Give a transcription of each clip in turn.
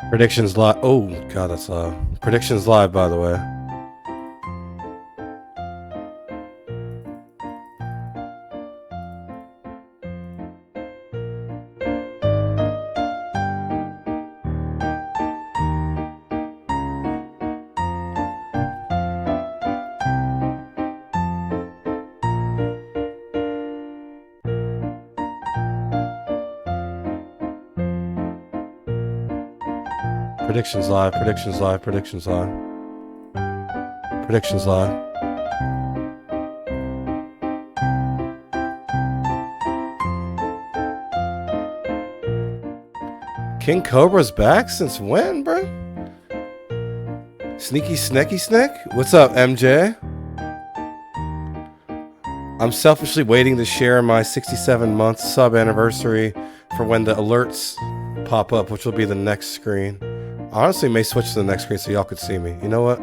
Predictions live. Oh god, that's loud. Predictions live, by the way. Predictions live, predictions live, predictions live. Predictions live. King Cobra's back? Since when, bro? Sneaky Snecky Snack? What's up, MJ? I'm selfishly waiting to share my 67-month sub anniversary for when the alerts pop up, which will be the next screen. Honestly, may switch to the next screen so y'all could see me. You know what?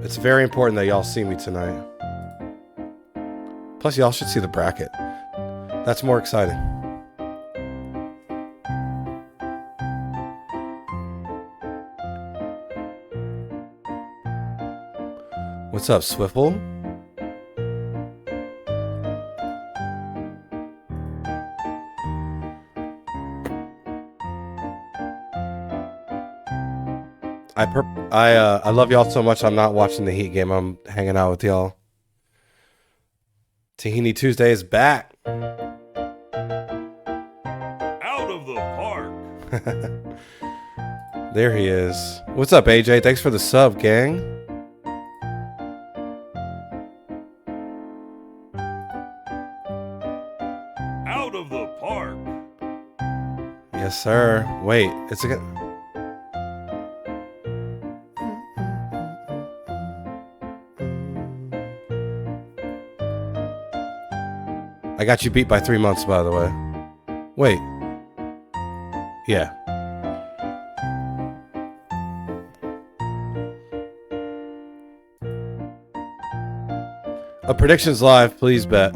It's very important that y'all see me tonight. Plus, y'all should see the bracket. That's more exciting. What's up, Swiffle? I love y'all so much. I'm not watching the Heat game. I'm hanging out with y'all. Tahini Tuesday is back. Out of the park. There he is. What's up, AJ? Thanks for the sub, gang. Out of the park. Yes, sir. Wait, it's a. I got you beat by 3 months, by the way. Wait. Yeah. A predictions live, please bet.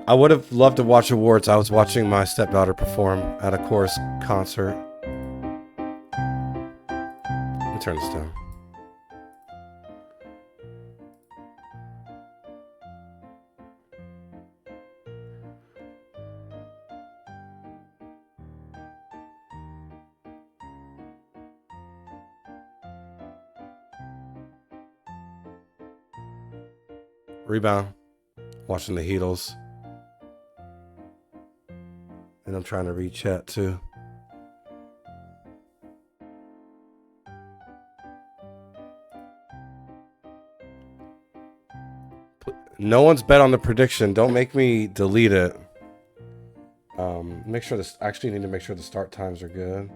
I would have loved to watch awards. I was watching my stepdaughter perform at a chorus concert. Let me turn this down. Rebound. Watching the Heatles. And I'm trying to read chat too. No one's bet on the prediction. Don't make me delete it. Make sure this. Actually, need to make sure the start times are good.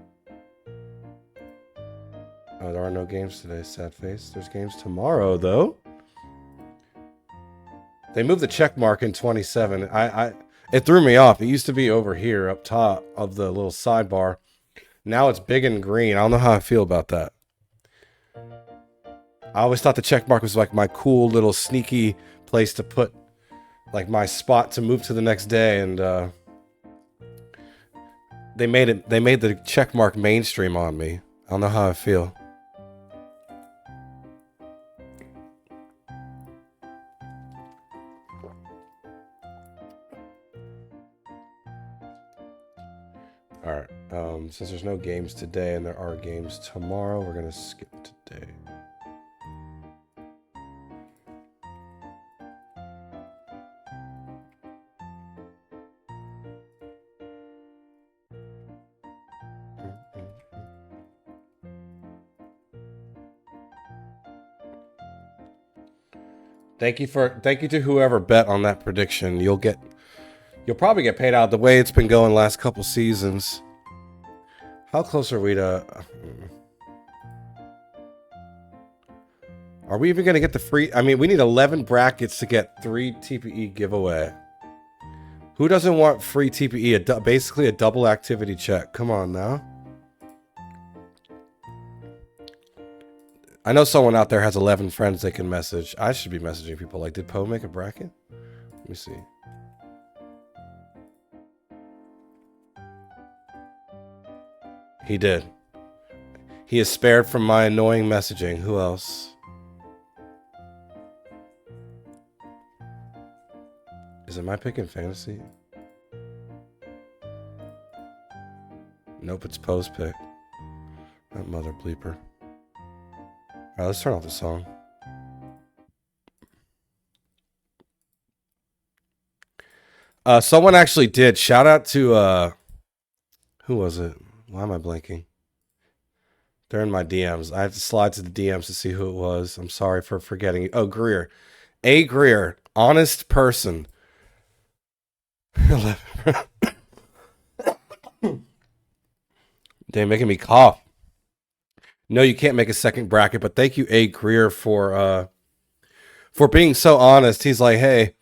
Oh, there are no games today. Sad face. There's games tomorrow though. They moved the check mark in 27. It threw me off. It used to be over here up top of the little sidebar. Now it's big and green. I don't know how I feel about that. I always thought the check mark was like my cool little sneaky place to put like my spot to move to the next day, and they made the check mark mainstream on me. I don't know how I feel. All right. Since there's no games today and there are games tomorrow, we're gonna skip today. Thank you to whoever bet on that prediction. You'll probably get paid out the way it's been going last couple seasons. How close are we to? Are we even going to get the free? I mean, we need 11 brackets to get 3 TPE giveaway. Who doesn't want free TPE? Basically a double activity check. Come on now. I know someone out there has 11 friends they can message. I should be messaging people like, did Poe make a bracket? Let me see. He did. He is spared from my annoying messaging. Who else? Is it my pick in fantasy? Nope, it's Poe's pick. That mother bleeper. Alright, let's turn off the song. Someone actually did. Shout out to, who was it? Why am I blanking? They're in my DMs. I have to slide to the DMs to see who it was. I'm sorry for forgetting. Oh, Greer. A. Greer. Honest person. They're making me cough. No, you can't make a second bracket, but thank you, A. Greer, for being so honest. He's like, hey,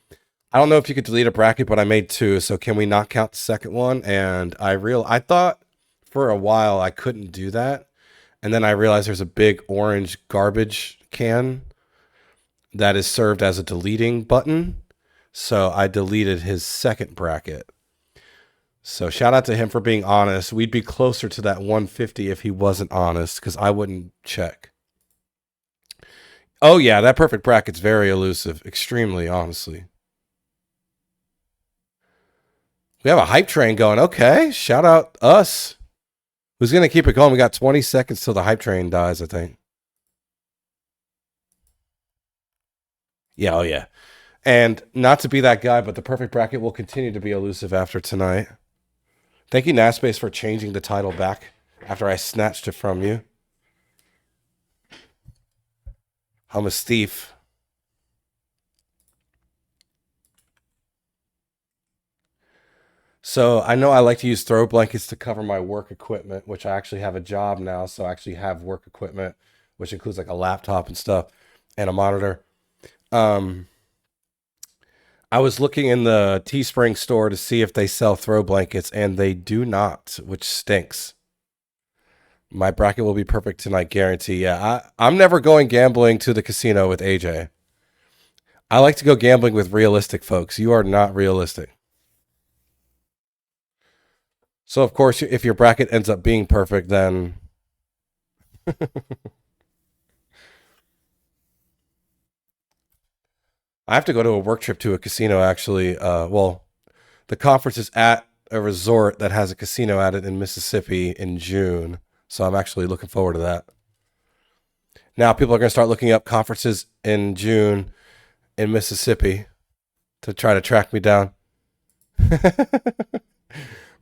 I don't know if you could delete a bracket, but I made 2, so can we not count the second one? And I thought for a while I couldn't do that. And then I realized there's a big orange garbage can that is served as a deleting button. So I deleted his second bracket. So shout out to him for being honest. We'd be closer to that 150 if he wasn't honest, because I wouldn't check. Oh yeah, that perfect bracket's very elusive. Extremely, honestly. We have a hype train going. Okay, shout out us. Who's going to keep it going? We got 20 seconds till the hype train dies, I think. Yeah, oh yeah. And not to be that guy, but the perfect bracket will continue to be elusive after tonight. Thank you, Naspace, for changing the title back after I snatched it from you. Hummus thief. So I know I like to use throw blankets to cover my work equipment, which I actually have a job now. So I actually have work equipment, which includes like a laptop and stuff and a monitor. I was looking in the Teespring store to see if they sell throw blankets, and they do not, which stinks. My bracket will be perfect tonight, guarantee. Yeah, I'm never going gambling to the casino with AJ. I like to go gambling with realistic folks. You are not realistic. So, of course, if your bracket ends up being perfect, then... I have to go to a work trip to a casino, actually. Well, the conference is at a resort that has a casino at it in Mississippi in June. So I'm actually looking forward to that. Now, people are going to start looking up conferences in June in Mississippi to try to track me down.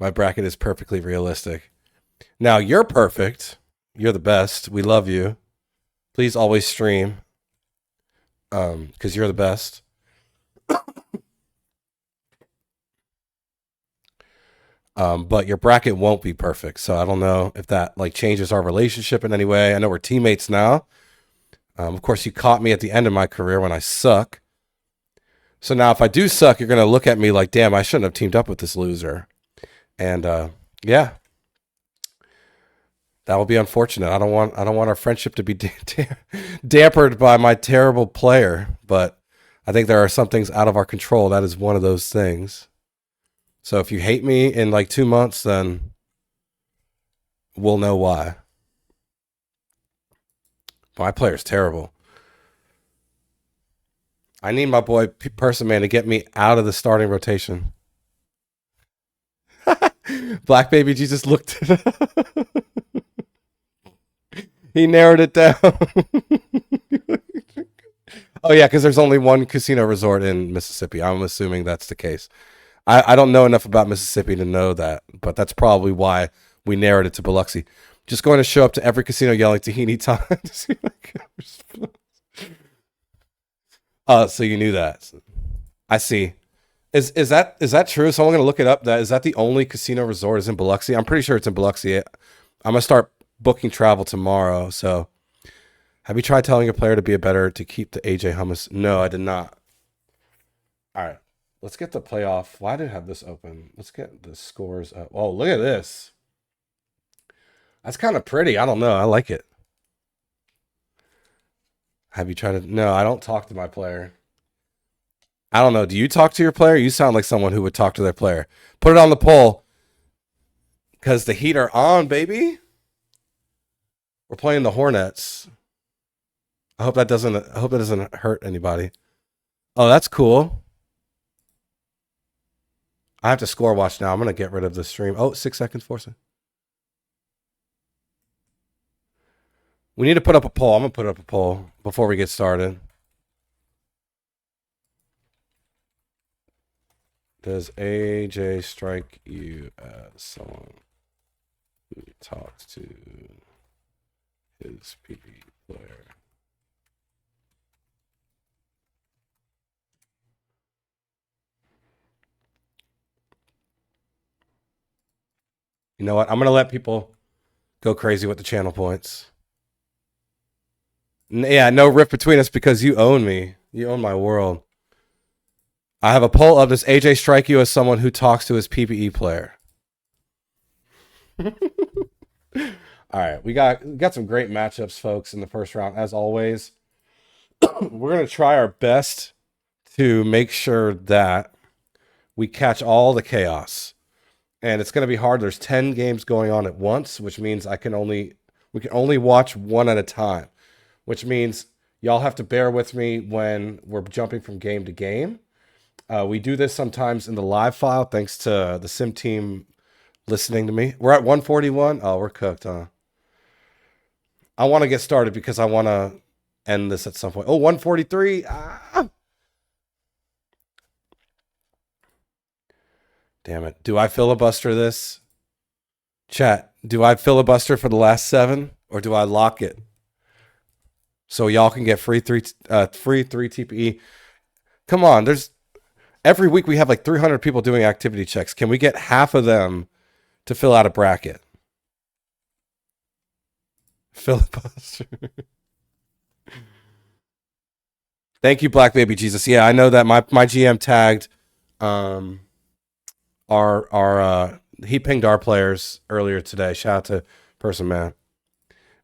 My bracket is perfectly realistic. Now, you're perfect. You're the best. We love you. Please always stream. Because you're the best. But your bracket won't be perfect. So I don't know if that like changes our relationship in any way. I know we're teammates now. Of course, you caught me at the end of my career when I suck. So now if I do suck, you're going to look at me like, damn, I shouldn't have teamed up with this loser. And yeah, that will be unfortunate. I don't want our friendship to be dampered by my terrible player, but I think there are some things out of our control. That is one of those things. So if you hate me in like 2 months, then we'll know why. My player's terrible. I need my boy Person Man to get me out of the starting rotation. Black Baby Jesus looked it up. He narrowed it down. Oh yeah, because there's only one casino resort in Mississippi. I'm assuming that's the case. I don't know enough about Mississippi to know that, but that's probably why we narrowed it to Biloxi. Just going to show up to every casino yelling Tahini time. So you knew that. I see. Is that true? So I'm gonna look it up. Is that the only casino resort is in Biloxi? I'm pretty sure it's in Biloxi. I'm gonna start booking travel tomorrow. So have you tried telling your player to keep the AJ Hummus? No, I did not. All right. Let's get the playoff. Why did I have this open? Let's get the scores up. Oh, look at this. That's kind of pretty. I don't know. I like it. Have you tried to? No, I don't talk to my player. I don't know. Do you talk to your player? You sound like someone who would talk to their player. Put it on the poll because the Heat are on, baby. We're playing the Hornets. I hope that doesn't hurt anybody. Oh, that's cool. I have to score watch now. I'm gonna get rid of the stream. Oh, 6 seconds, 4 seconds. We need to put up a poll. I'm gonna put up a poll before we get started. Does AJ strike you as someone who talks to his PP player? You know what? I'm gonna let people go crazy with the channel points. Yeah, no rift between us because you own me. You own my world. I have a poll of does AJ strike you as someone who talks to his PPE player? All right, we got some great matchups, folks, in the first round as always. We're gonna try our best to make sure that we catch all the chaos, and it's gonna be hard. There's 10 games going on at once, which means we can only watch one at a time, which means y'all have to bear with me when we're jumping from game to game. We do this sometimes in the live file, thanks to the sim team listening to me. We're at 141. Oh, we're cooked, huh? I want to get started because I want to end this at some point. Oh, 143. Ah. Damn it. Do I filibuster this? Chat, do I filibuster for the last 7 or do I lock it? So y'all can get free 3 TPE. Come on, there's every week we have like 300 people doing activity checks. Can we get half of them to fill out a bracket? Filibuster. Thank you, Black Baby Jesus. Yeah, I know that my GM tagged he pinged our players earlier today. Shout out to Person Man.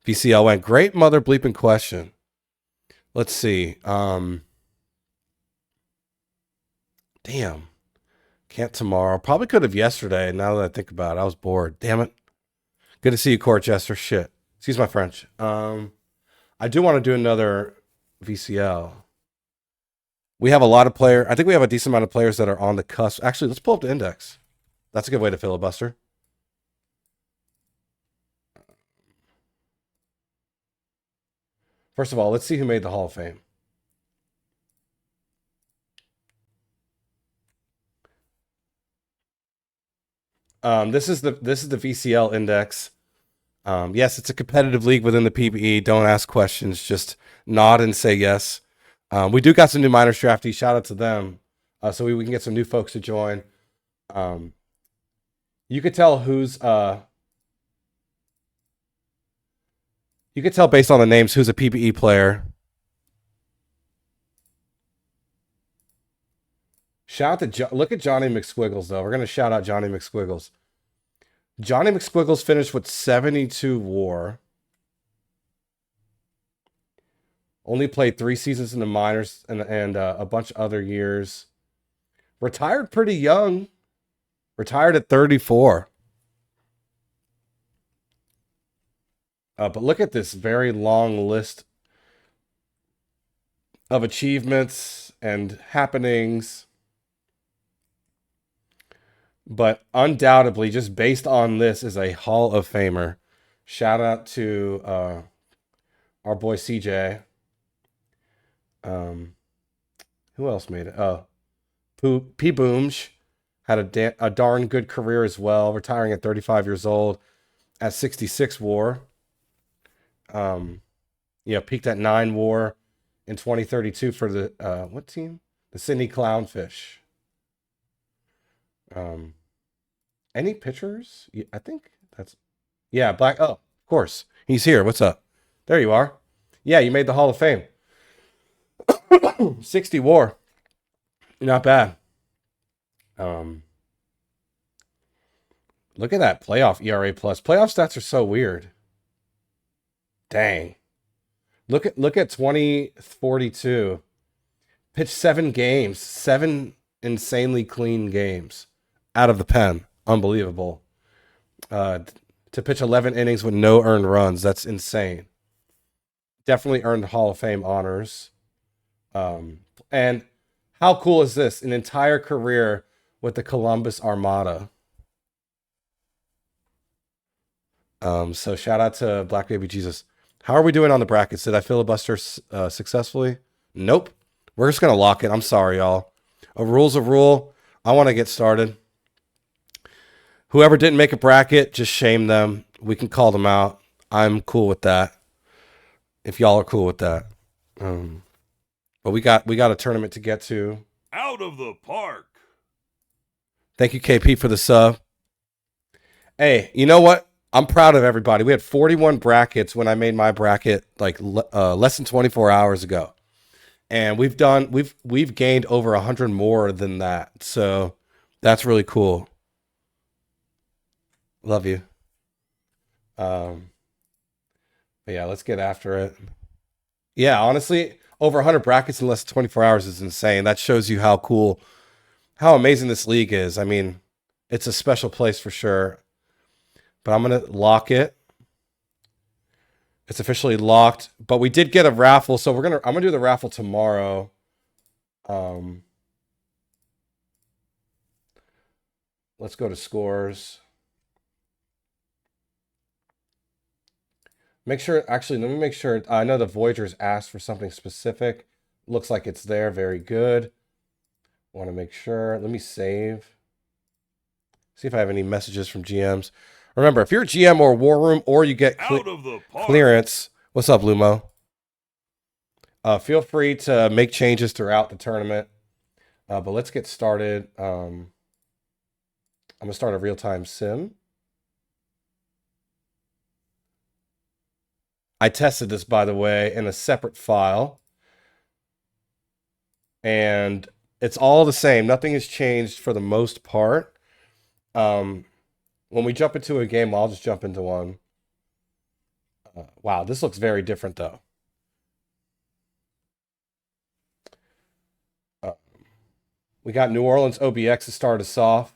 VCL went great mother bleeping question. Let's see. Damn. Can't tomorrow. Probably could have yesterday. Now that I think about it, I was bored. Damn it. Good to see you, Corchester. Shit. Excuse my French. I do want to do another VCL. We have a lot of players. I think we have a decent amount of players that are on the cusp. Actually, let's pull up the index. That's a good way to filibuster. First of all, let's see who made the Hall of Fame. This is the VCL index. Yes, it's a competitive league within the PPE. Don't ask questions, just nod and say yes. We do got some new minors draftees. Shout out to them, so we can get some new folks to join. You could tell who's you could tell based on the names who's a PPE player. Shout out to look at Johnny McSquiggles though. We're gonna shout out Johnny McSquiggles. Johnny McSquiggles finished with 72 WAR. Only played 3 seasons in the minors and a bunch of other years. Retired pretty young. Retired at 34. But look at this very long list of achievements and happenings. But undoubtedly, just based on this, is a Hall of Famer. Shout out to our boy CJ. Who else made it? Oh, P. Boomsh had a darn good career as well, retiring at 35 years old at 66 WAR. Peaked at 9 WAR in 2032 for the what team? The Sydney Clownfish. Any pictures? I think that's Black. Oh, of course, he's here. What's up? There you are. Yeah, you made the Hall of Fame. 60 WAR. Not bad. Um, Look at that playoff ERA plus. Playoff stats are so weird. Dang. Look at 2042. Pitched 7 games, 7 insanely clean games out of the pen. Unbelievable. Uh, to pitch 11 innings with no earned runs. That's insane. Definitely earned Hall of Fame honors. And how cool is this? An entire career with the Columbus Armada. So shout out to Black Baby Jesus. How are we doing on the brackets? Did I filibuster successfully? Nope. We're just gonna lock it. I'm sorry, y'all. A rule's a rule. I want to get started. Whoever didn't make a bracket, just shame them. We can call them out. I'm cool with that. If y'all are cool with that. But we got a tournament to get to. Out of the park. Thank you, KP, for the sub. Hey, you know what? I'm proud of everybody. We had 41 brackets when I made my bracket like less than 24 hours ago. And we've gained over 100 more than that. So that's really cool. Love you. But yeah, let's get after it. Yeah, honestly, over 100 brackets in less than 24 hours is insane. That shows you how cool, how amazing this league is. I mean, it's a special place for sure. But I'm going to lock it. It's officially locked, but we did get a raffle, so I'm going to do the raffle tomorrow. Let's go to scores. Let me make sure. I know the Voyagers asked for something specific. Looks like it's there. Very good. Want to make sure. Let me save. See if I have any messages from GMs. Remember, if you're a GM or War Room or you get clearance, what's up, Lumo? Feel free to make changes throughout the tournament. But let's get started. I'm going to start a real-time sim. I tested this, by the way, in a separate file. And it's all the same. Nothing has changed for the most part. When we jump into a game, I'll just jump into one. Wow, this looks very different, though. We got New Orleans OBX to start us off.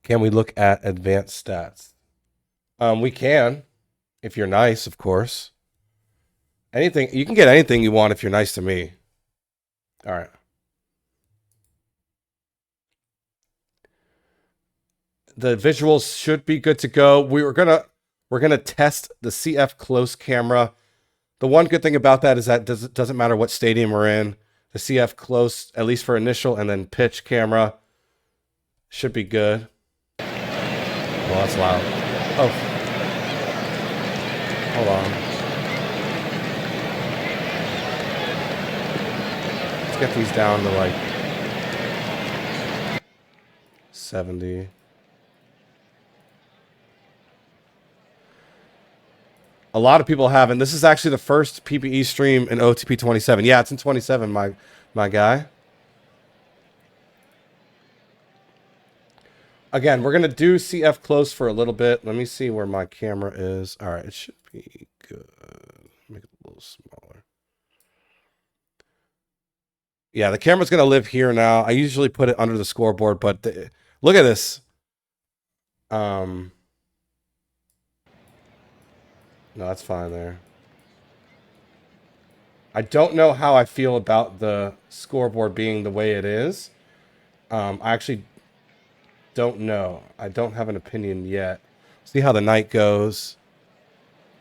Can we look at advanced stats? We can, if you're nice, of course. Anything, you can get anything you want if you're nice to me. All right. The visuals should be good to go. We're gonna test the CF close camera. The one good thing about that is that it doesn't matter what stadium we're in. The CF close, at least for initial and then pitch camera, should be good. Well, that's loud. Oh, hold on. Let's get these down to like 70. A lot of people haven't. This is actually the first PPE stream in OTP 27. Yeah, it's in 27, my guy. Again, we're going to do CF close for a little bit. Let me see where my camera is. All right, it should be good. Make it a little smaller. Yeah, the camera's going to live here now. I usually put it under the scoreboard, but look at this. No, that's fine there. I don't know how I feel about the scoreboard being the way it is. I actually don't know. I don't have an opinion yet. See how the night goes.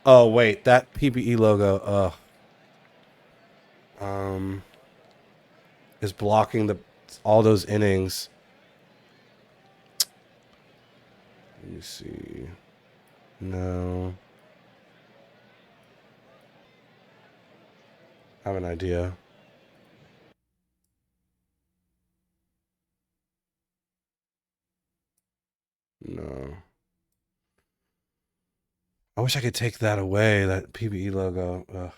Oh, wait, that PPE logo, is blocking all those innings. Let me see. No. I have an idea. No. I wish I could take that away, that PPE logo. Ugh.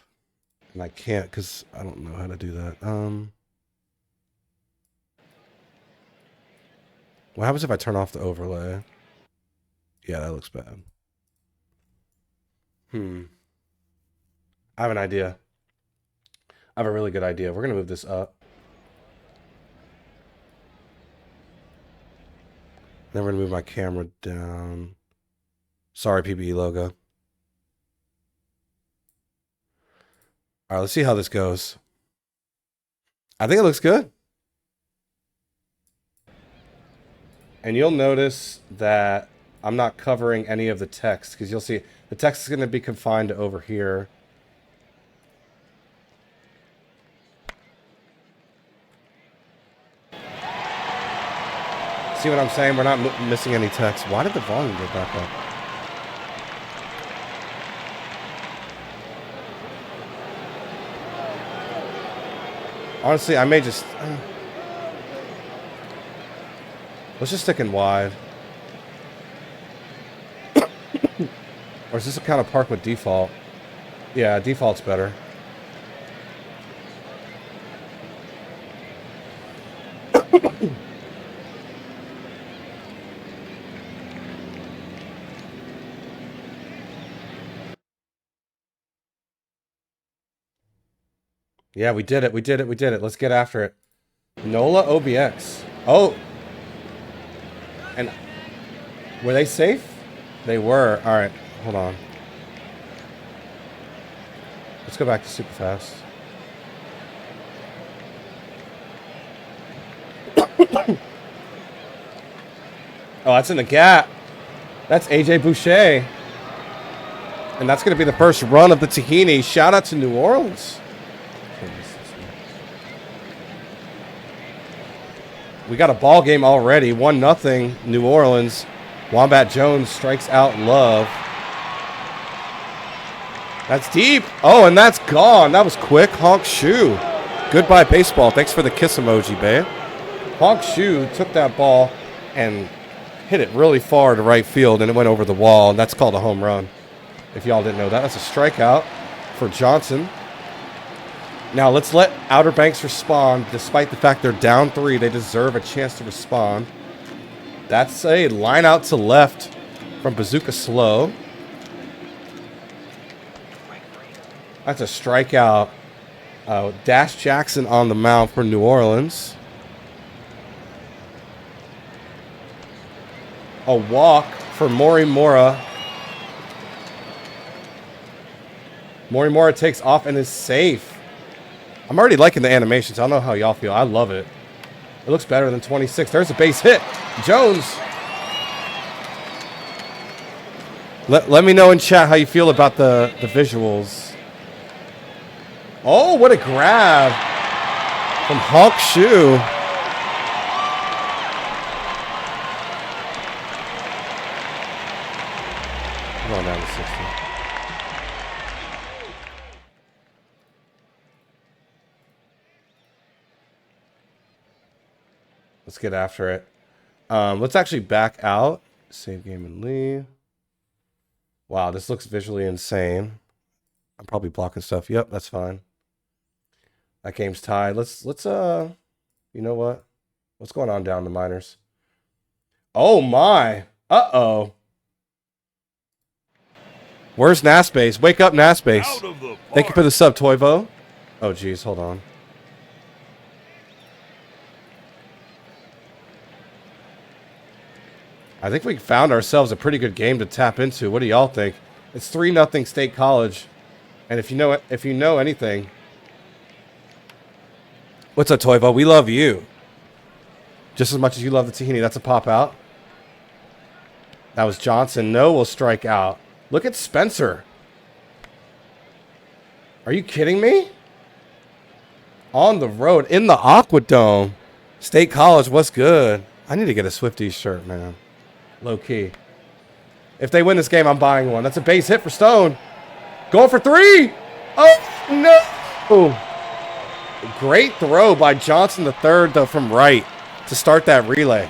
And I can't because I don't know how to do that. What happens if I turn off the overlay? Yeah, that looks bad. I have an idea. I have a really good idea. We're going to move this up. Then we're going to move my camera down. Sorry, PBE logo. All right, let's see how this goes. I think it looks good. And you'll notice that I'm not covering any of the text because you'll see the text is going to be confined to over here. See what I'm saying? We're not missing any text. Why did the volume go back up? Honestly, I may just... let's just stick in wide. Or is this a kind of park with default? Yeah, default's better. Yeah, we did it. We did it. We did it. Let's get after it. NOLA OBX. Oh. And were they safe? They were. All right. Hold on. Let's go back to super fast. Oh, that's in the gap. That's AJ Boucher. And that's going to be the first run of the Tahini. Shout out to New Orleans. We got a ball game already. 1-0 New Orleans. Wombat Jones strikes out Love. That's deep. Oh, and that's gone. That was quick. Honk Shoe. Goodbye, baseball. Thanks for the kiss emoji, babe. Honk Shoe took that ball and hit it really far to right field, and it went over the wall, and that's called a home run. If y'all didn't know that. That's a strikeout for Johnson. Now, let's let Outer Banks respond. Despite the fact they're down 3, they deserve a chance to respond. That's a line out to left from Bazooka Slow. That's a strikeout. Dash Jackson on the mound for New Orleans. A walk for Mori Mora. Mori Mora takes off and is safe. I'm already liking the animations. I don't know how y'all feel. I love it. It looks better than 26. There's a base hit. Jones. Let me know in chat how you feel about the visuals. Oh, what a grab from Honk Shoe. Going down to 60. Let's get after it. Let's actually back out. Save game and leave. Wow, this looks visually insane. I'm probably blocking stuff. Yep, that's fine. That game's tied. Let's you know what? What's going on down the minors? Oh my. Uh-oh. Where's Naspace? Wake up, Naspace. Thank you for the sub, Toivo. Oh geez, hold on. I think we found ourselves a pretty good game to tap into. What do y'all think? It's 3-0 State College. And if you know anything. What's up, Toivo? We love you. Just as much as you love the Tahini. That's a pop out. That was Johnson. No will strike out. Look at Spencer. Are you kidding me? On the road in the Aquadome. State College, what's good? I need to get a Swifties shirt, man. Low key. If they win this game, I'm buying one. That's a base hit for Stone. Going for 3. Oh, no. Oh. Great throw by Johnson the third, though, from right to start that relay.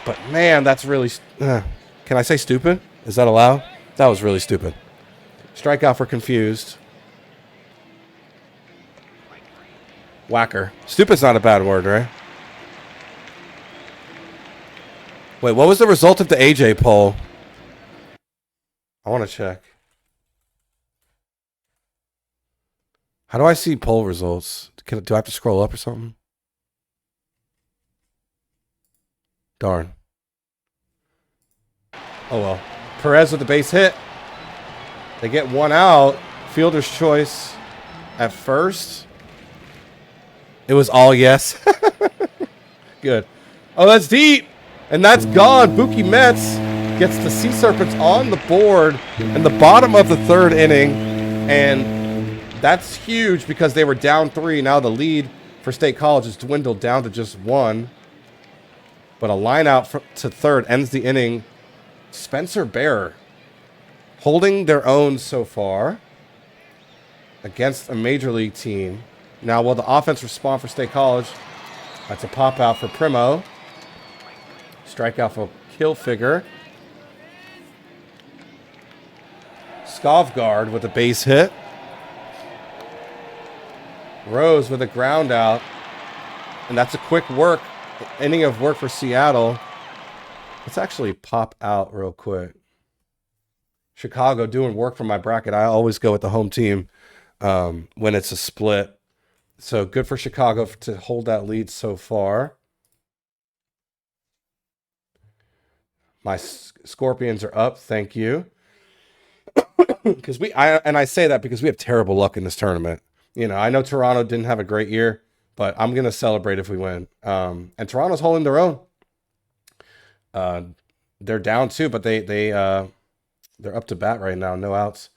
But, man, that's really... can I say stupid? Is that allowed? That was really stupid. Strikeout for confused. Whacker. Stupid's not a bad word, right? Wait, what was the result of the AJ poll? I want to check. How do I see poll results? Do I have to scroll up or something? Darn. Oh well. Perez with the base hit. They get one out. Fielder's choice at first. It was all yes. Good. Oh, that's deep. And that's gone. Buki Metz gets the Sea Serpents on the board in the bottom of the third inning. And that's huge because they were down 3. Now the lead for State College has dwindled down to just 1. But a line out to third ends the inning. Spencer Bear holding their own so far against a major league team. Now, will the offense respond for State College? That's a pop out for Primo. Strikeout for Kilfigure. Skovgaard with a base hit. Rose with a ground out. And that's a quick work. Inning of work for Seattle. Let's actually pop out real quick. Chicago doing work for my bracket. I always go with the home team when it's a split. So good for Chicago to hold that lead so far. My Scorpions are up. Thank you. Because I say that because we have terrible luck in this tournament. You know, I know Toronto didn't have a great year, but I'm gonna celebrate if we win. And Toronto's holding their own. They're down 2, but they're up to bat right now. No outs.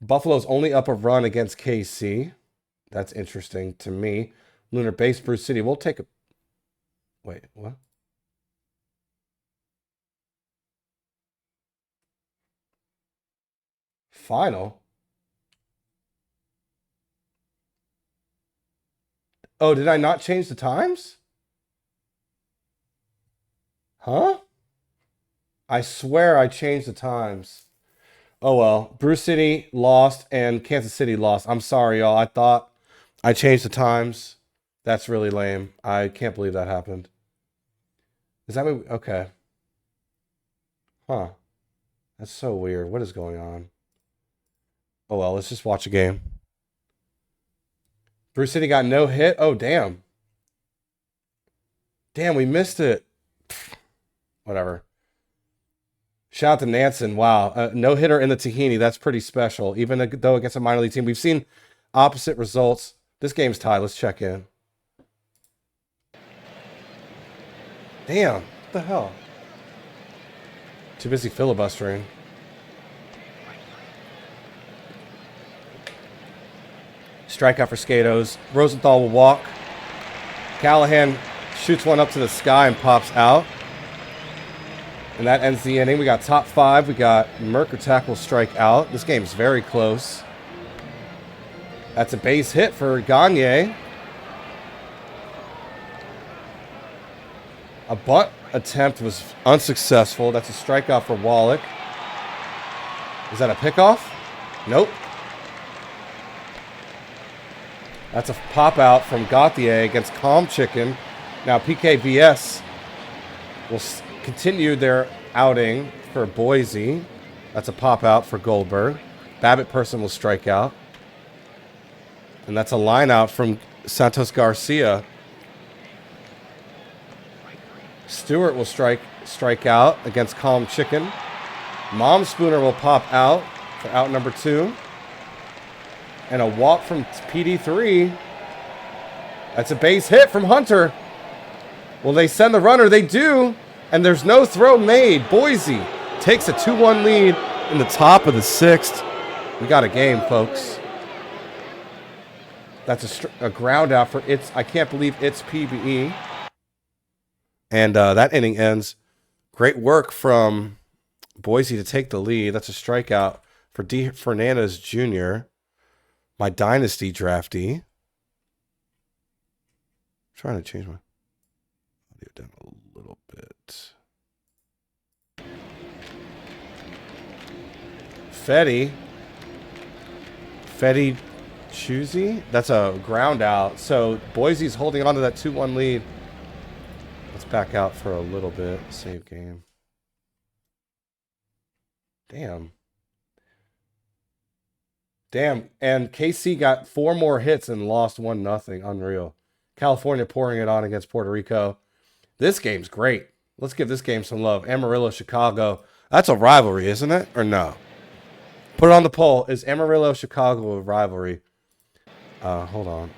Buffalo's only up a run against KC. That's interesting to me. Lunar base, Bruce City. We'll take a... Wait, what? Final? Oh, did I not change the times? Huh? I swear I changed the times. Oh, well. Bruce City lost and Kansas City lost. I'm sorry, y'all. I thought I changed the times. That's really lame. I can't believe that happened. Is that what... Okay. Huh. That's so weird. What is going on? Oh, well. Let's just watch a game. Bruce City got no hit. Oh, damn. Damn, we missed it. Whatever. Shout out to Nansen. Wow. No hitter in the Tahini. That's pretty special. Even though against a minor league team. We've seen opposite results. This game's tied. Let's check in. Damn. What the hell? Too busy filibustering. Strikeout for Skatos. Rosenthal will walk. Callahan shoots one up to the sky and pops out. And that ends the inning. We got top 5. We got Merkertak will strike out. This game's very close. That's a base hit for Gagne. A bunt attempt was unsuccessful. That's a strikeout for Wallach. Is that a pickoff? Nope. That's a pop out from Gauthier against Calm Chicken. Now PKVS will continue their outing for Boise. That's a pop out for Goldberg. Babbitt Person will strike out. And that's a line out from Santos Garcia. Stewart will strike out against Calm Chicken. Mom Spooner will pop out for out number 2. And a walk from PD3. That's a base hit from Hunter. Will they send the runner? They do. And there's no throw made. Boise takes a 2-1 lead in the top of the 6th. We got a game, folks. That's a ground out for it's. I can't believe it's PBE. And that inning ends. Great work from Boise to take the lead. That's a strikeout for D. Fernandez Jr., my dynasty draftee. Trying to change my audio down a little bit. Fetty Choosy. That's a ground out. So Boise's holding on to that 2-1 lead. Let's back out for a little bit. Save game. Damn. Damn. And KC got 4 more hits and lost 1-0. Unreal. California pouring it on against Puerto Rico. This game's great. Let's give this game some love. Amarillo, Chicago. That's a rivalry, isn't it? Or no? Put it on the poll. Is Amarillo, Chicago a rivalry? Hold on.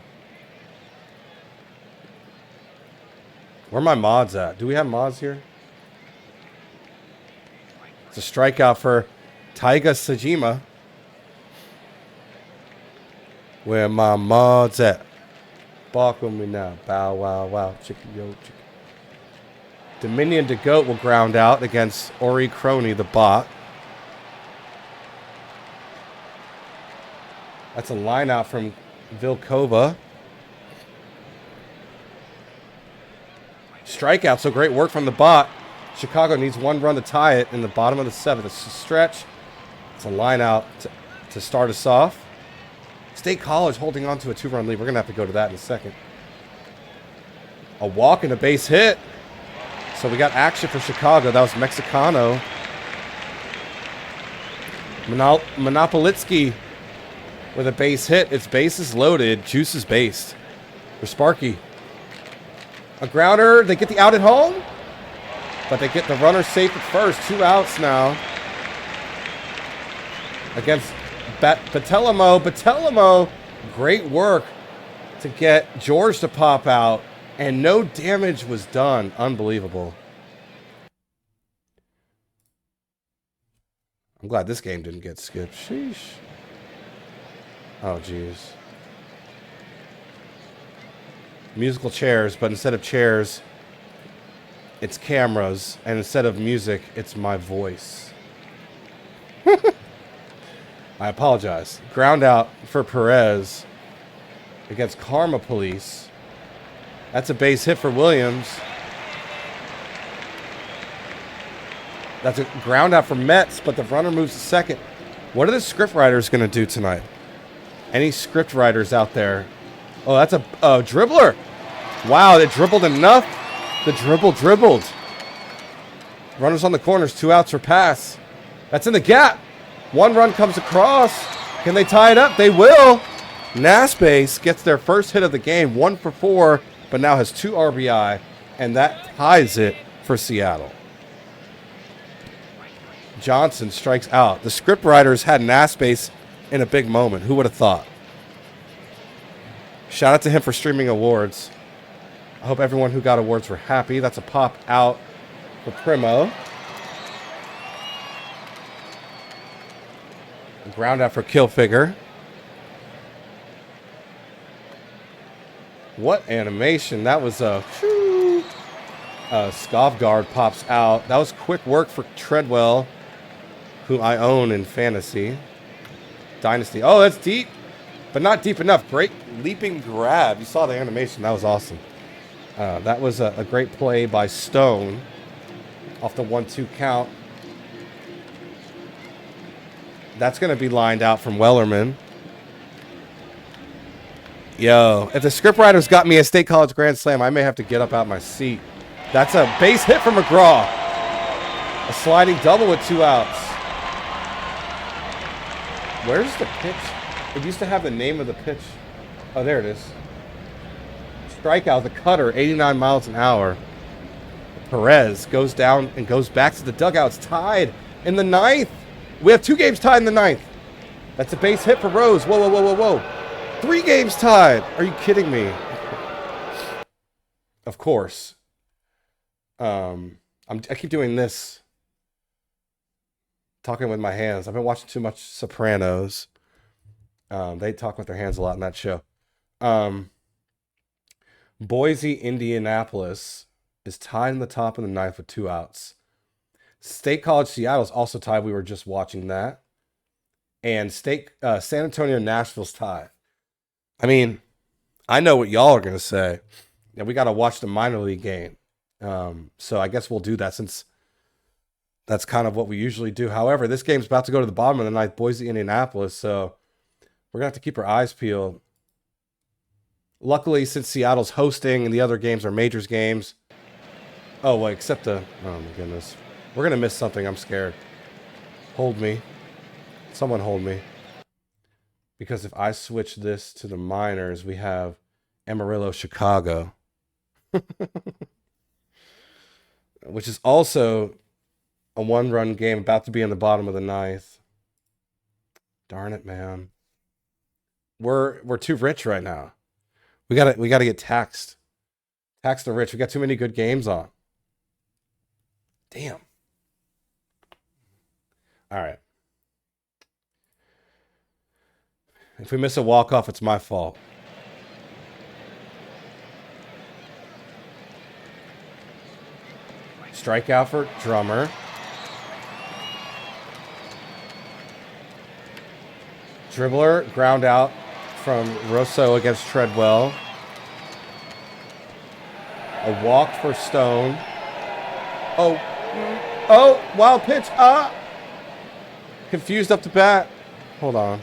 Where are my mods at? Do we have mods here? It's a strikeout for Taiga Sajima. Where my mods at? Bark with me now. Bow, wow, wow. Chicken, yo, chicken. Dominion de Goat will ground out against Ori Crony, the bot. That's a line out from Vilkova. Strikeout, so great work from the bot. Chicago needs 1 run to tie it in the bottom of the 7th. It's a stretch. It's a line out to start us off. State College holding on to a 2-run lead. We're going to have to go to that in a second. A walk and a base hit. So we got action for Chicago. That was Mexicano. Monopolitsky with a base hit. Its base is loaded. Juice is based. For Sparky. A grounder. They get the out at home. But they get the runner safe at first. 2 outs now. Against Batelamo. Batelamo. Great work to get George to pop out. And no damage was done. Unbelievable. I'm glad this game didn't get skipped. Sheesh. Oh, jeez. Musical chairs, but instead of chairs, it's cameras. And instead of music, it's my voice. I apologize. Ground out for Perez against Karma Police. That's a base hit for Williams. That's a ground out for Metz, but the runner moves to second. What are the script writers going to do tonight? Any script writers out there? Oh, that's a dribbler. Wow, they dribbled enough. The dribbled. Runners on the corners, 2 outs for pass. That's in the gap. 1 run comes across. Can they tie it up? They will. Naspace gets their first hit of the game, 1 for 4. But now has 2 RBI, and that ties it for Seattle. Johnson strikes out. The script writers had Naspace in a big moment. Who would have thought? Shout out to him for streaming awards. I hope everyone who got awards were happy. That's a pop out for Primo. A ground out for Killfigure. What animation. That was a Skovgard pops out. That was quick work for Treadwell, who I own in Fantasy Dynasty. Oh, that's deep, but not deep enough. Great leaping grab. You saw the animation. That was awesome. That was a great play by Stone off the 1-2 count. That's going to be lined out from Wellerman. Yo, if the scriptwriters got me a State College Grand Slam, I may have to get up out my seat. That's a base hit from McGraw. A sliding double with 2 outs. Where's the pitch? It used to have the name of the pitch. Oh, there it is. Strikeout, the cutter, 89 miles an hour. Perez goes down and goes back to the dugout. It's tied in the 9th. We have 2 games tied in the 9th. That's a base hit for Rose. Whoa. 3 games tied. Are you kidding me? Of course. I keep doing this. Talking with my hands. I've been watching too much Sopranos. They talk with their hands a lot in that show. Boise, Indianapolis is tied in the top of the 9th with 2 outs. State College Seattle is also tied. We were just watching that. And San Antonio, Nashville's tied. I mean, I know what y'all are going to say. Yeah, we got to watch the minor league game. So I guess we'll do that since that's kind of what we usually do. However, this game's about to go to the bottom of the 9th, Boise, Indianapolis. So we're going to have to keep our eyes peeled. Luckily, since Seattle's hosting and the other games are majors games, Oh, wait, except the... Oh, my goodness. We're going to miss something. I'm scared. Hold me. Someone hold me. Because if I switch this to the minors, we have Amarillo, Chicago. Which is also a one-run game about to be in the bottom of the ninth. Darn it, man. We're too rich right now. We gotta get taxed. Tax the rich. We got too many good games on. Damn. All right. If we miss a walk-off, it's my fault. Strikeout for Drummer. Dribbler, ground out from Rosso against Treadwell. A walk for Stone. Oh, wild pitch. Confused up to bat. Hold on.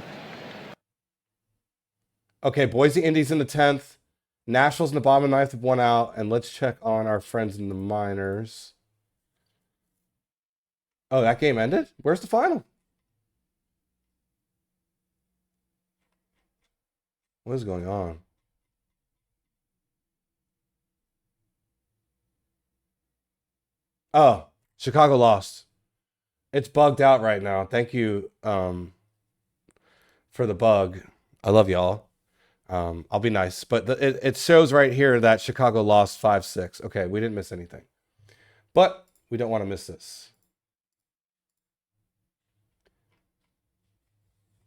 Okay, Boise Indies in the 10th. Nationals in the bottom of the 9th with 1 out. And let's check on our friends in the minors. Oh, that game ended? Where's the final? What is going on? Oh, Chicago lost. It's bugged out right now. Thank you for the bug. I love y'all. I'll be nice. But it shows right here that Chicago lost 5-6. Okay, we didn't miss anything. But we don't want to miss this.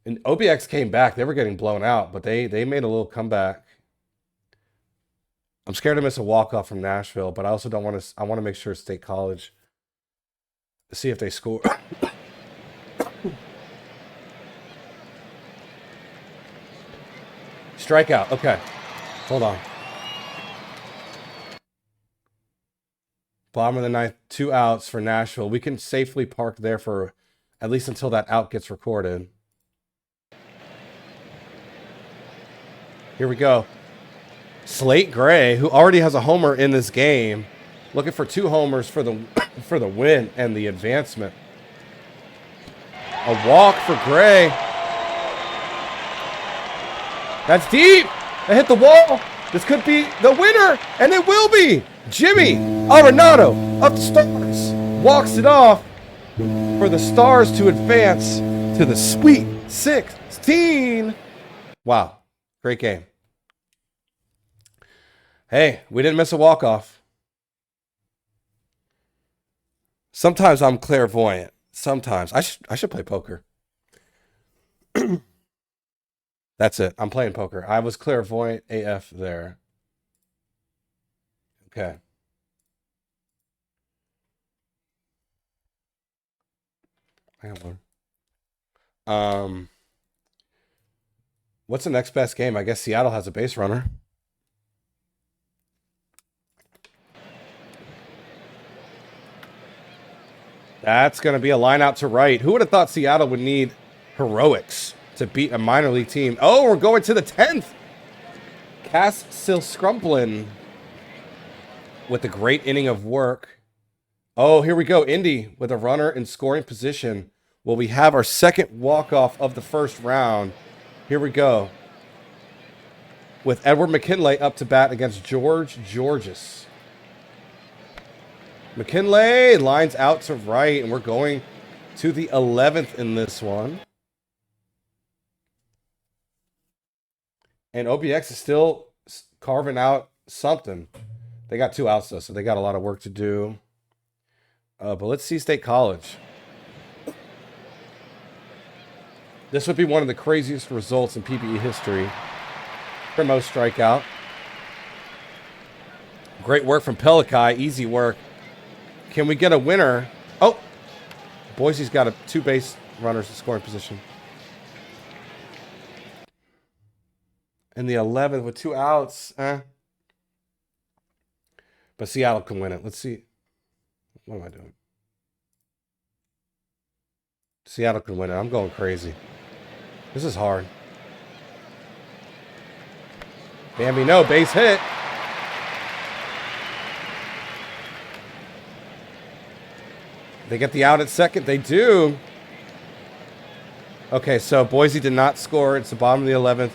And OBX came back. They were getting blown out, but they made a little comeback. I'm scared to miss a walk-off from Nashville, but I also don't want to... I want to make sure State College... See if they score. Strikeout. Okay. Hold on. Bottom of the 9th. 2 outs for Nashville. We can safely park there for at least until that out gets recorded. Here we go. Slate Gray, who already has a homer in this game, looking for 2 homers for the win and the advancement. A walk for Gray. That's deep. They hit the wall. This could be the winner, and it will be. Jimmy Arenado of the Stars walks it off for the Stars to advance to the Sweet 16. Wow, great game. Hey, we didn't miss a walk-off. Sometimes I'm clairvoyant. Sometimes. I should play poker. That's it. I'm playing poker. I was clairvoyant AF there. Okay. Hang on. What's the next best game? I guess Seattle has a base runner. That's going to be a line out to right. Who would have thought Seattle would need heroics to beat a minor league team? Oh, we're going to the 10th. Cass Silscrumplin with a great inning of work. Oh, here we go. Indy with a runner in scoring position. Well, we have our second walk-off of the first round. Here we go. With Edward McKinley up to bat against George Georges. McKinley lines out to right, and we're going to the 11th in this one. And OBX is still carving out something. They got 2 outs, though, so they got a lot of work to do. But let's see State College. This would be one of the craziest results in PBE history. Primo strikeout. Great work from Pelikai. Easy work. Can we get a winner? Oh, Boise's got 2 base runners in scoring position. In the 11th with 2 outs. But Seattle can win it. Let's see. What am I doing? Seattle can win it. I'm going crazy. This is hard. Bambi, no. Base hit. They get the out at second. They do. Okay, so Boise did not score. It's the bottom of the 11th.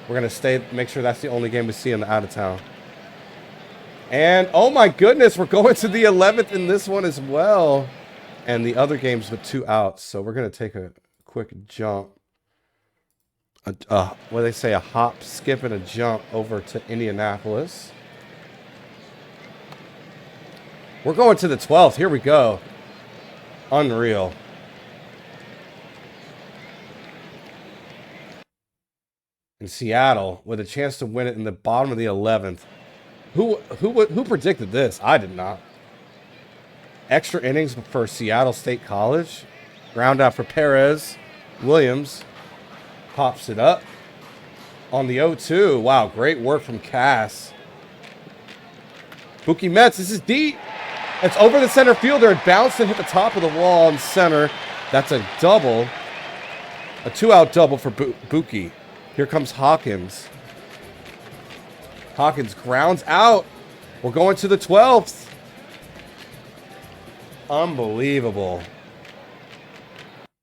We're going to make sure that's the only game we see in the out of town. And, oh my goodness, we're going to the 11th in this one as well. And the other games with 2 outs. So we're going to take a quick jump. What do they say? A hop, skip, and a jump over to Indianapolis. We're going to the 12th. Here we go. Unreal. In Seattle, with a chance to win it in the bottom of the 11th. Who predicted this? I did not. Extra innings for Seattle State College. Ground out for Perez. Williams pops it up on the 0-2. Wow, great work from Cass. Buki Metz, this is deep. It's over the center fielder. It bounced and hit the top of the wall in center. That's a double. A 2-out double for Buki. Here comes Hawkins. Hawkins grounds out. We're going to the 12th. Unbelievable.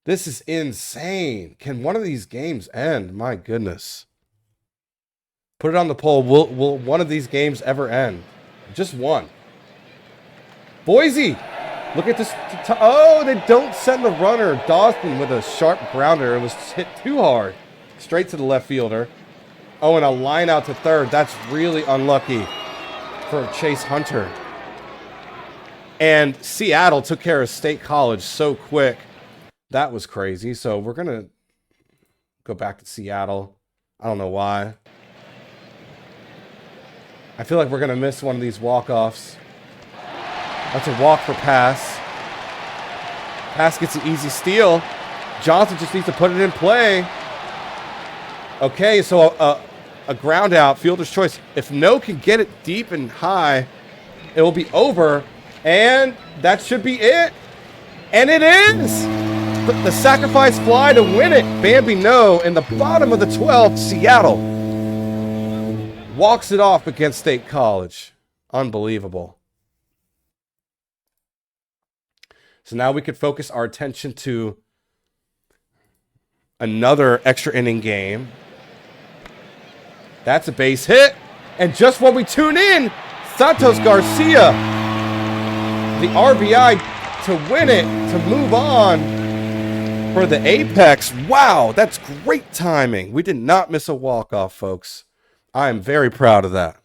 This is insane. Can one of these games end? My goodness. Put it on the poll. Will one of these games ever end? Just one. Boise. Look at this. Oh, they don't send the runner. Dawson with a sharp grounder. It was hit too hard. Straight to the left fielder. Oh, and a line out to third. That's really unlucky for Chase Hunter. And Seattle took care of State College so quick. That was crazy. So we're going to go back to Seattle. I don't know why. I feel like we're going to miss one of these walk-offs. That's a walk for Pass. Pass gets an easy steal. Johnson just needs to put it in play. Okay, so a ground out, fielder's choice. If No can get it deep and high, it will be over. And that should be it. And it is! The sacrifice fly to win it. Bambi No in the bottom of the 12th. Seattle walks it off against State College. Unbelievable. So now we could focus our attention to another extra inning game. That's a base hit. And just when we tune in, Santos Garcia, the RBI to win it, to move on for the Apex. Wow, that's great timing. We did not miss a walk-off, folks. I am very proud of that.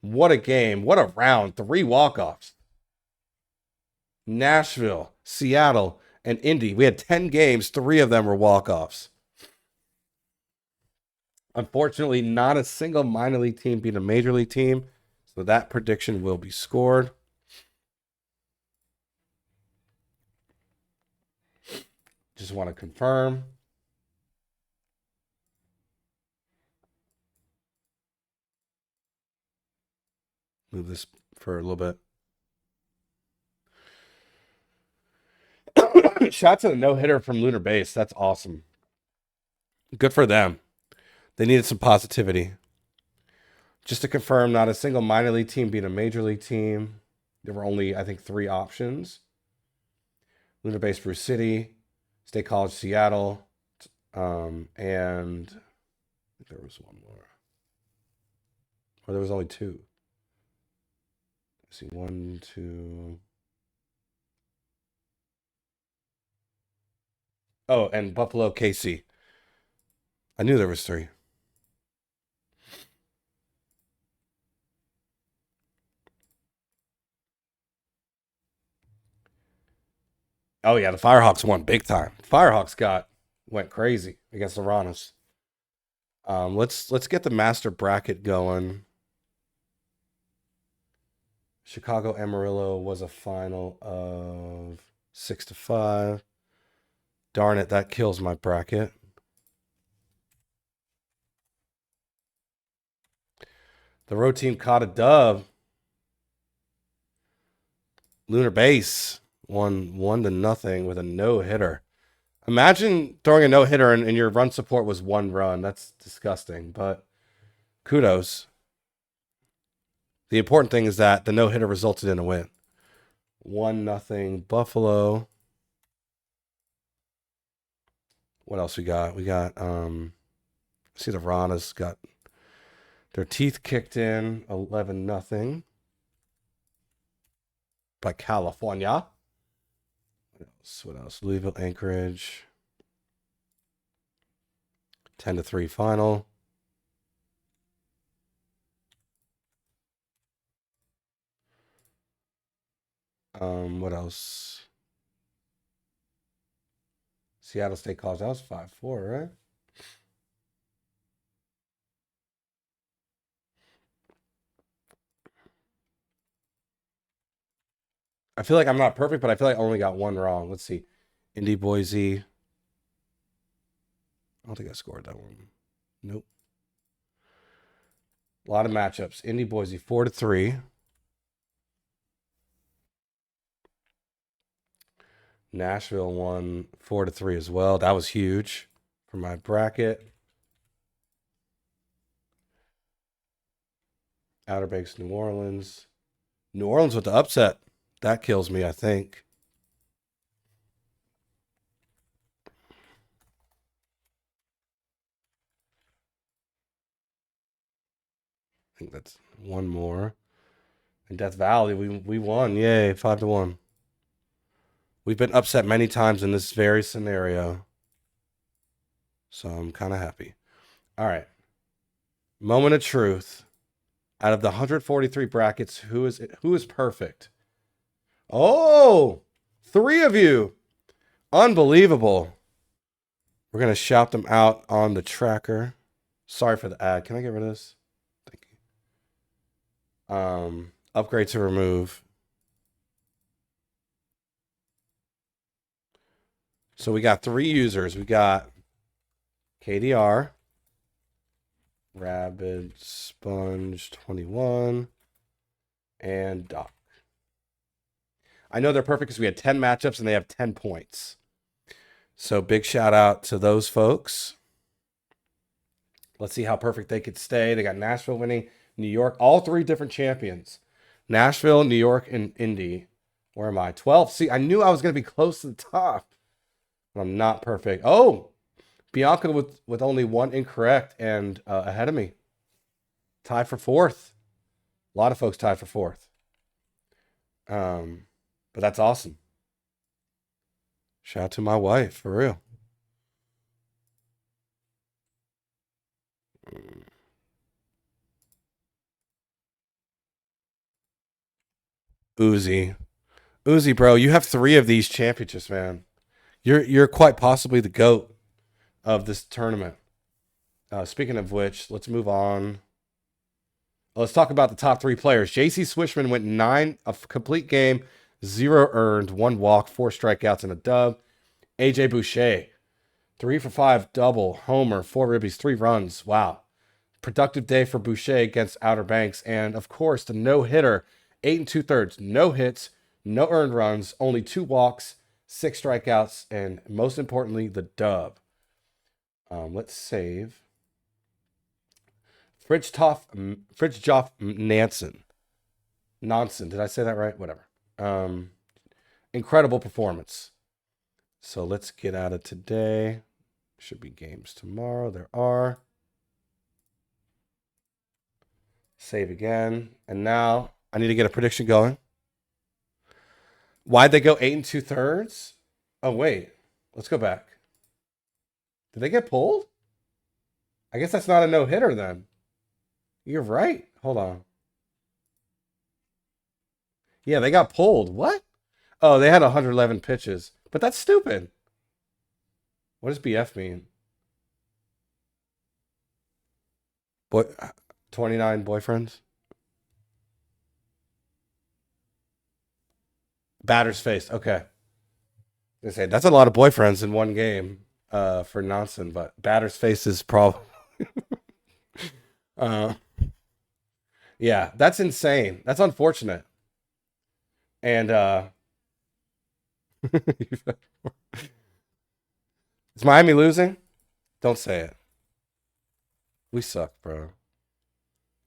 What a game. What a round. 3 walk-offs. Nashville, Seattle, and Indy. We had 10 games. 3 of them were walk-offs. Unfortunately, not a single minor league team beat a major league team. So that prediction will be scored. Just want to confirm. Move this for a little bit. Shout out to the no-hitter from Lunar Base. That's awesome. Good for them. They needed some positivity. Just to confirm, not a single minor league team beat a major league team. There were only, I think, 3 options. Lunar Base, Brew City, State College, Seattle, and I think there was one more. Or there was only 2. Let's see, 1, 2. Oh, and Buffalo, KC. I knew there was 3. Oh yeah, the Firehawks won big time. Firehawks went crazy against the Ranas. Let's get the master bracket going. Chicago Amarillo was a final of 6-5. Darn it, that kills my bracket. The road team caught a dub. Lunar Base won 1-0 with a no-hitter. Imagine throwing a no-hitter and your run support was 1 run. That's disgusting, but kudos. The important thing is that the no-hitter resulted in a win. 1-0 Buffalo. What else we got? We got see the Ranas got their teeth kicked in 11-0 by California. What else? Louisville, Anchorage. 10-3 final. What else? Seattle State College. That was 5-4, right? I feel like I'm not perfect, but I feel like I only got one wrong. Let's see. Indy, Boise. I don't think I scored that one. Nope. A lot of matchups. Indy, Boise, 4-3. Nashville won 4-3 as well. That was huge for my bracket. Outer Banks, New Orleans. New Orleans with the upset. That kills me, I think. I think that's one more. And Death Valley, we won. Yay, 5-1. We've been upset many times in this very scenario. So I'm kind of happy. All right. Moment of truth. Out of the 143 brackets, who is perfect? Oh, 3 of you. Unbelievable. We're going to shout them out on the tracker. Sorry for the ad. Can I get rid of this? Thank you. Upgrade to remove. So we got 3 users. We got KDR, Rabid Sponge 21, and Doc. I know they're perfect because we had 10 matchups and they have 10 points. So big shout out to those folks. Let's see how perfect they could stay. They got Nashville winning, New York, all 3 different champions. Nashville, New York, and Indy. Where am I? 12. See, I knew I was going to be close to the top. I'm not perfect. Oh, Bianca with only 1 incorrect and ahead of me. Tied for 4th. A lot of folks tied for 4th. But that's awesome. Shout out to my wife, for real. Uzi. Uzi, bro, you have 3 of these championships, man. You're quite possibly the GOAT of this tournament. Speaking of which, let's move on. Let's talk about the top 3 players. JC Swishman went 9, a complete game, 0 earned, 1 walk, 4 strikeouts, and a dub. AJ Boucher, 3 for 5, double, homer, 4 ribbies, 3 runs. Wow. Productive day for Boucher against Outer Banks. And of course, the no-hitter, 8 2/3, no hits, no earned runs, only 2 walks, 6 strikeouts, and most importantly, the dub. Let's save. Fridtjof Nansen. Nansen. Did I say that right? Whatever. Incredible performance. So let's get out of today. Should be games tomorrow. There are. Save again. And now I need to get a prediction going. Why'd they go 8 2/3? Oh, wait. Let's go back. Did they get pulled? I guess that's not a no-hitter then. You're right. Hold on. Yeah, they got pulled. What? Oh, they had 111 pitches. But that's stupid. What does BF mean? Boy, 29 boyfriends? Batter's face. Okay. They say that's a lot of boyfriends in one game for Nansen, but batter's face is probably. Yeah, that's insane. That's unfortunate. And is Miami losing? Don't say it. We suck, bro.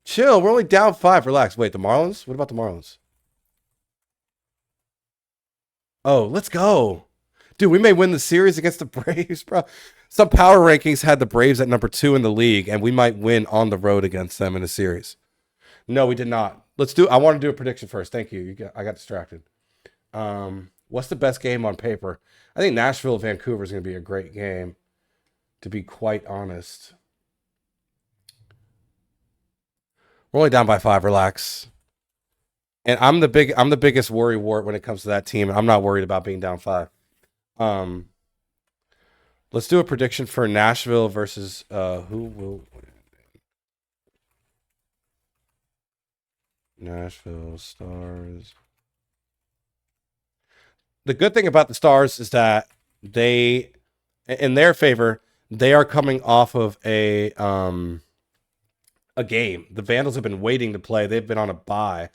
Chill. We're only down 5. Relax. Wait, the Marlins? What about the Marlins? Oh, let's go. Dude, we may win the series against the Braves, bro. Some power rankings had the Braves at number 2 in the league, and we might win on the road against them in a series. No, we did not. Let's do. I want to do a prediction first. Thank you. I got distracted. What's the best game on paper? I think Nashville Vancouver is going to be a great game. To be quite honest, we're only down by 5. Relax. And I'm the biggest worry wart when it comes to that team. I'm not worried about being down 5. Um, let's do a prediction for Nashville versus who will win? Nashville Stars. The good thing about the Stars is that they, in their favor, they are coming off of a game. The Vandals have been waiting to play. They've been on a bye,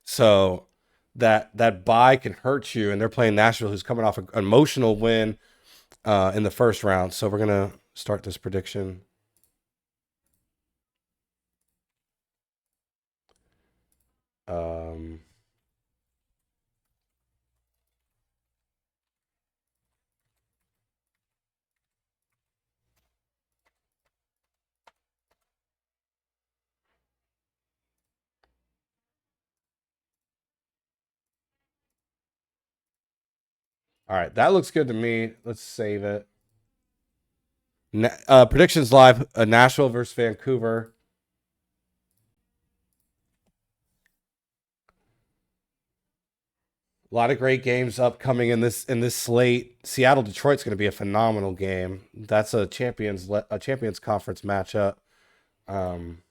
so that bye can hurt you. And they're playing Nashville, who's coming off an emotional win in the first round. So we're gonna start this prediction. Um, all right, that looks good to me. Let's save it. Predictions live: Nashville versus Vancouver. A lot of great games upcoming in this slate. Seattle Detroit's going to be a phenomenal game. That's a champions conference matchup. Um,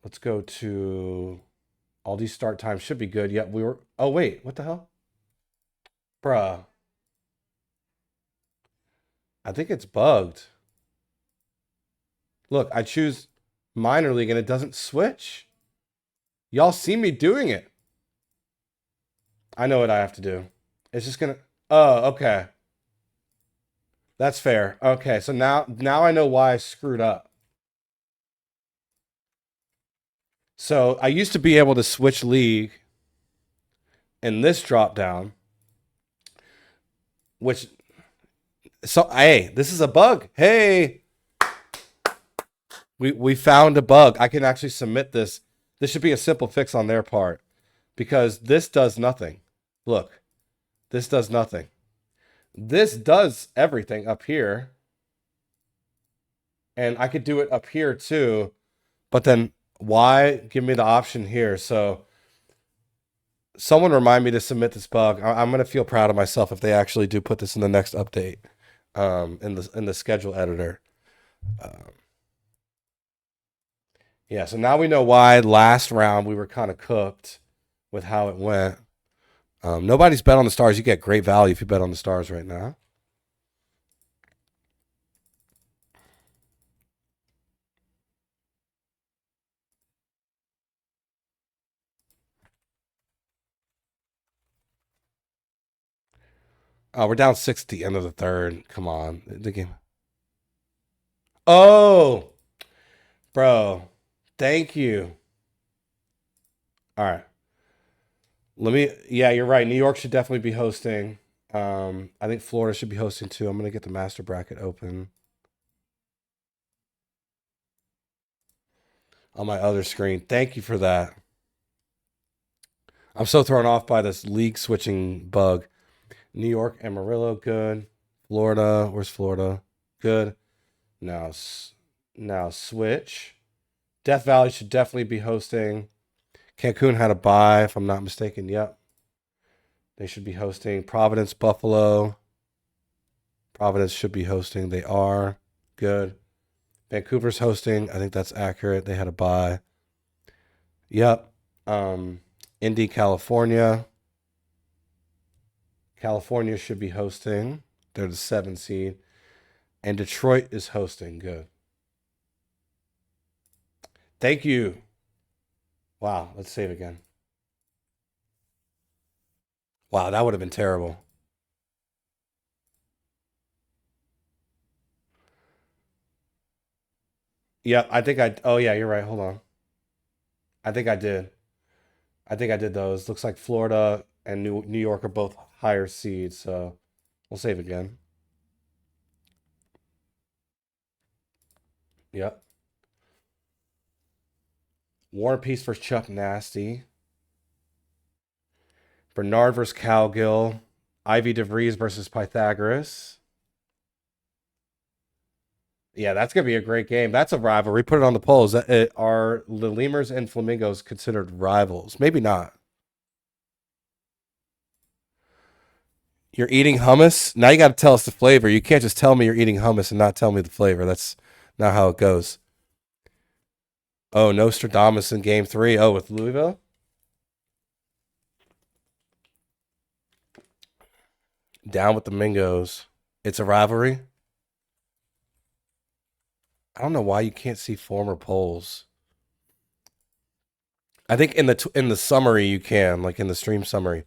let's go to all these start times should be good. Yep, we were. Oh wait, what the hell, bruh? I think it's bugged. Look, I choose minor league and it doesn't switch. Y'all see me doing it. I know what I have to do. It's just gonna. Oh, okay. That's fair. Okay, so now I know why I screwed up. So I used to be able to switch league in this drop down, which so hey, this is a bug. Hey, we found a bug. I can actually submit this. This should be a simple fix on their part because this does nothing. Look, this does nothing. This does everything up here. And I could do it up here too. But then why give me the option here? So someone remind me to submit this bug. I'm gonna feel proud of myself if they actually do put this in the next update, in the schedule editor. Um, yeah. So now we know why last round we were kind of cooked with how it went. Nobody's bet on the Stars. You get great value if you bet on the Stars right now. We're down 6 at the end of the third. Come on, the game. Oh, bro, thank you. All right. Let me. Yeah, you're right. New York should definitely be hosting. I think Florida should be hosting too. I'm gonna get the master bracket open on my other screen. Thank you for that. I'm so thrown off by this league switching bug. New York, Amarillo, good. Florida, where's Florida? Good. Now, now switch. Death Valley should definitely be hosting. Cancun had a bye, if I'm not mistaken. Yep, they should be hosting. Providence, Buffalo. Providence should be hosting. They are good. Vancouver's hosting. I think that's accurate. They had a bye. Yep. Indy, California. California should be hosting. They're the 7 seed. And Detroit is hosting. Good. Thank you. Wow. Let's save again. Wow, that would have been terrible. Yep. I think I. Oh, yeah, you're right. Hold on. I think I did. I think I did those. Looks like Florida and New York are both higher seeds, so we'll save again. Yep. War and Peace versus Chuck Nasty. Bernard versus Cowgill. Ivy DeVries versus Pythagoras. Yeah, that's gonna be a great game. That's a rivalry. Put it on the polls. Are the Lemurs and Flamingos considered rivals? Maybe not. You're eating hummus? Now you got to tell us the flavor. You can't just tell me you're eating hummus and not tell me the flavor. That's not how it goes. Oh, Nostradamus in game 3. Oh, with Louisville? Down with the Mingos. It's a rivalry? I don't know why you can't see former polls. I think in the summary you can, like in the stream summary.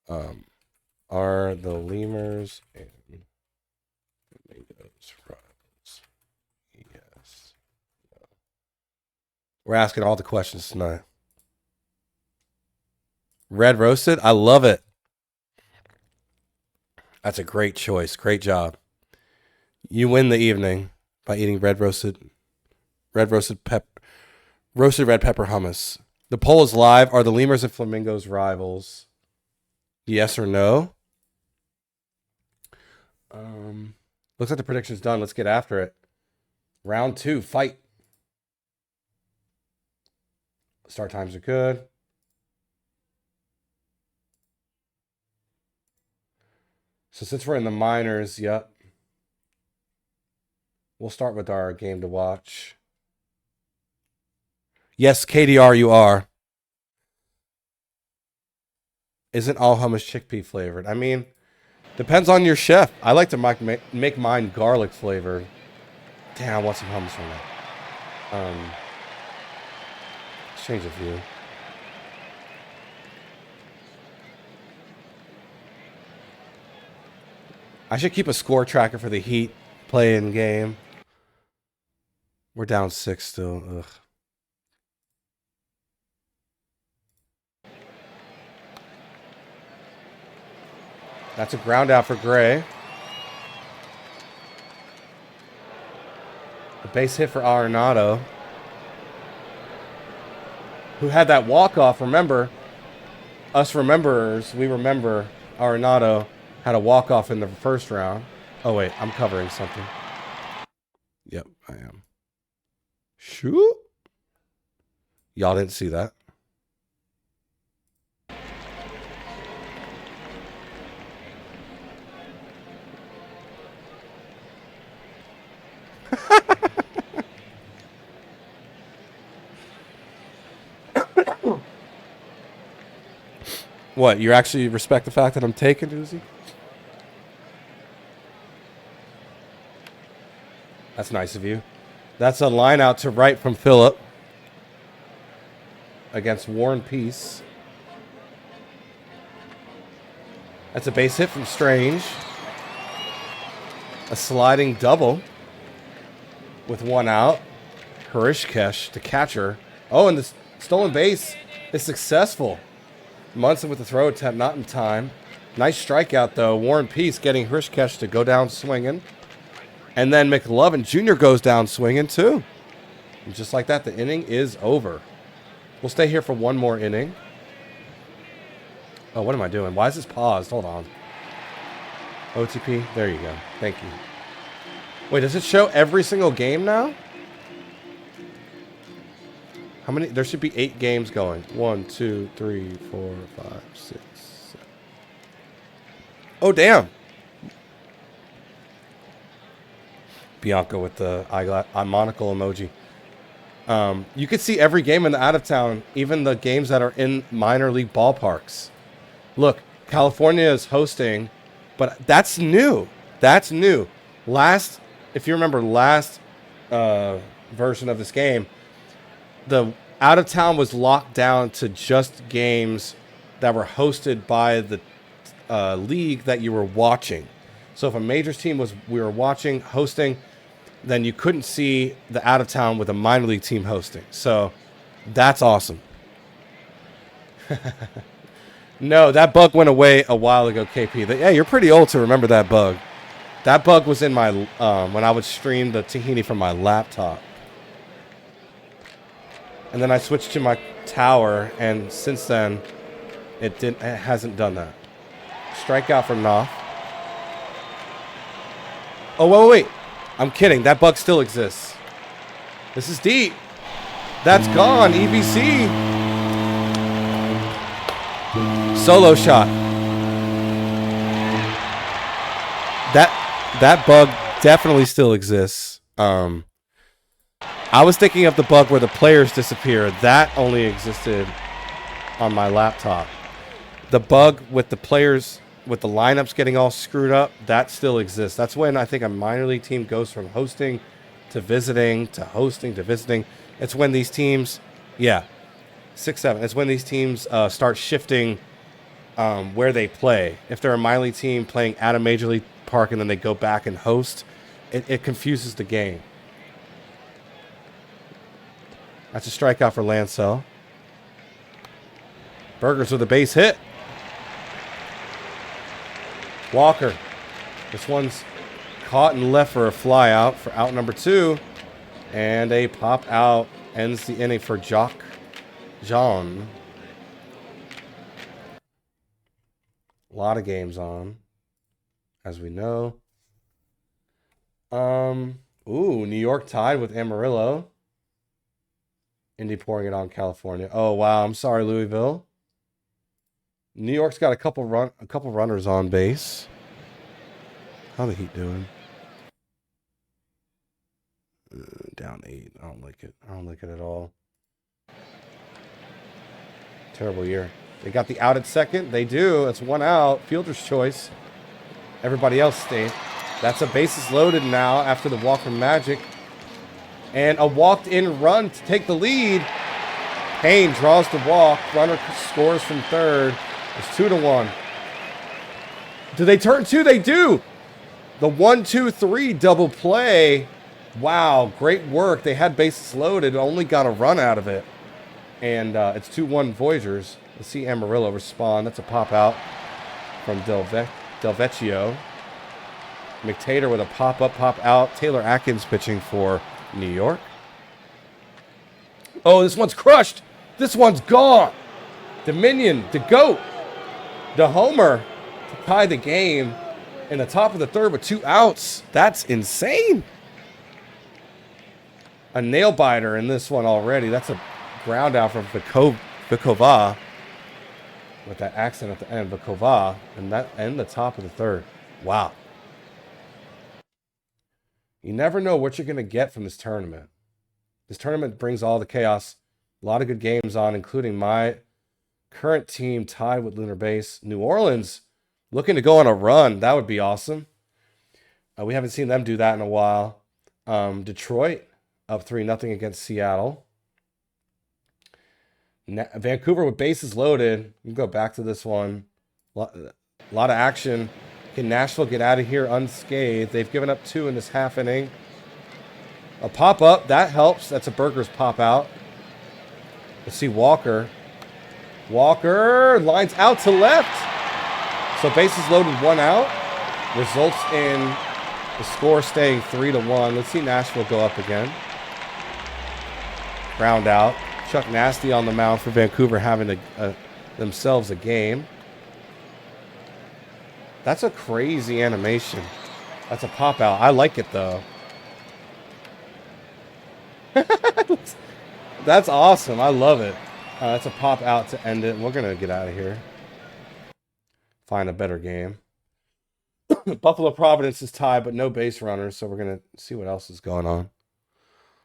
Are the Lemurs and Flamingos rivals? Yes. No. We're asking all the questions tonight. Red roasted? I love it. That's a great choice. Great job. You win the evening by eating roasted red pepper hummus. The poll is live. Are the Lemurs and Flamingos rivals? Yes or no? Looks like the prediction's done. Let's get after it. Round 2, fight. Start times are good. So since we're in the minors, yep. We'll start with our game to watch. Yes, KDR, you are. Isn't all hummus chickpea flavored? I mean, depends on your chef. I like to make mine garlic flavored. Damn, I want some hummus right now. Let's change the view. I should keep a score tracker for the Heat play-in game. We're down 6 still. Ugh. That's a ground out for Gray. A base hit for Arenado, who had that walk-off. Remember, us rememberers, we remember Arenado had a walk-off in the first round. Oh, wait, I'm covering something. Yep, I am. Shoot. Y'all didn't see that. What, you actually respect the fact that I'm taking Uzi? That's nice of you. That's a line out to right from Phillip against War and Peace. That's a base hit from Strange. A sliding double with one out. Hirschkesh, the catcher. Oh, and the stolen base is successful. Munson with the throw attempt, not in time. Nice strikeout, though. War and Peace getting Hirschkesh to go down swinging. And then McLovin Jr. goes down swinging, too. And just like that, the inning is over. We'll stay here for one more inning. Oh, what am I doing? Why is this paused? Hold on. OTP. There you go. Thank you. Wait, does it show every single game now? How many? There should be 8 games going. 1, 2, 3, 4, 5, 6, 7. Oh, damn. Bianca with the eye monocle emoji. You could see every game in the out of town, even the games that are in minor league ballparks. Look, California is hosting, but that's new. That's new. If you remember last version of this game, the out of town was locked down to just games that were hosted by the league that you were watching. So if a majors team we were watching, hosting, then you couldn't see the out of town with a minor league team hosting. So that's awesome. No, that bug went away a while ago, KP. Yeah, you're pretty old to remember that bug. That bug was in my when I would stream the Tahini from my laptop. And then I switched to my tower, and since then, it hasn't done that. Strikeout from Knopf. Oh, wait. I'm kidding. That bug still exists. This is deep. That's gone. EBC. Solo shot. That bug definitely still exists. I was thinking of the bug where the players disappeared. That only existed on my laptop. The bug with the players, with the lineups getting all screwed up, that still exists. That's when I think a minor league team goes from hosting to visiting to hosting to visiting. It's when these teams, 6-7. It's when these teams start shifting where they play. If they're a minor league team playing at a major league park and then they go back and host, it confuses the game. That's a strikeout for Lancel. Burgers with a base hit. Walker. This one's caught and left for a fly out for out number 2. And a pop out ends the inning for Jock John. A lot of games on, as we know. New York tied with Amarillo. Indy pouring it on California. Oh wow, I'm sorry, Louisville. New York's got a couple runners on base. How the Heat doing? Down 8. I don't like it. I don't like it at all. Terrible year. They got the out at second. They do. It's 1 out. Fielder's choice. Everybody else stayed. That's a bases loaded now after the walk from Magic. And a walked-in run to take the lead. Payne draws the walk. Runner scores from third. It's 2-1. Do they turn 2? They do. The 1-2-3 double play. Wow, great work. They had bases loaded. Only got a run out of it. And it's 2-1 Voyagers. Let's see Amarillo respond. That's a pop out from Del Vecchio. McTater with a pop-up, pop-out. Taylor Atkins pitching for New York. Oh, this one's crushed. This one's gone. Dominion, the GOAT, the homer to tie the game in the top of the third with 2 outs. That's insane. A nail biter in this one already. That's a ground out from Vikova with that accent at the end. Vikova, and that and the top of the third. Wow. You never know what you're going to get from this tournament. This tournament brings all the chaos. A lot of good games on, including my current team tied with Lunar Base. New Orleans looking to go on a run. That would be awesome. We haven't seen them do that in a while. Detroit up 3-0 against Seattle. Vancouver with bases loaded. You can go back to this one. A lot of action. Can Nashville get out of here unscathed? They've given up 2 in this half inning. A pop-up. That helps. That's a Burgers pop-out. Let's see Walker. Walker lines out to left. So bases loaded, 1 out. Results in the score staying 3-1. Let's see Nashville go up again. Ground out. Chuck Nasty on the mound for Vancouver having themselves a game. That's a crazy animation. That's a pop out. I like it though. That's awesome. I love it. That's a pop out to end it. We're going to get out of here. Find a better game. Buffalo Providence is tied, but no base runners. So we're going to see what else is going on.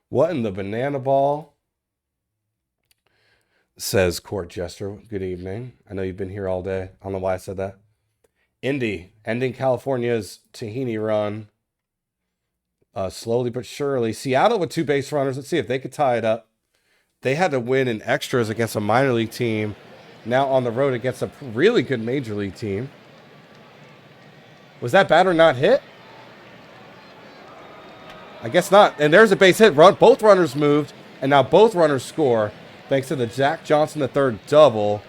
What in the banana ball? Says Court Jester. Good evening. I know you've been here all day. I don't know why I said that. Indy ending California's Tahini run. Slowly but surely. Seattle with 2 base runners. Let's see if they could tie it up. They had to win in extras against a minor league team. Now on the road against a really good major league team. Was that batter not hit? I guess not. And there's a base hit. Both runners moved, and now both runners score thanks to the Jack Johnson III double.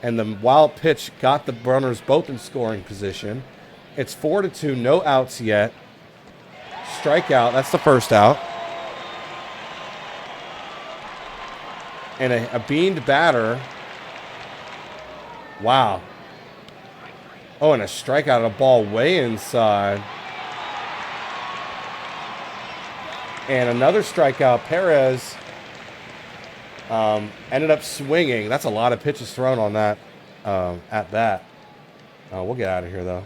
And the wild pitch got the runners both in scoring position. It's 4-2, no outs yet. Strikeout, that's the first out. And a beamed batter. Wow. Oh, and a strikeout, a ball way inside. And another strikeout. Perez ended up swinging. That's a lot of pitches thrown on that at bat. We'll get out of here, though.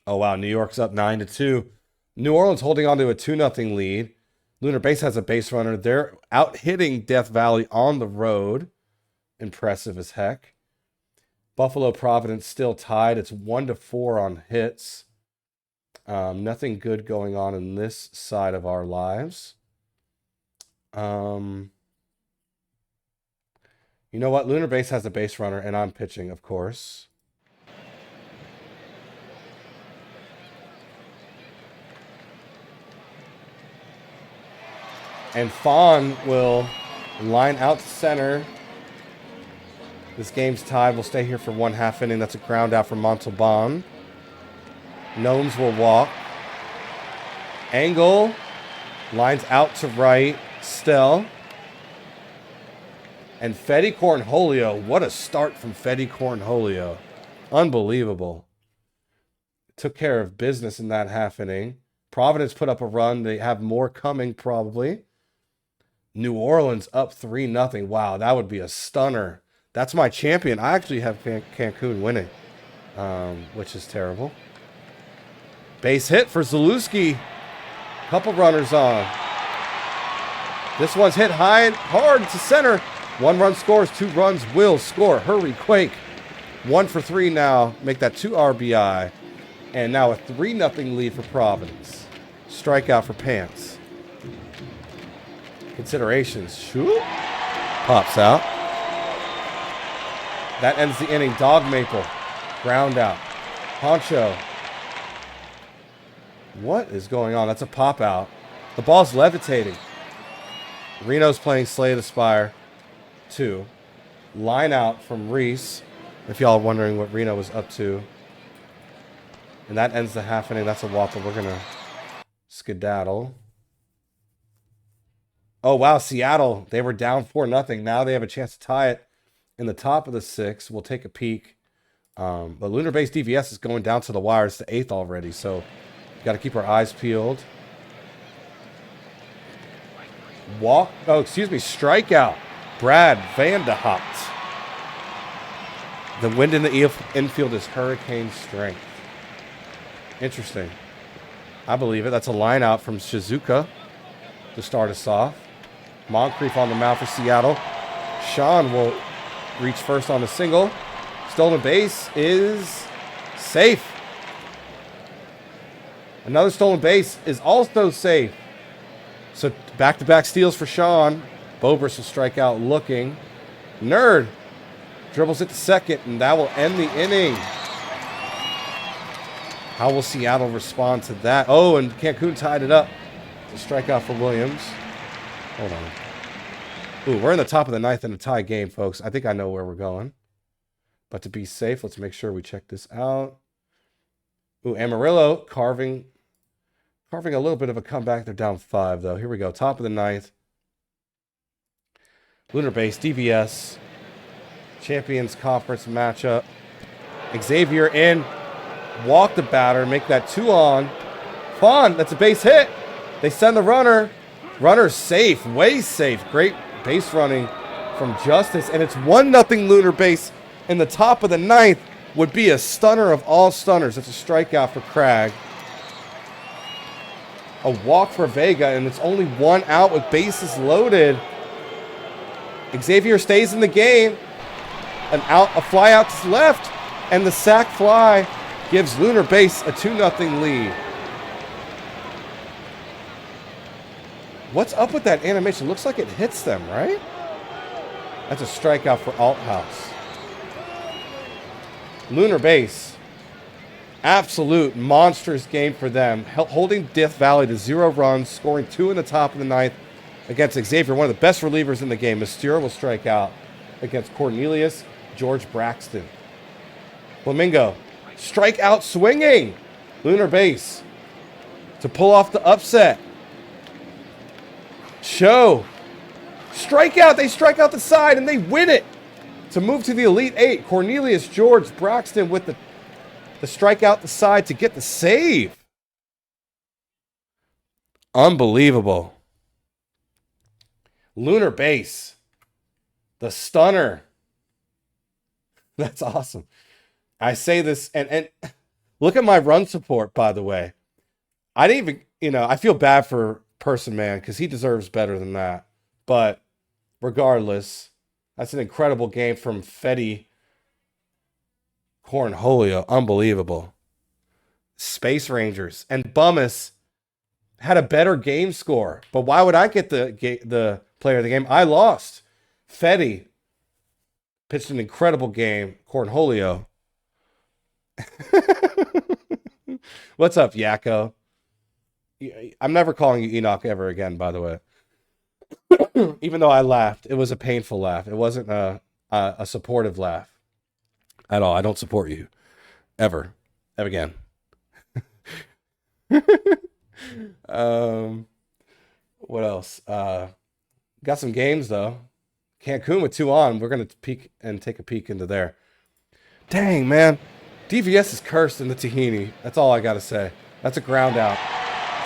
Oh, wow. New York's up 9-2. New Orleans holding on to a 2-0 lead. Lunar Base has a base runner. They're out hitting Death Valley on the road. Impressive as heck. Buffalo Providence still tied. It's 1-4 on hits. Nothing good going on in this side of our lives. You know what? Lunar Base has a base runner, and I'm pitching, of course. And Fawn will line out to center. This game's tied. We'll stay here for 1/2 inning. That's a ground out from Montalban. Gnomes will walk. Angle lines out to right. Stell. And Fetty Cornholio. What a start from Fetty Cornholio. Unbelievable. Took care of business in that 1/2 inning. Providence put up a run. They have more coming probably. New Orleans up 3-0. Wow, that would be a stunner. That's my champion. I actually have Cancun winning, which is terrible. Base hit for Zalewski. Couple runners on. This one's hit hard to center. 1 run scores, 2 runs will score. Hurry, Quake. 1 for 3 now. Make that 2 RBI. And now a 3-0 lead for Providence. Strikeout for Pants. Considerations. Shoot. Pops out. That ends the inning. Dog Maple. Ground out. Poncho. What is going on? That's a pop out. The ball's levitating. Reno's playing Slay the Spire. 2. Line out from Reese. If y'all are wondering what Reno was up to. And that ends the 1/2 inning. That's a walk, but we're going to skedaddle. Oh, wow. Seattle. They were down 4-0. Now they have a chance to tie it in the top of the 6th. We'll take a peek. But Lunar Base DVS is going down to the wire. It's the 8th already. So got to keep our eyes peeled. Walk. Oh, excuse me. Strikeout. Brad Vanderhout. The wind in the infield is hurricane strength. Interesting. I believe it. That's a line out from Shizuka to start us off. Moncrief on the mound for Seattle. Sean will reach first on the single. Stolen base is safe. Another stolen base is also safe. So back-to-back steals for Sean. Bobrus will strike out looking. Nerd dribbles it to second, and that will end the inning. How will Seattle respond to that? Oh, and Cancun tied it up. A strikeout for Williams. Hold on. Ooh, we're in the top of the 9th in a tie game, folks. I think I know where we're going. But to be safe, let's make sure we check this out. Ooh, Amarillo carving a little bit of a comeback. They're down 5, though. Here we go. Top of the 9th. Lunar Base, DVS. Champions Conference matchup. Xavier in. Walk the batter. Make that 2 on. Fawn, that's a base hit. They send the runner. Runner's safe. Way safe. Great base running from Justice. And it's 1-0 Lunar Base in the top of the 9th. Would be a stunner of all stunners. It's a strikeout for Cragg. A walk for Vega, and it's only 1 out with bases loaded. Xavier stays in the game. A fly out to left, and the sac fly gives Lunar Base a 2-0 lead. What's up with that animation? Looks like it hits them, right? That's a strikeout for Althouse. Lunar Base. Absolute monstrous game for them. Holding Death Valley to 0 runs, scoring 2 in the top of the 9th. against Xavier, one of the best relievers in the game. Mysterio will strike out against Cornelius George Braxton. Flamingo, strike out swinging. Lunar base to pull off the upset. Show, strike out. They strike out the side and they win it to move to the Elite Eight. Cornelius George Braxton with the strikeout the side to get the save. Unbelievable. Lunar base. The stunner. That's awesome. I say this, and look at my run support, by the way. I didn't even, I feel bad for Person Man because he deserves better than that. But regardless, that's an incredible game from Fetty Cornholio. Unbelievable. Space Rangers and Bummus had a better game score. But why would I get the player of the game? I lost. Fetty pitched an incredible game. Cornholio. What's up, Yakko? I'm never calling you Enoch ever again, by the way. Even though I laughed, it was a painful laugh. It wasn't a supportive laugh at all. I don't support you ever again. What else? Got some games though. Cancun with 2 on. We're gonna peek and take a peek into there. Dang, man. DVS is cursed in the Tahini. That's all I gotta say. That's a ground out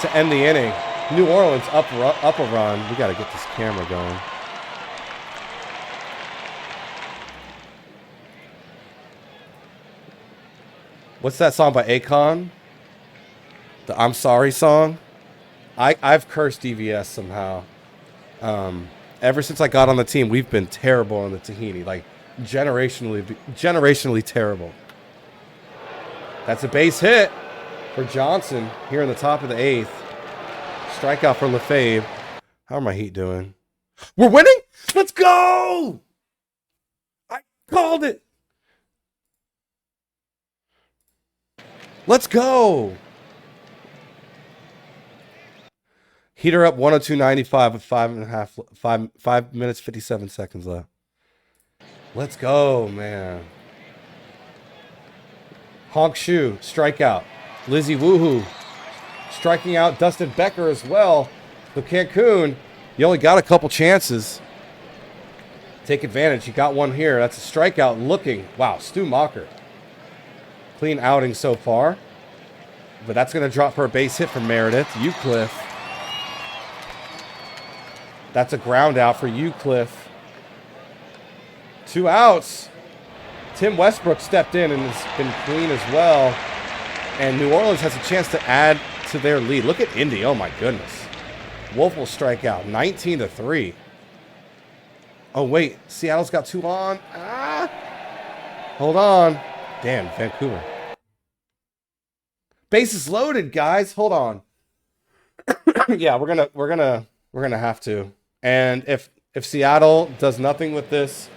to end the inning. New Orleans up a run. We gotta get this camera going. What's that song by Akon? The I'm Sorry song? I've cursed DVS somehow. Ever since I got on the team, we've been terrible on the Tahini. Like, generationally terrible. That's a base hit for Johnson here in the top of the 8th. Strikeout for Lefebvre. How are my Heat doing? We're winning? Let's go! I called it. Let's go. Heater up 102.95 with 5 minutes 57 seconds left. Let's go, man. Honk Shu, strikeout. Lizzie Woohoo, striking out Dustin Becker as well. So Cancun, you only got a couple chances. Take advantage. You got one here. That's a strikeout looking. Wow, Stu Mocker. Clean outing so far. But that's going to drop for a base hit from Meredith. Eucliffe. That's a ground out for Eucliffe. 2 outs. Tim Westbrook stepped in and has been clean as well. And New Orleans has a chance to add to their lead. Look at Indy. Oh, my goodness. Wolf will strike out. 19-3. Oh, wait. Seattle's got 2 on. Hold on. Damn, Vancouver. Bases loaded, guys. Hold on. Yeah, we're gonna have to. And if Seattle does nothing with this,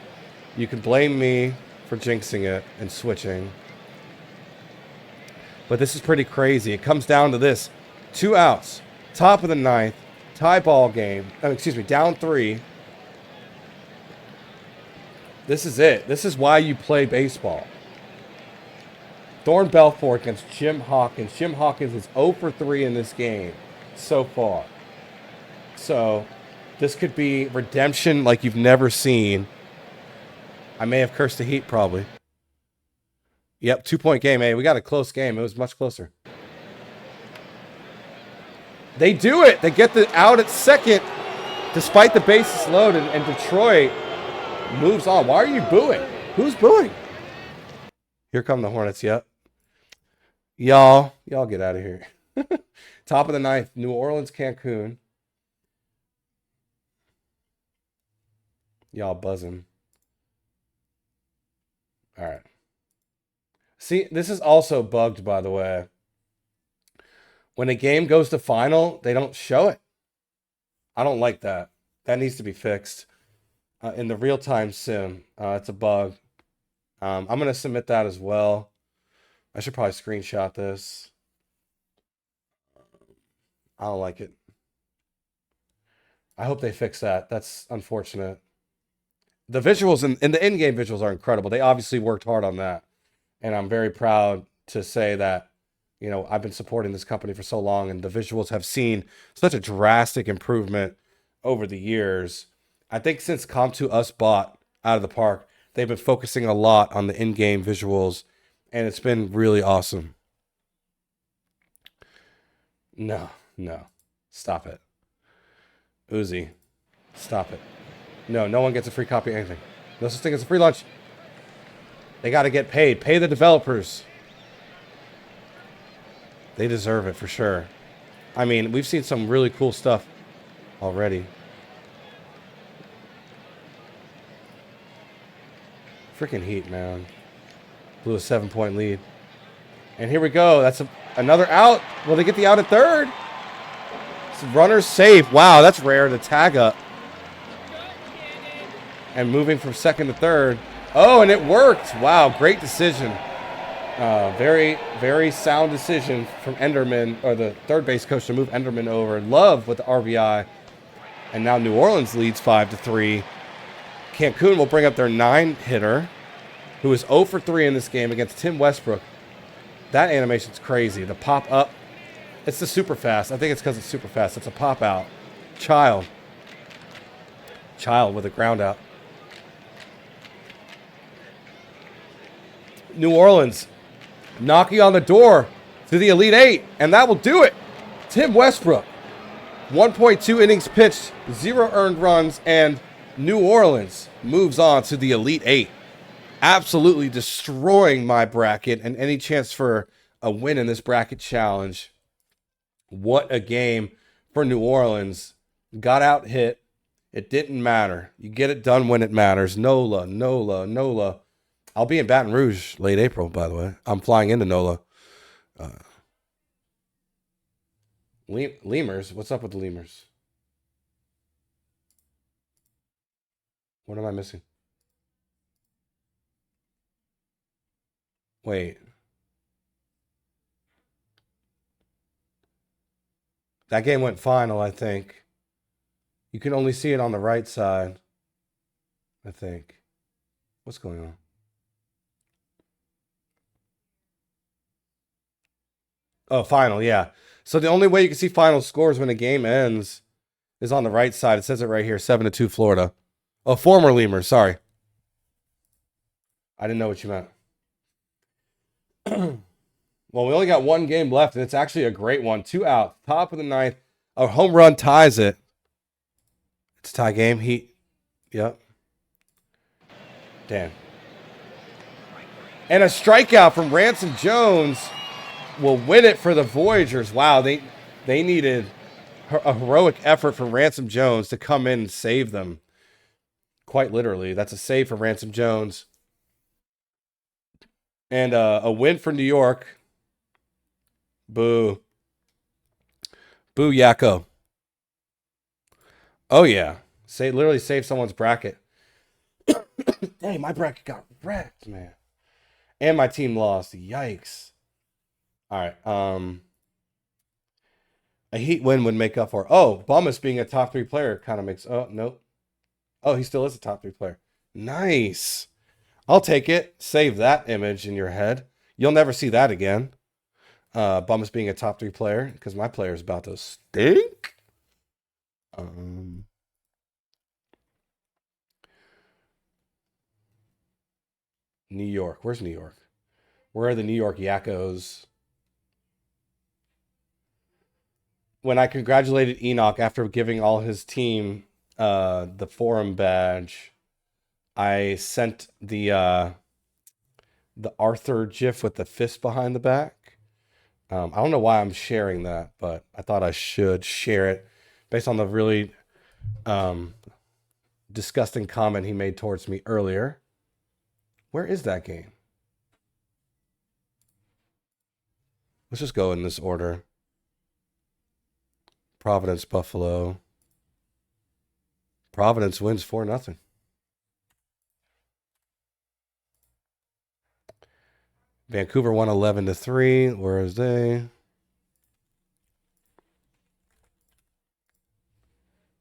you can blame me for jinxing it and switching. But this is pretty crazy. It comes down to this. 2 outs. Top of the 9th. Tie ball game. Down 3. This is it. This is why you play baseball. Thorne Belfort against Jim Hawkins. Jim Hawkins is 0 for 3 in this game so far. So this could be redemption like you've never seen. I may have cursed the Heat probably. Yep, 2-point game. Hey, we got a close game. It was much closer. They do it. They get the out at second despite the bases loaded, and Detroit moves on. Why are you booing? Who's booing? Here come the Hornets. Yep. Y'all get out of here. Top of the 9th, New Orleans, Cancun. Y'all buzzing. All right. See, this is also bugged, by the way. When a game goes to final, they don't show it. I don't like that. That needs to be fixed. In the real-time sim, it's a bug. I'm going to submit that as well. I should probably screenshot this. I don't like it. I hope they fix that. That's unfortunate. The visuals and the in-game visuals are incredible. They obviously worked hard on that. And I'm very proud to say that, I've been supporting this company for so long and the visuals have seen such a drastic improvement over the years. I think since Come2Us bought Out of the Park, they've been focusing a lot on the in-game visuals and it's been really awesome. No, no. Stop it. Uzi, stop it. No, no one gets a free copy of anything. No such thing as a free lunch. They got to get paid. Pay the developers. They deserve it for sure. I mean, we've seen some really cool stuff already. Freaking Heat, man. Blew a 7-point lead. And here we go. That's another out. Will they get the out at third? Runner's safe. Wow, that's rare to tag up. And moving from second to third. Oh, and it worked. Wow, great decision. Very, very sound decision from Enderman, or the third base coach, to move Enderman over. Love with the RBI. And now New Orleans leads 5-3. Cancun will bring up their 9-hitter, who is 0 for 3 in this game against Tim Westbrook. That animation's crazy. The pop up. It's the super fast. I think it's because it's super fast. It's a pop out. Child with a ground out. New Orleans knocking on the door to the Elite Eight, and that will do it. Tim Westbrook, 1.2 innings pitched, 0 earned runs, and New Orleans moves on to the Elite Eight. Absolutely destroying my bracket and any chance for a win in this bracket challenge. What a game for New Orleans. Got out hit. It didn't matter. You get it done when it matters. NOLA, NOLA, NOLA. I'll be in Baton Rouge late April, by the way. I'm flying into NOLA. Lemurs? What's up with the lemurs? What am I missing? Wait. That game went final, I think. You can only see it on the right side, I think. What's going on? Oh, final, yeah. So the only way you can see final scores when a game ends is on the right side. It says it right here, 7-2 Florida. Oh, former Lemurs, sorry. I didn't know what you meant. Well, we only got one game left, and it's actually a great one. 2 out, top of the 9th. A home run ties it. It's a tie game. Heat. Yep. Damn. And a strikeout from Ransom Jones will win it for the Voyagers. Wow, they needed a heroic effort from Ransom Jones to come in and save them. Quite literally. That's a save for Ransom Jones. And a win for New York. Boo. Boo Yakko. Oh, yeah. Literally save someone's bracket. Dang, my bracket got wrecked, man. And my team lost. Yikes. All right. A Heat win would make up for. Oh, Hummus being a top 3 player kind of makes. Oh, nope. Oh, he still is a top 3 player. Nice. I'll take it. Save that image in your head. You'll never see that again. Hummus being a top 3 player, because my player is about to stink. New York. Where's New York? Where are the New York Yakkos? When I congratulated Enoch after giving all his team the forum badge, I sent the Arthur GIF with the fist behind the back. I don't know why I'm sharing that, but I thought I should share it based on the really disgusting comment he made towards me earlier. Where is that game? Let's just go in this order. Providence, Buffalo. Providence wins 4-0. Vancouver won 11-3. Where is they?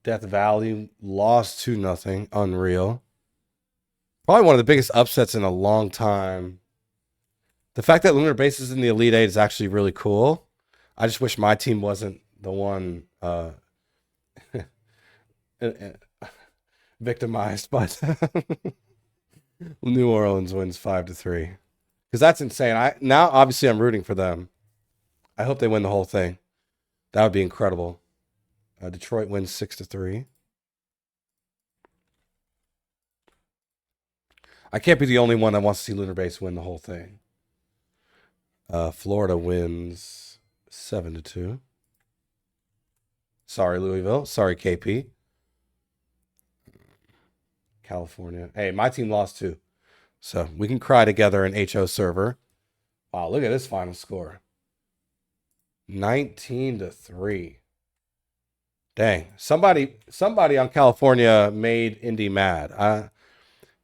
Death Valley lost 2-0. Unreal. Probably one of the biggest upsets in a long time. The fact that Lunar Base is in the Elite Eight is actually really cool. I just wish my team wasn't the one victimized by New Orleans wins 5-3. Because that's insane. Now obviously I'm rooting for them. I hope they win the whole thing. That would be incredible. Detroit wins 6-3. I can't be the only one that wants to see Lunar Base win the whole thing. Florida wins 7-2. Sorry, Louisville. Sorry, KP. California. Hey, my team lost too. So we can cry together in HO server. Wow, look at this final score. 19-3. Dang. Somebody on California made Indy mad.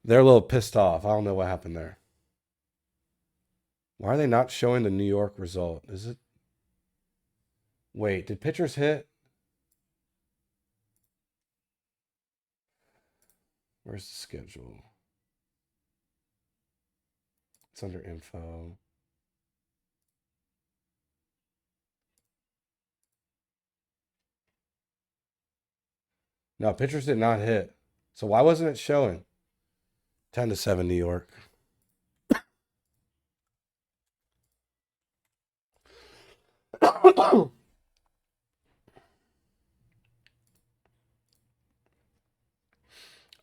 They're a little pissed off. I don't know what happened there. Why are they not showing the New York result? Is it? Wait, did pitchers hit? Where's the schedule? It's under info. No, pitchers did not hit. So why wasn't it showing? 10-7 New York. All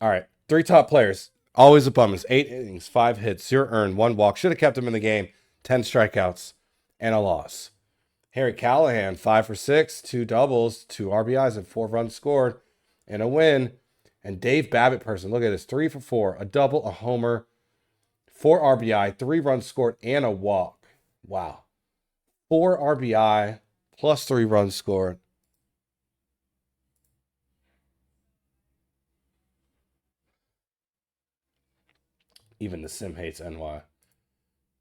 right. 3 top players. Always a bonus. 8 innings, 5 hits, 0 earned, 1 walk. Should have kept him in the game. 10 strikeouts and a loss. Harry Callahan, 5 for 6, 2 doubles, 2 RBIs, and 4 runs scored, and a win. And Dave Babbitt person, look at this, 3 for 4, a double, a homer, 4 RBI, 3 runs scored, and a walk. Wow. 4 RBI plus 3 runs scored. Even the sim hates NY.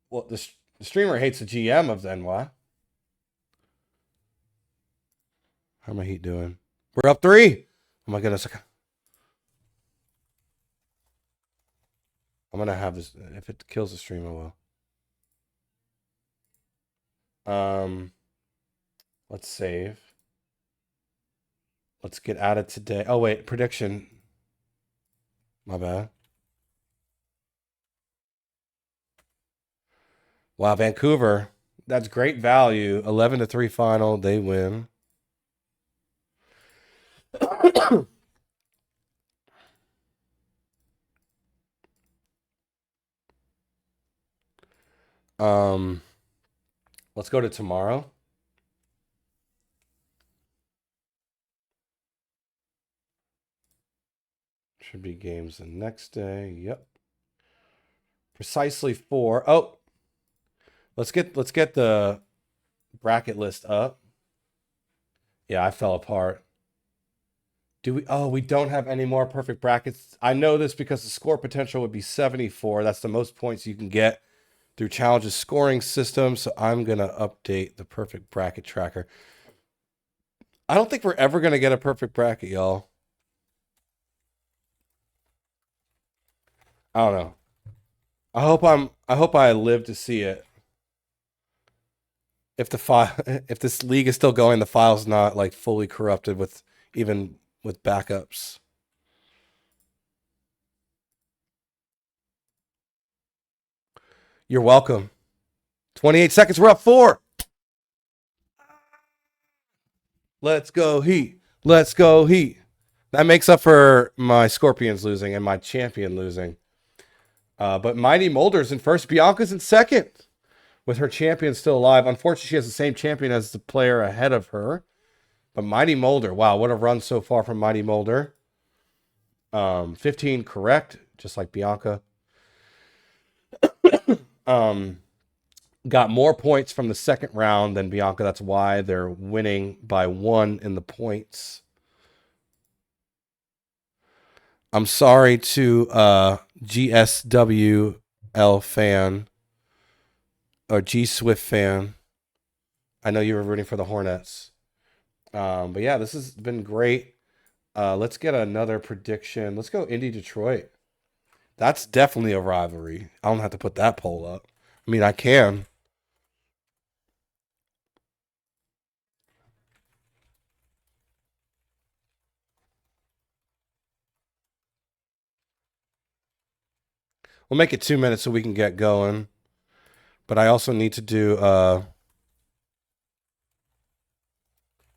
Well, the streamer hates the GM of the NY. How my Heat doing? We're up 3. Oh my goodness. I'm gonna have this. If it kills the stream, I will. Let's save. Let's get at it today. Oh wait, prediction. My bad. Wow, Vancouver. That's great value. 11-3 final. They win. Let's go to tomorrow. Should be games the next day. Yep. Precisely 4. Oh. Let's get the bracket list up. Yeah, I fell apart. Do we? Oh, we don't have any more perfect brackets. I know this because the score potential would be 74. That's the most points you can get through Challenge's scoring system. So I'm going to update the perfect bracket tracker. I don't think we're ever going to get a perfect bracket, y'all. I don't know. I hope I live to see it. If if this league is still going, the file's not like fully corrupted with backups. You're welcome. 28 seconds. We're up 4. Let's go Heat. Let's go Heat. That makes up for my Scorpions losing and my champion losing. But Mighty Mulder's in first. Bianca's in second with her champion still alive. Unfortunately, she has the same champion as the player ahead of her. But Mighty Mulder, wow, what a run so far from Mighty Mulder. 15 correct, just like Bianca. Got more points from the second round than Bianca. That's why they're winning by 1 in the points. I'm sorry to GSWL fan or G Swift fan. I know you were rooting for the Hornets. But yeah, this has been great. Let's get another prediction. Let's go Indy Detroit. That's definitely a rivalry. I don't have to put that poll up. I mean, I can. We'll make it 2 minutes so we can get going. But I also need to do home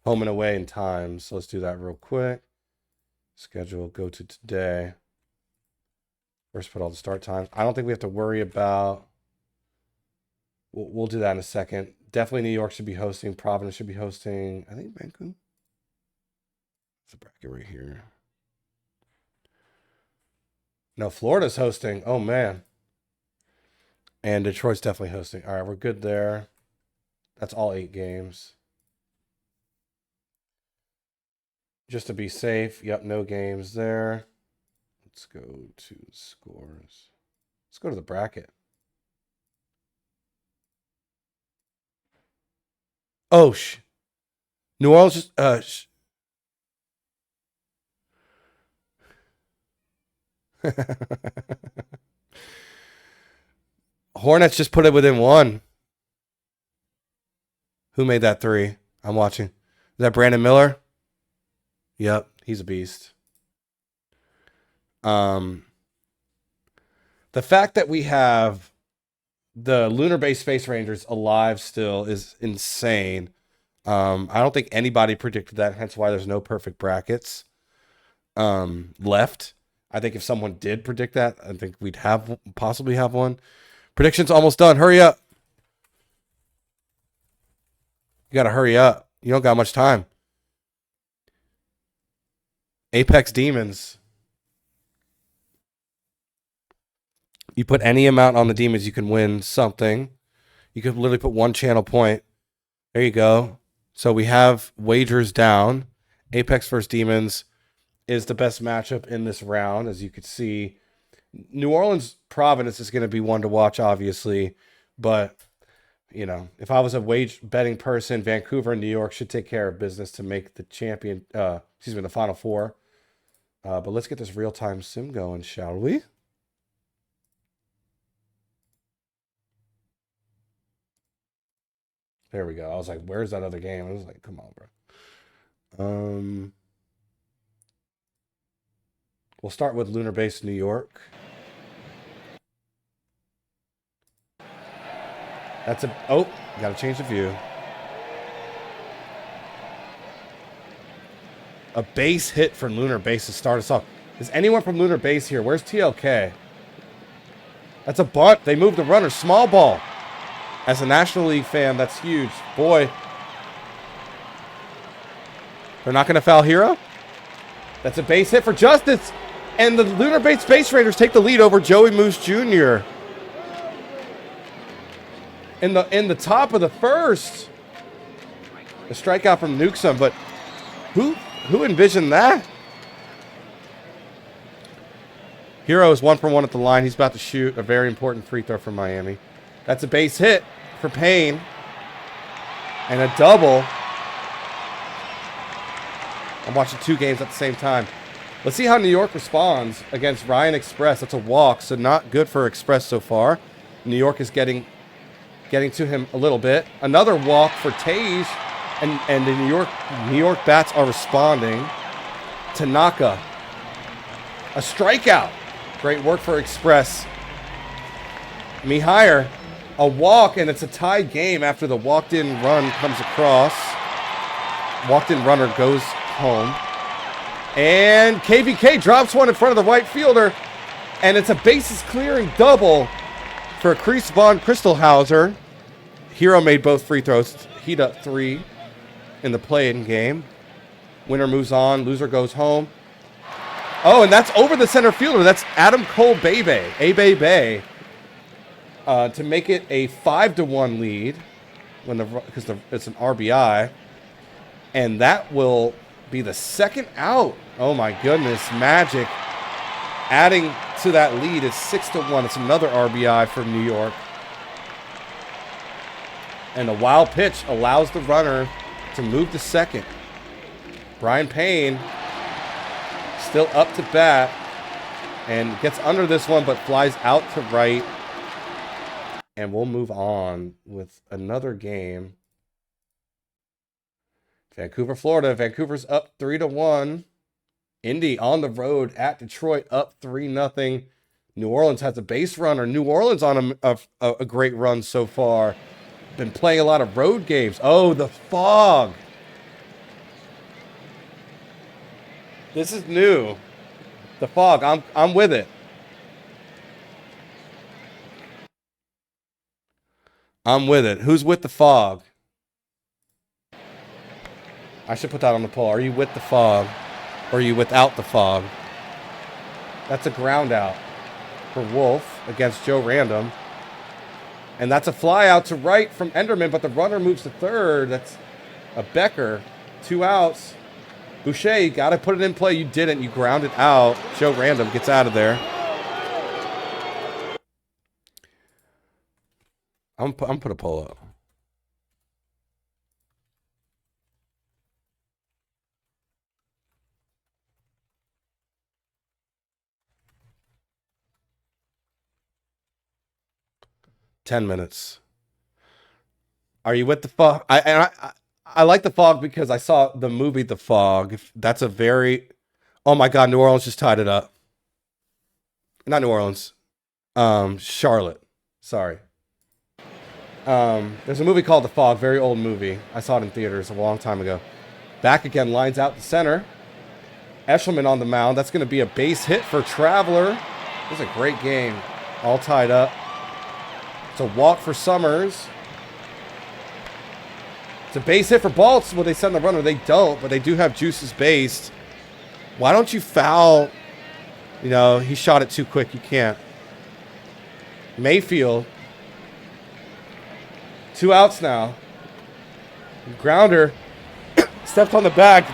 and away in time. So let's do that real quick. Schedule, go to today. First, put all the start times. I don't think we have to worry about. We'll do that in a second. Definitely New York should be hosting. Providence should be hosting. I think Vancouver. It's a bracket right here. No, Florida's hosting. Oh, man. And Detroit's definitely hosting. All right, we're good there. That's all 8 games. Just to be safe. Yep, no games there. Let's go to scores. Let's go to the bracket. Oh, New Orleans just Hornets just put it within 1. Who made that 3? I'm watching. Is that Brandon Miller? Yep, he's a beast. The fact that we have the Lunar Base Space Rangers alive still is insane. I don't think anybody predicted that, hence why there's no perfect brackets left. I think if someone did predict that, I think we'd possibly have one. Prediction's almost done. Hurry up. You gotta hurry up. You don't got much time. Apex Demons. You put any amount on the Demons, you can win something. You could literally put 1 channel point. There you go. So we have wagers down. Apex versus Demons is the best matchup in this round, as you could see. New Orleans Providence is going to be one to watch, obviously. But, you know, if I was a wage betting person, Vancouver and New York should take care of business to make the the Final Four. But let's get this real-time sim going, shall we? There we go. I was like, where's that other game? I was like, come on, bro. We'll start with Lunar Base New York. Gotta change the view. A base hit for Lunar Base to start us off. Is anyone from Lunar Base here? Where's TLK? That's a bunt. They moved the runner. Small ball. As a National League fan, that's huge. Boy. They're not going to foul Hero? That's a base hit for Justice. And the Lunar Base Space Raiders take the lead over Joey Moose Jr. In the top of the first. A strikeout from Nukesum, but who envisioned that? Hero is 1 for 1 at the line. He's about to shoot a very important free throw for Miami. That's a base hit for Payne. And a double. I'm watching 2 games at the same time. Let's see how New York responds against Ryan Express. That's a walk, so not good for Express so far. New York is getting to him a little bit. Another walk for Tage. And the New York bats are responding. Tanaka. A strikeout. Great work for Express. Mihire. A walk, and it's a tied game after the walked-in run comes across. Walked-in runner goes home. And KVK drops one in front of the right fielder. And it's a bases-clearing double for Chris Von Kristelhauser. Hero made both free throws. Heat up 3 in the play-in game. Winner moves on. Loser goes home. Oh, and that's over the center fielder. That's Adam Cole Bebe. A-Bay-Bay. To make it a 5-1 lead because it's an RBI. And that will be the second out. Oh, my goodness. Magic. Adding to that lead is 6-1. It's another RBI for New York. And a wild pitch allows the runner to move to second. Brian Payne still up to bat and gets under this one, but flies out to right. And we'll move on with another game. Vancouver, Florida. Vancouver's up 3-1. Indy on the road at Detroit, up 3-0. New Orleans has a base runner. New Orleans on a great run so far. Been playing a lot of road games. Oh, the fog. This is new. The fog. I'm with it. I'm with it. Who's with the fog? I should put that on the poll. Are you with the fog? Or are you without the fog? That's a ground out for Wolf against Joe Random. And that's a fly out to right from Enderman, but the runner moves to third. That's a Becker. 2 outs. Boucher, you got to put it in play. You didn't. You grounded out. Joe Random gets out of there. I'm put a poll up. Ten minutes. Are you with the fog? I like the fog because I saw the movie The Fog. That's a very... Oh my God, New Orleans just tied it up. Not New Orleans. Charlotte. Sorry. There's a movie called The Fog, very old movie. I saw it in theaters a long time ago. Back again, lines out to center. Eshelman on the mound. That's going to be a base hit for Traveler. This is a great game. All tied up. It's a walk for Summers. It's a base hit for Baltz. Will they send the runner? They don't, but they do have juices based. Why don't you foul? You know, he shot it too quick. You can't. Mayfield. 2 outs now. Grounder stepped on the bag,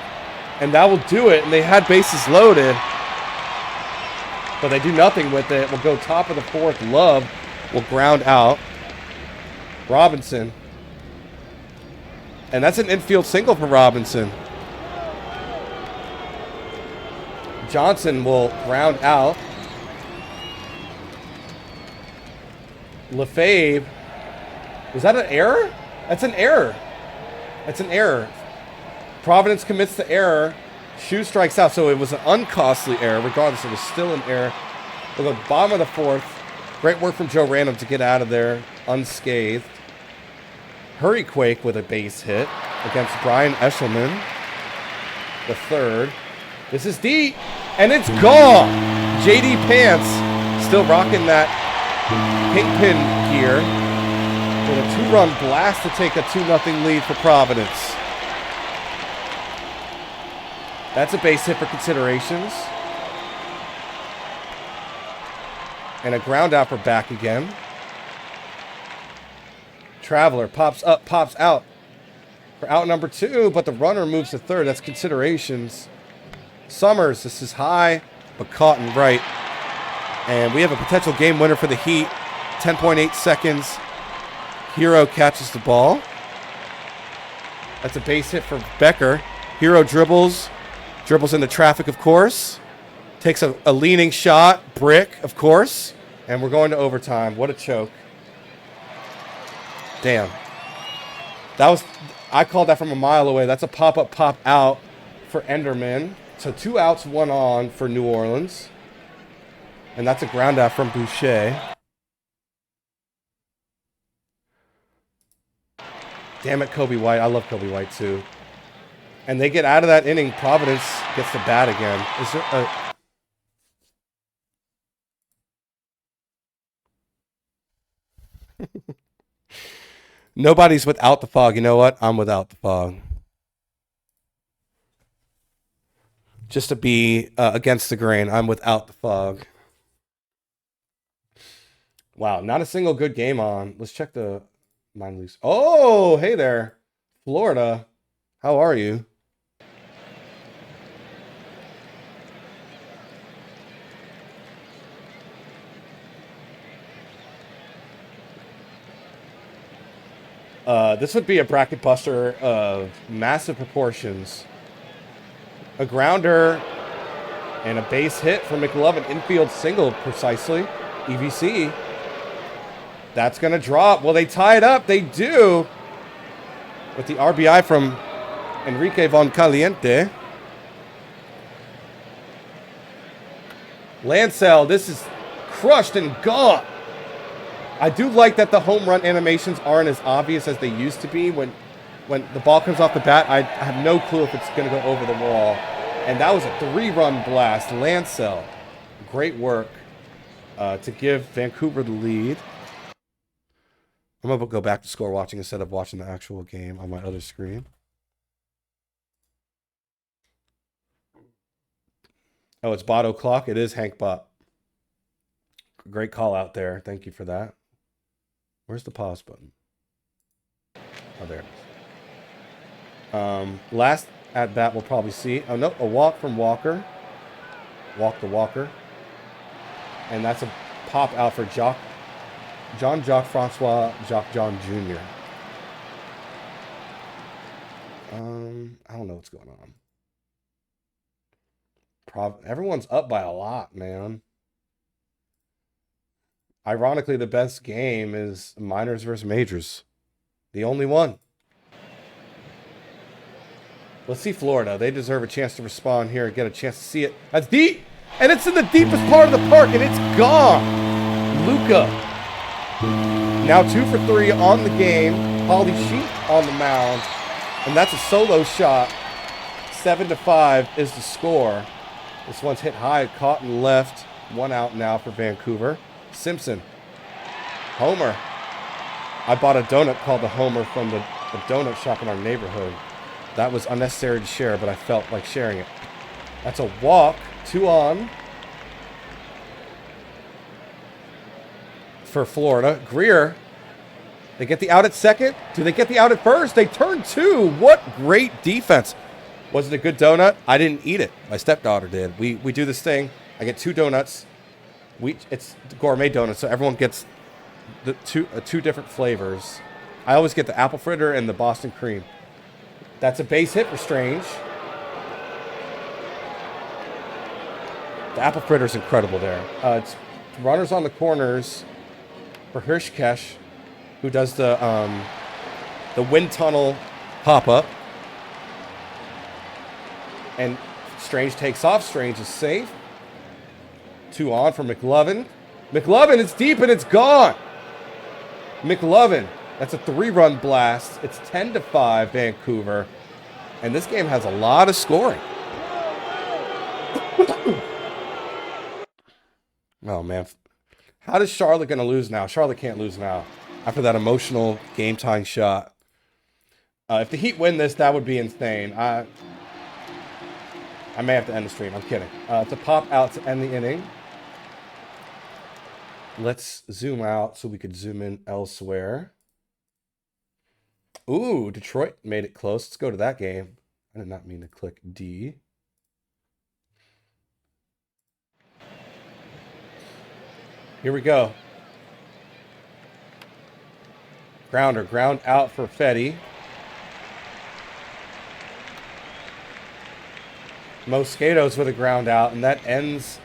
and that will do it. And they had bases loaded, but they do nothing with it. We'll go top of the 4th. Love will ground out. Robinson. And that's an infield single for Robinson. Johnson will ground out. Lefebvre. Was that an error? That's an error. That's an error. Providence commits the error. Shu strikes out, so it was an uncostly error. Regardless, it was still an error. We'll go bottom of the 4th. Great work from Joe Random to get out of there unscathed. Hurryquake with a base hit against Brian Eshelman, the 3rd. This is deep, and it's gone. JD Pants still rocking that kingpin gear with a 2-run blast to take a 2-0 lead for Providence. That's a base hit for considerations. And a ground out for back again. Traveler pops up, pops out for out number 2, but the runner moves to 3rd. That's considerations. Summers, this is high, but caught and right. And we have a potential game winner for the Heat. 10.8 seconds. Hero catches the ball. That's a base hit for Becker. Hero dribbles into traffic, of course. Takes a leaning shot, brick, of course. And we're going to overtime. What a choke. Damn. I called that from a mile away. That's a pop-up, pop-out for Enderman. So 2 outs, 1 on for New Orleans. And that's a ground out from Boucher. Damn it, Kobe White. I love Kobe White, too. And they get out of that inning. Providence gets the bat again. Is there a... Nobody's without the fog. You know what? I'm without the fog. Just to be against the grain, I'm without the fog. Wow, not a single good game on. Let's check the mind loose. Oh, hey there. Florida. How are you? This would be a bracket buster of massive proportions. A grounder And a base hit from McLovin. Infield single, precisely. EVC. That's going to drop. Will they tie it up? They do. With the RBI from Enrique Von Caliente. Lancel, this is crushed and gone. I do like that the home run animations aren't as obvious as they used to be. When the ball comes off the bat, I have no clue if it's going to go over the wall. And that was a 3-run blast. Lancel, great work to give Vancouver the lead. I'm going to go back to score watching instead of watching the actual game on my other screen. Oh, it's Bot O'Clock. It is Hank Bot. Great call out there. Thank you for that. Where's the pause button? Oh, there it is. Last at bat we'll probably see. Oh, no. A walk from Walker. Walk to Walker. And that's a pop out for Jacques-Francois John Jr. I don't know what's going on. Everyone's up by a lot, man. Ironically, the best game is minors versus majors. The only one. Let's see Florida. They deserve a chance to respond here and get a chance to see it. That's deep! And it's in the deepest part of the park, and it's gone! Luca. Now 2 for 3 on the game. Holly Sheep on the mound. And that's a solo shot. 7-5 is the score. This one's hit high, caught and left. 1 out now for Vancouver. Simpson. Homer. I bought a donut called the Homer from the donut shop in our neighborhood. That was unnecessary to share, but I felt like sharing it. That's a walk. 2 on. For Florida. Greer. They get the out at second. Do they get the out at first? They turn 2. What great defense. Was it a good donut? I didn't eat it. My stepdaughter did. We do this thing. I get 2 donuts. It's gourmet donuts, so everyone gets the two different flavors. I always get the apple fritter and the Boston cream. That's a base hit for Strange. The apple fritter is incredible there. It's runners on the corners for Hirschkesh, who does the wind tunnel pop-up. And Strange takes off. Strange is safe. 2 on for McLovin. McLovin, it's deep and it's gone. McLovin, that's a 3-run blast. It's 10-5 Vancouver. And this game has a lot of scoring. Oh, man. How is Charlotte going to lose now? Charlotte can't lose now after that emotional game-tying shot. If the Heat win this, that would be insane. I may have to end the stream. I'm kidding. It's a pop out to end the inning. Let's zoom out so we could zoom in elsewhere. Ooh, Detroit made it close. Let's go to that game. I did not mean to click D. Here we go. Grounder, ground out for Fetty. Mosquitoes with a ground out, and that ends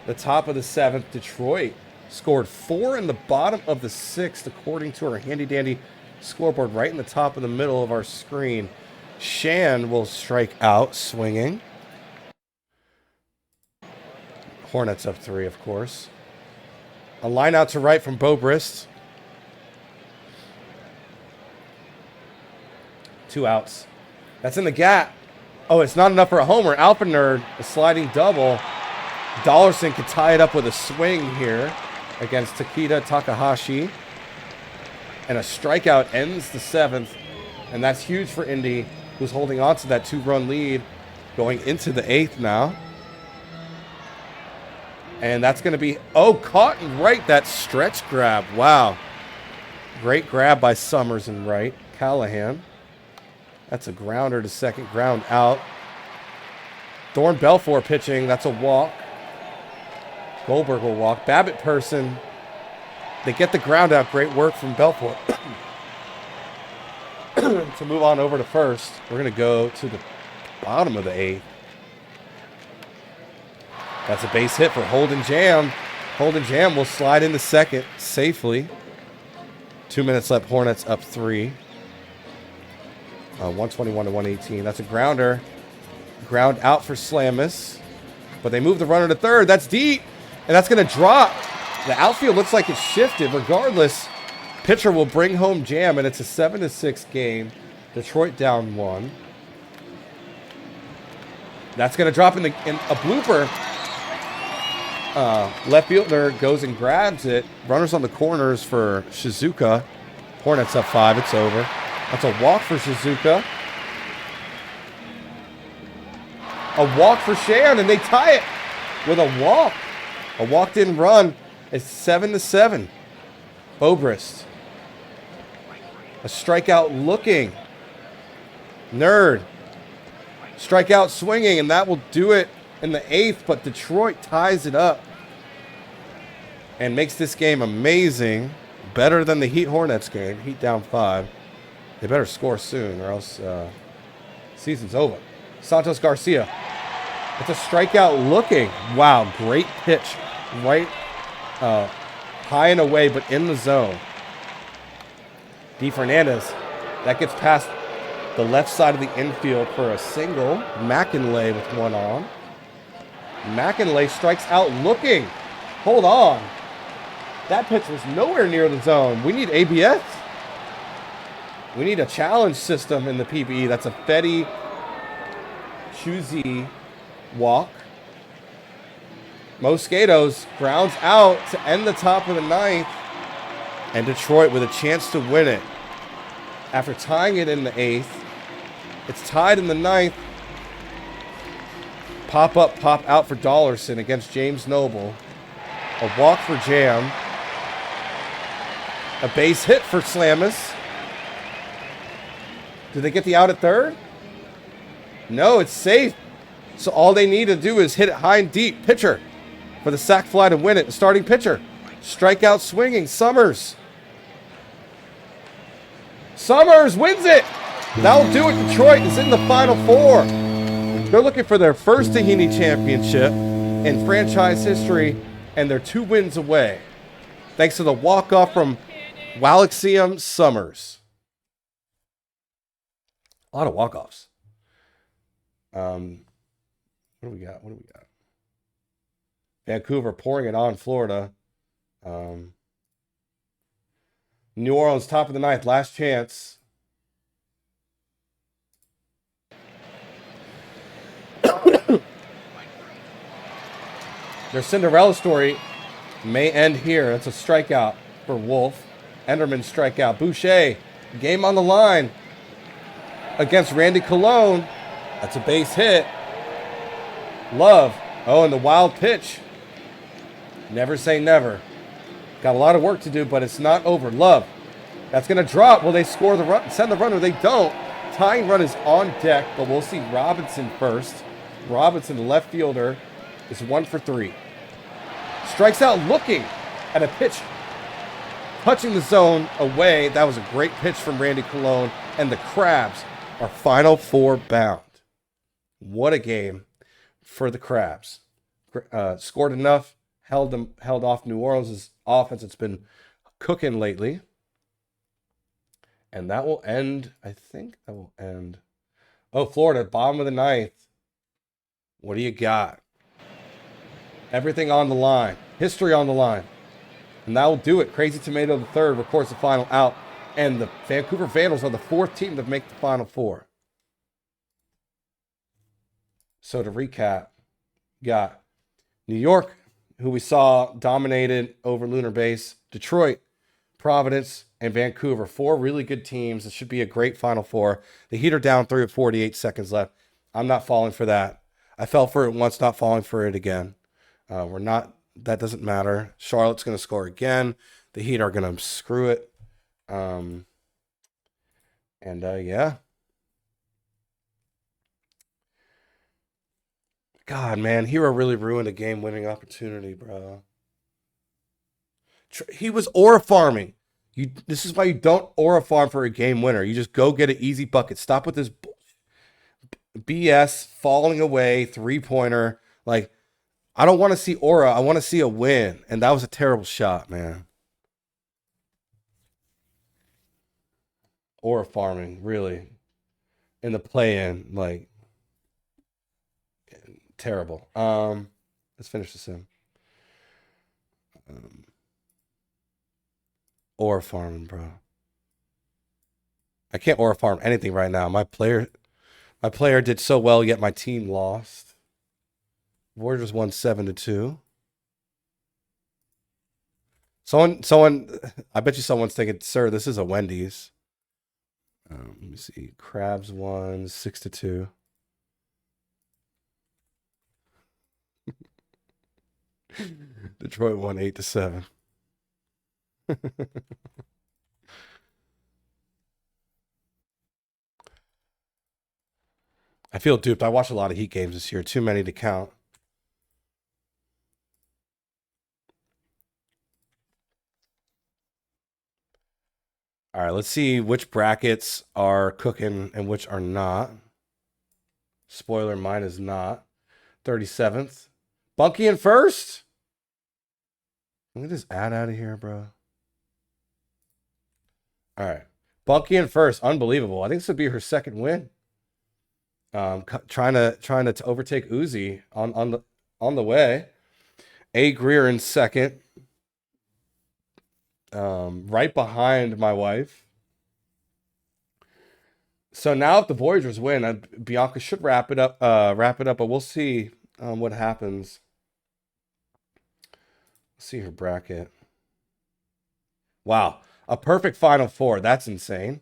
the top of the 7th. Detroit scored 4 in the bottom of the 6th, according to our handy-dandy scoreboard right in the top of the middle of our screen. Shan will strike out, swinging. Hornets up 3, of course. A line out to right from Bobrist. 2 outs. That's in the gap. Oh, it's not enough for a homer. Alpha Nerd, a sliding double. Dollarson could tie it up with a swing here against Takeda Takahashi. And a strikeout ends the 7th. And that's huge for Indy, who's holding on to that 2-run lead going into the 8th now. And that's going to be, oh, caught and right, that stretch grab. Wow. Great grab by Summers and right. Callahan. That's a grounder to second, ground out. Thorne Belfour pitching. That's a walk. Goldberg will walk. Babbitt Person. They get the ground out. Great work from Belfour. To move on over to first, we're going to go to the bottom of the 8th. That's a base hit for Holden Jam. Holden Jam will slide into second safely. 2 minutes left. Hornets up 3. 121 to 118. That's a grounder. Ground out for Slamus. But they move the runner to third. That's deep. And that's going to drop. The outfield looks like it's shifted. Regardless, pitcher will bring home Jam, and it's a 7-6 game. Detroit down 1. That's going to drop in a blooper. Left fielder goes and grabs it. Runners on the corners for Shizuka. Hornets up 5. It's over. That's a walk for Shizuka. A walk for Shan, and they tie it with a walk. A walked-in run. It's 7-7. Bobrist. A strikeout looking. Nerd. Strikeout swinging, and that will do it in the 8th, but Detroit ties it up and makes this game amazing. Better than the Heat Hornets game. Heat down 5. They better score soon or else season's over. Santos Garcia. It's a strikeout looking. Wow, great pitch. Right high and away, but in the zone. D. Fernandez. That gets past the left side of the infield for a single. McInlay with one on. McInlay strikes out looking. Hold on. That pitch was nowhere near the zone. We need ABS. We need a challenge system in the PBE. That's a Fetty Chuzy walk. Mosquitoes grounds out to end the top of the 9th. And Detroit with a chance to win it. After tying it in the 8th. It's tied in the 9th. Pop up, pop out for Dollarson against James Noble. A walk for Jam. A base hit for Slamus. Did they get the out at third? No, it's safe. So all they need to do is hit it high and deep. Pitcher for the sac fly to win it. The starting pitcher. Strikeout swinging. Summers. Summers wins it. That'll do it. Detroit is in the Final Four. They're looking for their first Tahini championship in franchise history, and they're 2 wins away. Thanks to the walk-off from Walexium Summers. A lot of walk-offs. What do we got? Vancouver pouring it on Florida. New Orleans, top of the 9th, last chance. Their Cinderella story may end here. That's a strikeout for Wolf. Enderman strikeout. Boucher, game on the line against Randy Colon. That's a base hit. Love. Oh, and the wild pitch. Never say never. Got a lot of work to do, but it's not over. Love. That's going to drop. Will they score the run? Send the runner. They don't. Tying run is on deck, but we'll see Robinson first. Robinson, the left fielder, is 1 for 3. Strikes out looking at a pitch. Touching the zone away. That was a great pitch from Randy Colon. And the Crabs are Final Four bound. What a game for the Crabs. Scored enough. Held off New Orleans' offense. It's been cooking lately. And that will end, I think that will end. Oh, Florida, bottom of the 9th. What do you got? Everything on the line. History on the line. And that will do it. Crazy Tomato the third records the final out. And the Vancouver Vandals are the 4th team to make the Final Four. So to recap, got New York, who we saw dominated over lunar base. Detroit, Providence, and Vancouver. 4 really good teams. It should be a great Final Four. The Heat are down 3 with 48 seconds left. I'm not falling for that. I fell for it once, not falling for it again. We're not. That doesn't matter. Charlotte's going to score again. The Heat are going to screw it. Yeah. God, man, Hero really ruined a game-winning opportunity, bro. He was aura farming. This is why you don't aura farm for a game winner. You just go get an easy bucket. Stop with this BS, falling away, 3-pointer. Like, I don't want to see aura. I want to see a win. And that was a terrible shot, man. Aura farming, really. In the play-in, like, terrible. Let's finish the sim. Aura farming, bro. I can't aura farm anything right now. My player did so well, yet my team lost. Warriors won 7-2. Someone, I bet you someone's thinking, sir, this is a Wendy's. Let me see. Crabs won 6-2. Detroit won 8-7. I feel duped. I watched a lot of Heat games this year. Too many to count. All right, let's see which brackets are cooking and which are not. Spoiler, mine is not. 37th. Bunky in first? Let me just add out of here, bro. All right. Bunky in first. Unbelievable. I think this would be her second win. Trying to overtake Uzi on the way. A Greer in second. Right behind my wife. So now if the Voyagers win, Bianca should wrap it up, but we'll see what happens. Let's see her bracket. Wow. A perfect Final Four. That's insane.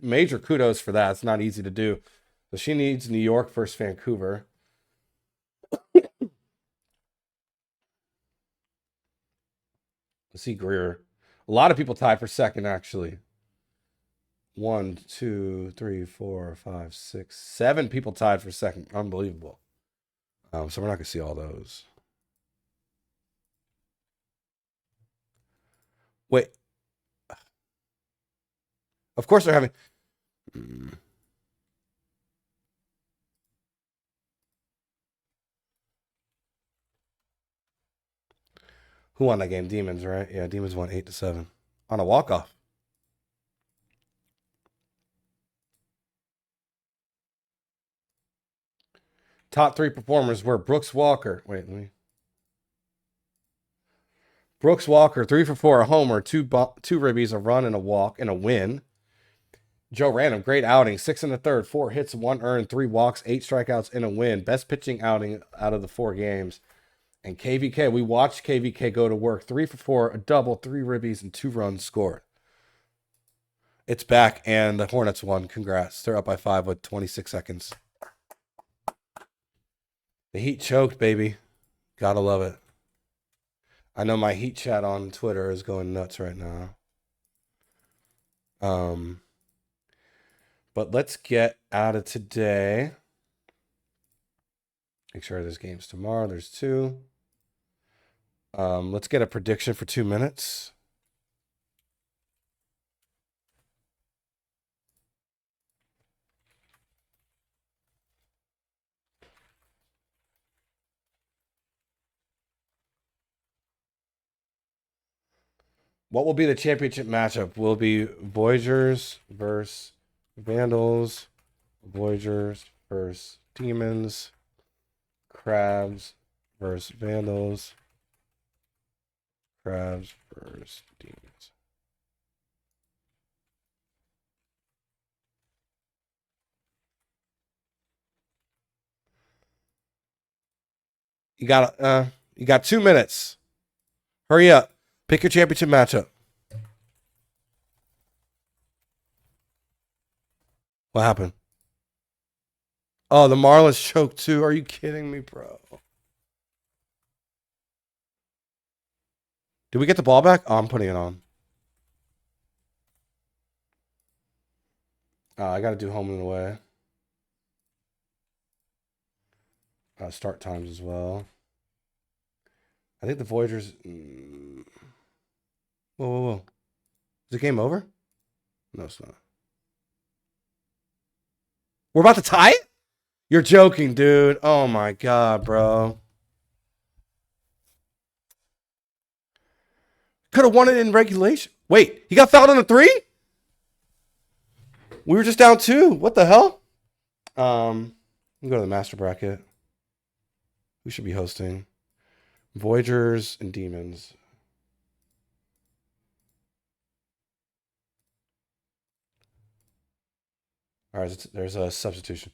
Major kudos for that. It's not easy to do. So she needs New York versus Vancouver. Let's see Greer. A lot of people tied for second, actually. 1, 2, 3, 4, 5, 6, 7 people tied for second. Unbelievable. So we're not gonna see all those. Wait. Of course they're having. Who won that game? Demons, right? Yeah, Demons won 8-7 on a walk-off. Top 3 performers were Brooks Walker. Wait, let me. Brooks Walker, 3 for 4, a homer, 2 ribbies, a run, and a walk, and a win. Joe Random, great outing, 6 in the third, 4 hits, 1 earned, 3 walks, 8 strikeouts, and a win. Best pitching outing out of the 4 games. And KVK, we watched KVK go to work, 3 for 4, a double, 3 ribbies, and 2 runs scored. It's back, and the Hornets won. Congrats. They're up by 5 with 26 seconds. The Heat choked, baby. Gotta love it. I know my Heat chat on Twitter is going nuts right now. But let's get out of today. Make sure there's games tomorrow. There's 2. Let's get a prediction for 2 minutes. What will be the championship matchup? Will it be Voyagers versus Vandals, Voyagers versus Demons, Crabs versus Vandals, Crabs versus Demons. You got 2 minutes. Hurry up. Pick your championship matchup. What happened? Oh, the Marlins choked too. Are you kidding me, bro? Did we get the ball back? Oh, I'm putting it on. I got to do home and away. Start times as well. I think the Voyagers. Whoa. Is the game over? No, it's not. We're about to tie it? You're joking, dude. Oh my God, bro. Could have won it in regulation. Wait, he got fouled on a 3? We were just down 2. What the hell? Let me go to the master bracket. Who should be hosting? Voyagers and Demons. All right, there's a substitution.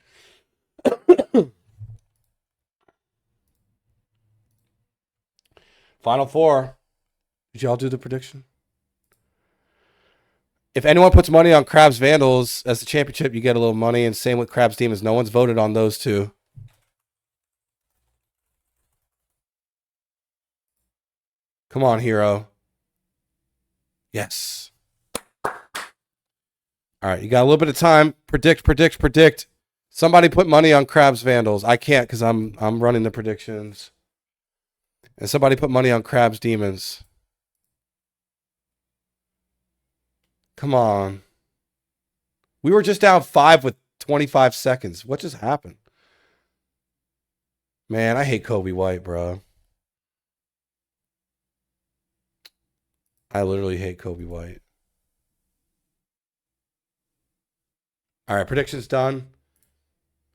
Final 4. Did y'all do the prediction? If anyone puts money on Crabs Vandals as the championship, you get a little money. And same with Crabs Demons. No one's voted on those 2. Come on, hero. Yes. All right, you got a little bit of time. Predict. Somebody put money on Crabs Vandals. I can't because I'm running the predictions. And somebody put money on Crabs Demons. Come on. We were just down 5 with 25 seconds. What just happened? Man, I hate Kobe White, bro. I literally hate Kobe White. All right, predictions done.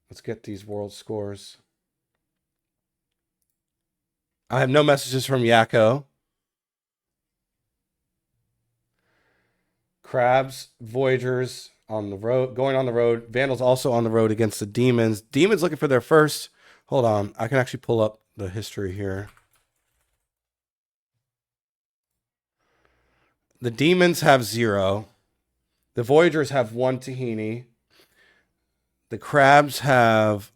Let's get these world scores. I have no messages from Yakko. Crabs, Voyagers on the road, going on the road. Vandals also on the road against the Demons. Demons looking for their first. Hold on. I can actually pull up the history here. The Demons have 0. The Voyagers have 1 Tahini. The Crabs have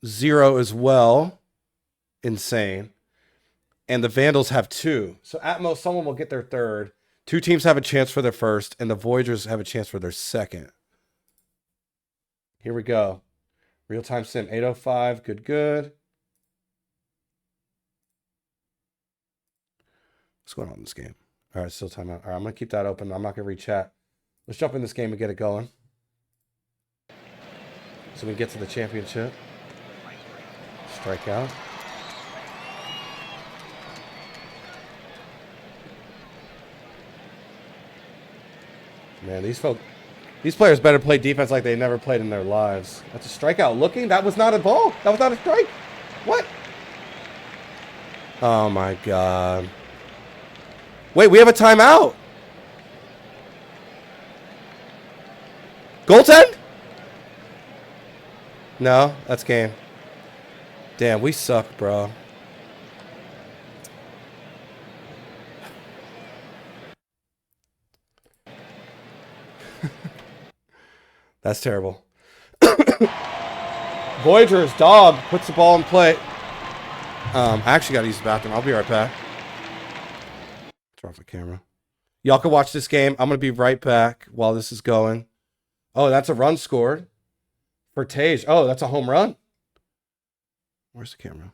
0 as well. Insane. And the Vandals have 2. So at most, someone will get their third. 2 teams have a chance for their first, and the Voyagers have a chance for their second. Here we go. Real-time sim, 8:05. Good. What's going on in this game? All right, still timeout. All right, I'm going to keep that open. I'm not going to read chat. Let's jump in this game and get it going. So we get to the championship. Strike out. Man, these players better play defense like they never played in their lives. That's a strikeout. Looking, that was not a ball. That was not a strike. What? Oh my God. Wait, we have a timeout. Goaltend? No, that's game. Damn, we suck, bro. That's terrible. Voyager's dog puts the ball in play. I actually got to use the bathroom. I'll be right back. Turn off the camera. Y'all can watch this game. I'm going to be right back while this is going. Oh, that's a run scored for Tage. Oh, that's a home run. Where's the camera?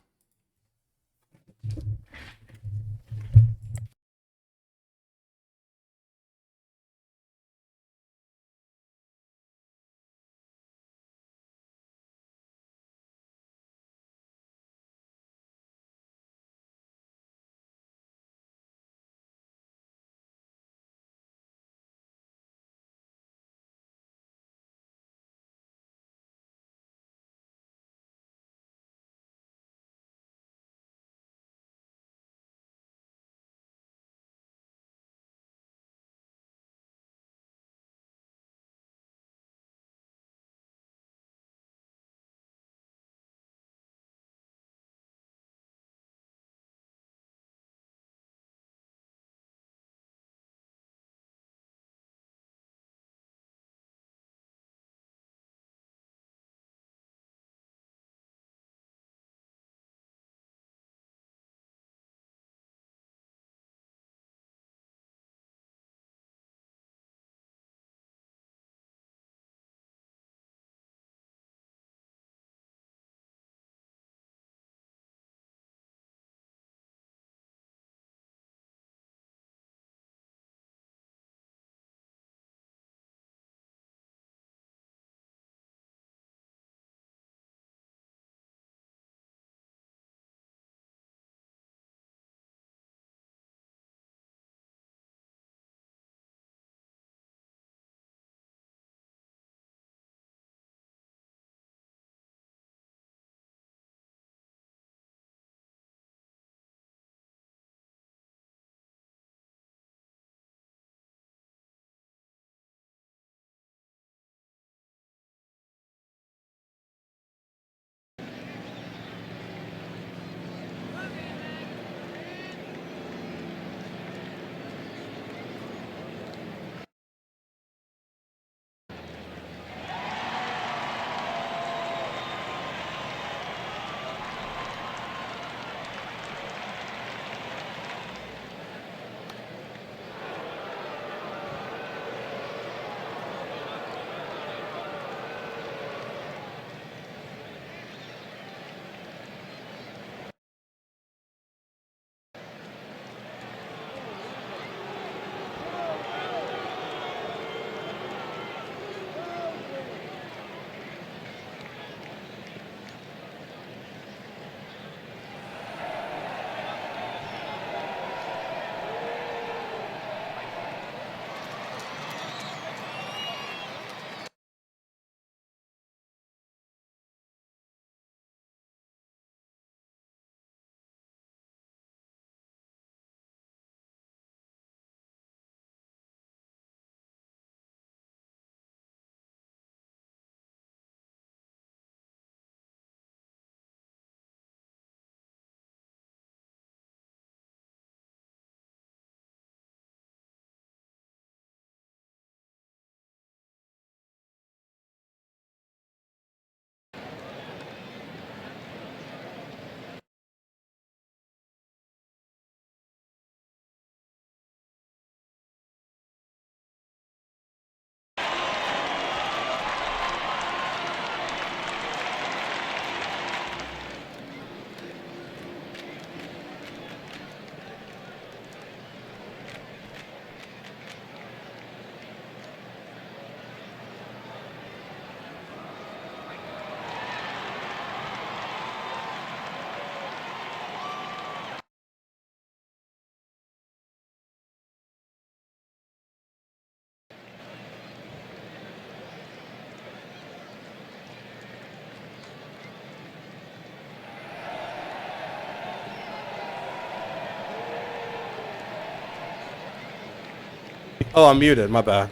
Oh, I'm muted. My bad.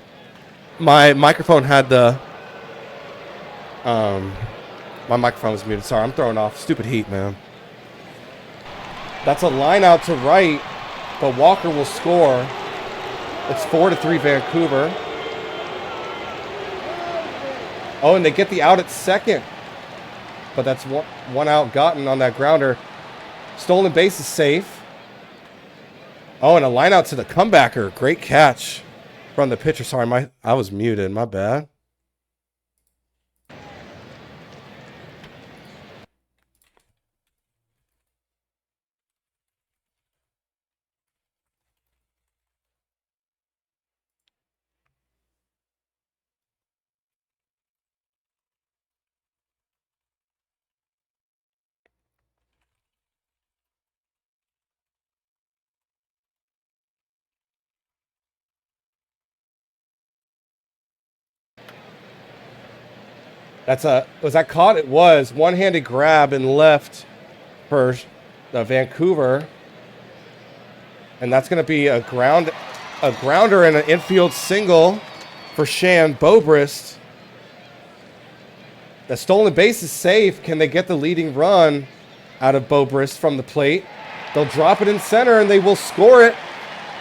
My microphone had the... My microphone was muted. Sorry, I'm throwing off. Stupid heat, man. That's a line out to right, but Walker will score. It's 4-3 Vancouver. Oh, and they get the out at second. But that's one out gotten on that grounder. Stolen base is safe. Oh, and a line out to the comebacker. Great catch from the pitcher. Sorry, I was muted. My bad. Was that caught? It was. One-handed grab and left for Vancouver. And that's going to be a grounder and an infield single for Shan Bobrist. The stolen base is safe. Can they get the leading run out of Bobrist from the plate? They'll drop it in center and they will score it.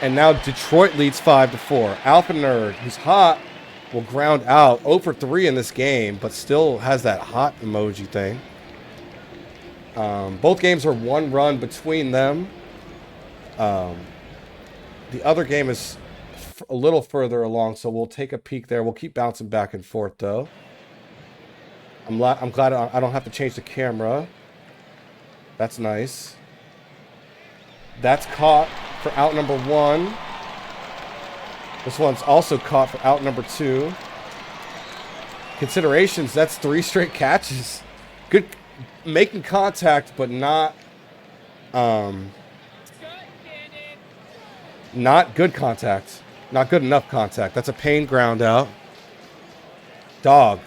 And now Detroit leads 5-4. Alpha Nerd, who's hot, will ground out 0 for 3 in this game, but still has that hot emoji thing. Both games are one run between them. The other game is a little further along, so we'll take a peek there. We'll keep bouncing back and forth, though. I'm glad I don't have to change the camera. That's nice. That's caught for out number 1. This one's also caught for out number 2. Considerations, that's 3 straight catches. Good, making contact, but not good contact. Not good enough contact. That's a pain ground out. Dog.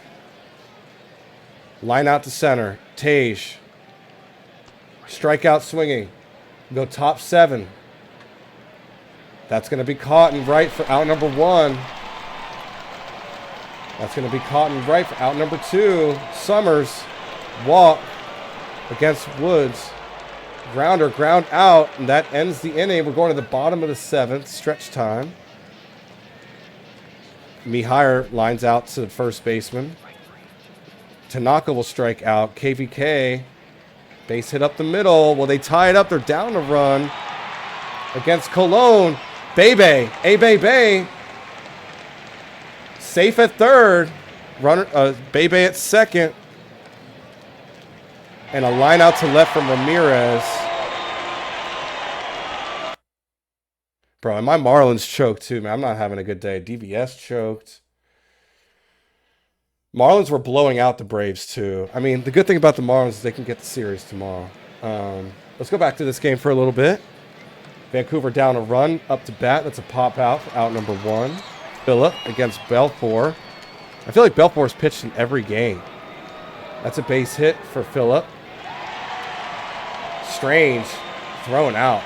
Line out to center. Tage. Strikeout swinging. Go top 7. That's going to be caught and right for out number 1. That's going to be caught and right for out number 2. Summers. Walk against Woods. Grounder, ground out, and that ends the inning. We're going to the bottom of the 7th. Stretch time. Mihire lines out to the first baseman. Tanaka will strike out. KVK. Base hit up the middle. Well, they tie it up. They're down a run against Cologne. Bebe. A-Bebe. Safe at third. Runner, Bebe at second. And a line out to left from Ramirez. Bro, and my Marlins choked too, man. I'm not having a good day. DVS choked. Marlins were blowing out the Braves too. I mean, the good thing about the Marlins is they can get the series tomorrow. Let's go back to this game for a little bit. Vancouver down a run up to bat. That's a pop out for out number 1. Phillip against Belfour. I feel like Belfour's pitched in every game. That's a base hit for Phillip. Strange thrown out.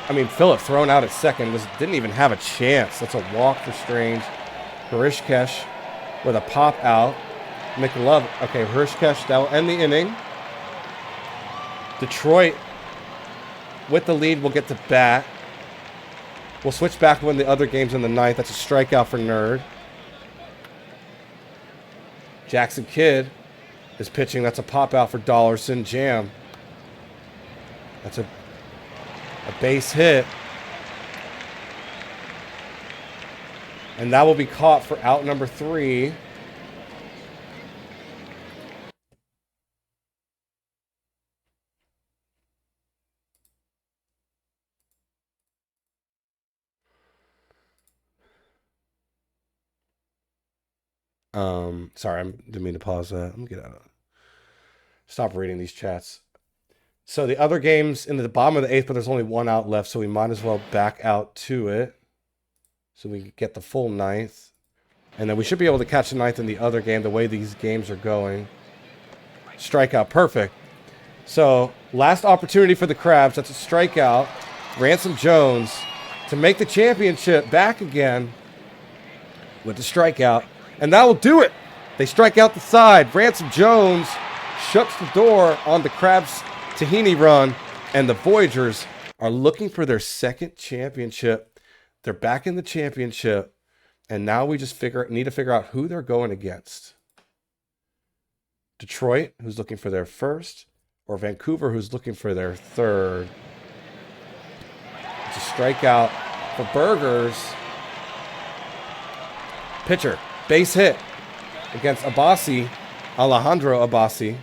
I mean, Phillip thrown out at second didn't even have a chance. That's a walk for Strange. Hirschkesh with a pop out. McLove. Okay, Hirschkesh, that will end the inning. Detroit with the lead will get to bat. We'll switch back when the other game's in the 9th. That's a strikeout for Nerd. Jackson Kidd is pitching. That's a pop out for Dollarson. Jam. That's a base hit. And that will be caught for out number 3. Sorry, I didn't mean to pause that. Let me get out. Stop reading these chats. So the other game's in the bottom of the 8th, but there's only 1 out left, so we might as well back out to it. So we can get the full 9th. And then we should be able to catch the 9th in the other game, the way these games are going. Strikeout, perfect. So, last opportunity for the Crabs. That's a strikeout. Ransom Jones to make the championship back again. with the strikeout. And that will do it. They strike out the side. Ransom Jones shuts the door on the Crabs Tahini run. And the Voyagers are looking for their second championship. They're back in the championship. And now we just need to figure out who they're going against. Detroit, who's looking for their first, or Vancouver, who's looking for their third. It's a strikeout for Burgers. Pitcher, base hit against Abbasi, Alejandro Abbasi.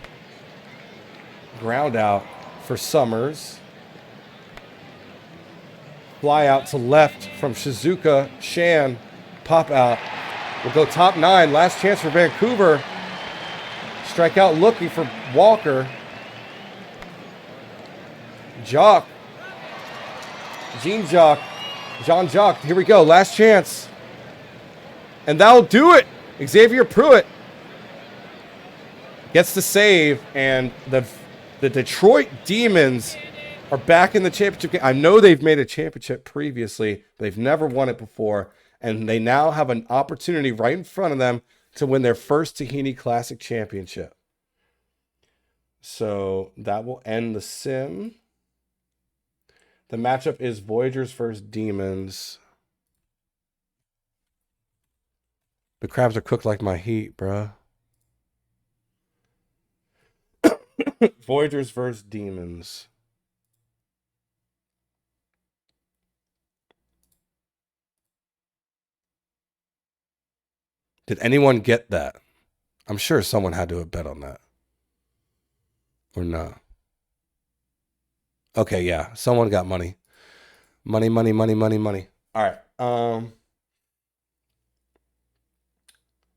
Ground out for Summers. Fly out to left from Shizuka. Shan, pop out. We'll go top 9. Last chance for Vancouver. Strikeout looking for Walker. Jock. Jean Jock. Here we go. Last chance. And that'll do it. Xavier Pruitt gets the save. And the Detroit Demons are back in the championship game. I know they've made a championship previously. They've never won it before. And they now have an opportunity right in front of them to win their first Tahini Classic Championship. So that will end the sim. The matchup is Voyagers versus Demons. The Crabs are cooked like my heat, bruh. Voyagers versus Demons. Did anyone get that? I'm sure someone had to have bet on that. Or not. Okay, yeah. Someone got money. Money. All right.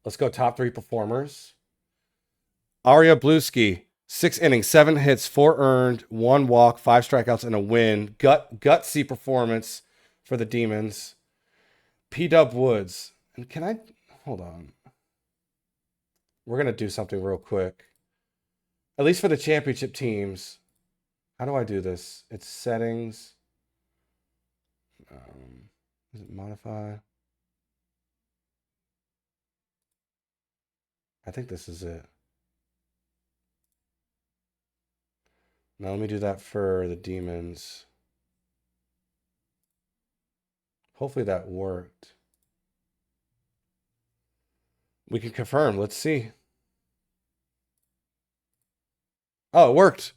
Let's go top 3 performers. Arya Bluski, 6 innings, 7 hits, 4 earned, 1 walk, 5 strikeouts, and a win. Gutsy performance for the Demons. P-Dub Woods. And can I... Hold on. We're going to do something real quick. At least for the championship teams. How do I do this? It's settings. Is it modify? I think this is it. Now let me do that for the Demons. Hopefully that worked. We can confirm. Let's see. Oh, it worked.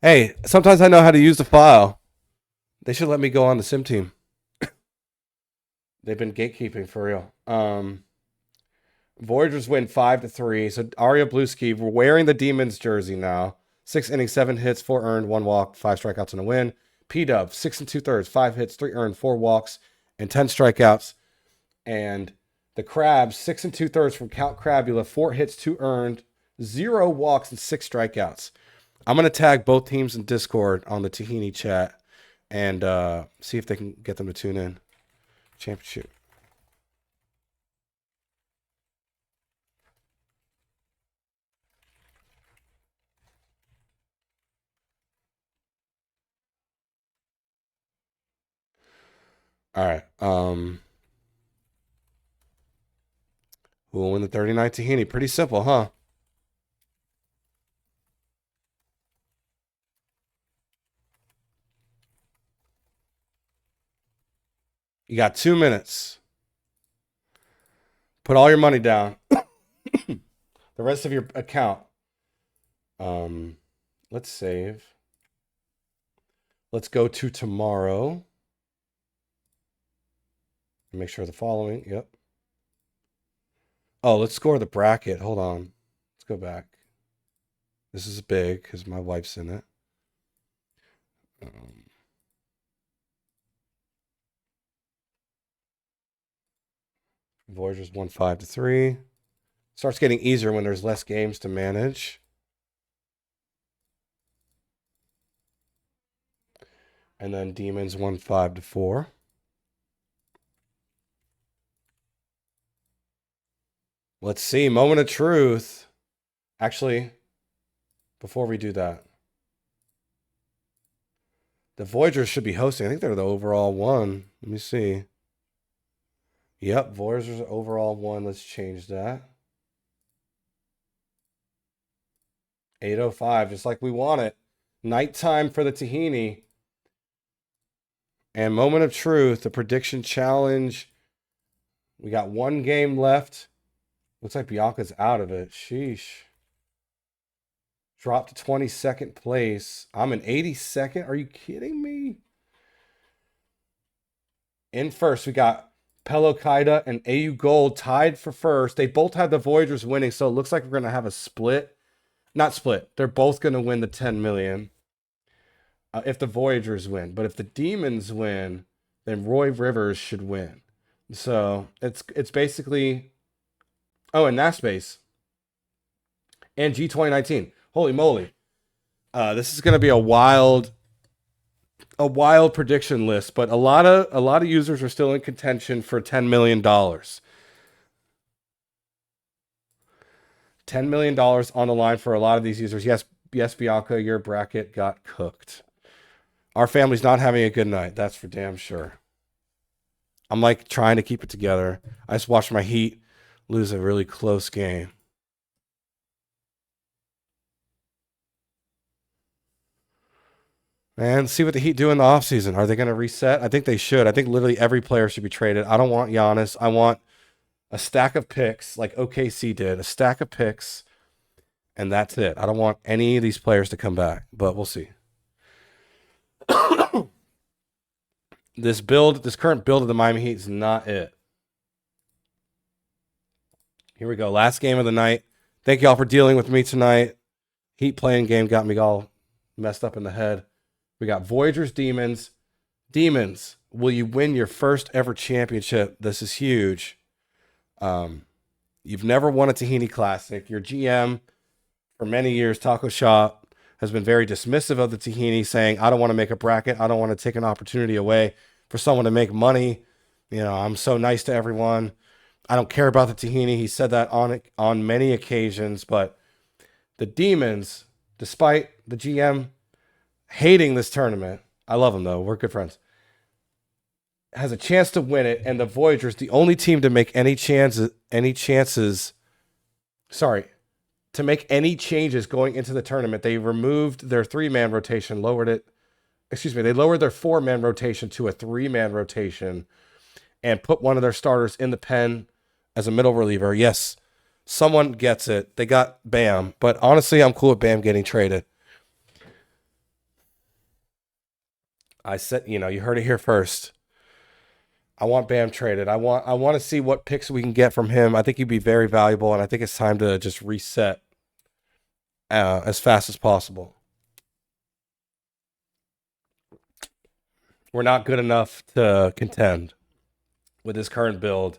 Hey, sometimes I know how to use the file. They should let me go on the sim team. They've been gatekeeping for real. Voyagers win 5-3. So Arya Bluski, we're wearing the Demons jersey now. 6 innings, 7 hits, 4 earned, 1 walk, 5 strikeouts, and a win. P-Dub, 6 2/3, 5 hits, 3 earned, 4 walks, and 10 strikeouts. And the Crabs, 6 2/3 from Count Crabula, 4 hits, 2 earned, 0 walks, and 6 strikeouts. I'm going to tag both teams in Discord on the Tahini chat and see if they can get them to tune in. Championship. All right. Who will win the 39 Tahini? Pretty simple, huh? You got 2 minutes. Put all your money down. The rest of your account. Let's save. Let's go to tomorrow. Make sure the following. Yep. Oh, let's score the bracket. Hold on. Let's go back. This is big because my wife's in it. Voyagers won 5-3. Starts getting easier when there's less games to manage. And then Demons won 5-4. Let's see. Moment of truth. Actually, before we do that, the Voyagers should be hosting. I think they're the overall one. Let me see. Yep, Voyagers overall 1. Let's change that. 805, just like we want it. Nighttime for the Tahini. And moment of truth, the prediction challenge. We got 1 game left. Looks like Bianca's out of it. Sheesh. Dropped to 22nd place. I'm in 82nd. Are you kidding me? In first, we got Pelo Kaida and AU Gold tied for first. They both had the Voyagers winning, so it looks like we're going to have a split. Not split. They're both going to win the 10 million if the Voyagers win. But if the Demons win, then Roy Rivers should win. So it's basically... Oh, and Naspace. And G2019. Holy moly. This is going to be a wild prediction list, but a lot of users are still in contention for $10 million. $10 million on the line for a lot of these users. Yes, Bianca, your bracket got cooked. Our family's not having a good night. That's for damn sure. I'm like trying to keep it together. I just watched my Heat lose a really close game. And see what the Heat do in the offseason. Are they going to reset? I think they should. I think literally every player should be traded. I don't want Giannis. I want a stack of picks like OKC did. A stack of picks, and that's it. I don't want any of these players to come back, but we'll see. This current build of the Miami Heat is not it. Here we go. Last game of the night. Thank y'all for dealing with me tonight. Heat playing game got me all messed up in the head. We got Voyagers, Demons. Demons, will you win your first ever championship? This is huge. You've never won a Tahini Classic. Your GM for many years, Taco Shop, has been very dismissive of the Tahini, saying, I don't want to make a bracket. I don't want to take an opportunity away for someone to make money. You know, I'm so nice to everyone. I don't care about the Tahini. He said that on many occasions, but the Demons, despite the GM hating this tournament, I love him though, we're good friends, has a chance to win it, and the Voyagers, the only team to make any changes going into the tournament. They removed their 3-man rotation, they lowered their 4-man rotation to a 3-man rotation and put one of their starters in the pen as a middle reliever. Yes, someone gets it. They got Bam, but honestly, I'm cool with Bam getting traded. I said, you heard it here first. I want Bam traded. I want to see what picks we can get from him. I think he'd be very valuable, and I think it's time to just reset as fast as possible. We're not good enough to contend with his current build,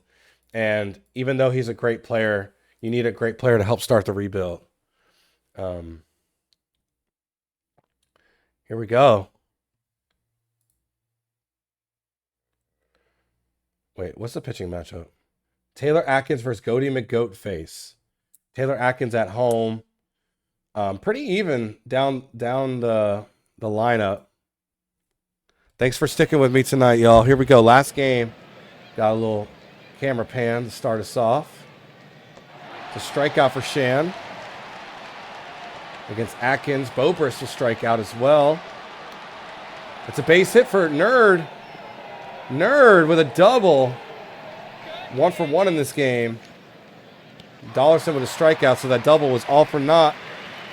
and even though he's a great player, you need a great player to help start the rebuild. Here we go. Wait, what's the pitching matchup? Taylor Atkins versus Goaty McGoatface. Taylor Atkins at home. Pretty even down the lineup. Thanks for sticking with me tonight, y'all. Here we go. Last game. Got a little camera pan to start us off. It's a strikeout for Shan. Against Atkins. Bobrist will strike out as well. It's a base hit for Nerd. Nerd with a double. 1 for 1 in this game. Dollarson with a strikeout, so that double was all for naught.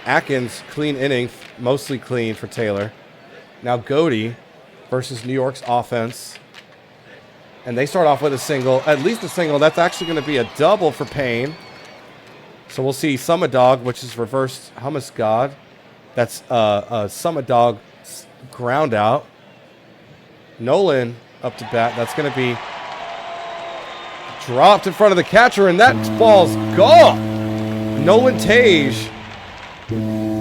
Atkins, clean inning, mostly clean for Taylor. Now Goaty versus New York's offense. And they start off with a single, at least a single. That's actually going to be a double for Payne. So we'll see Summer Dog, which is reversed Hummus God. That's a Summer Dog ground out. Nolan up to bat. That's going to be dropped in front of the catcher, and that ball's gone. Nolan Tage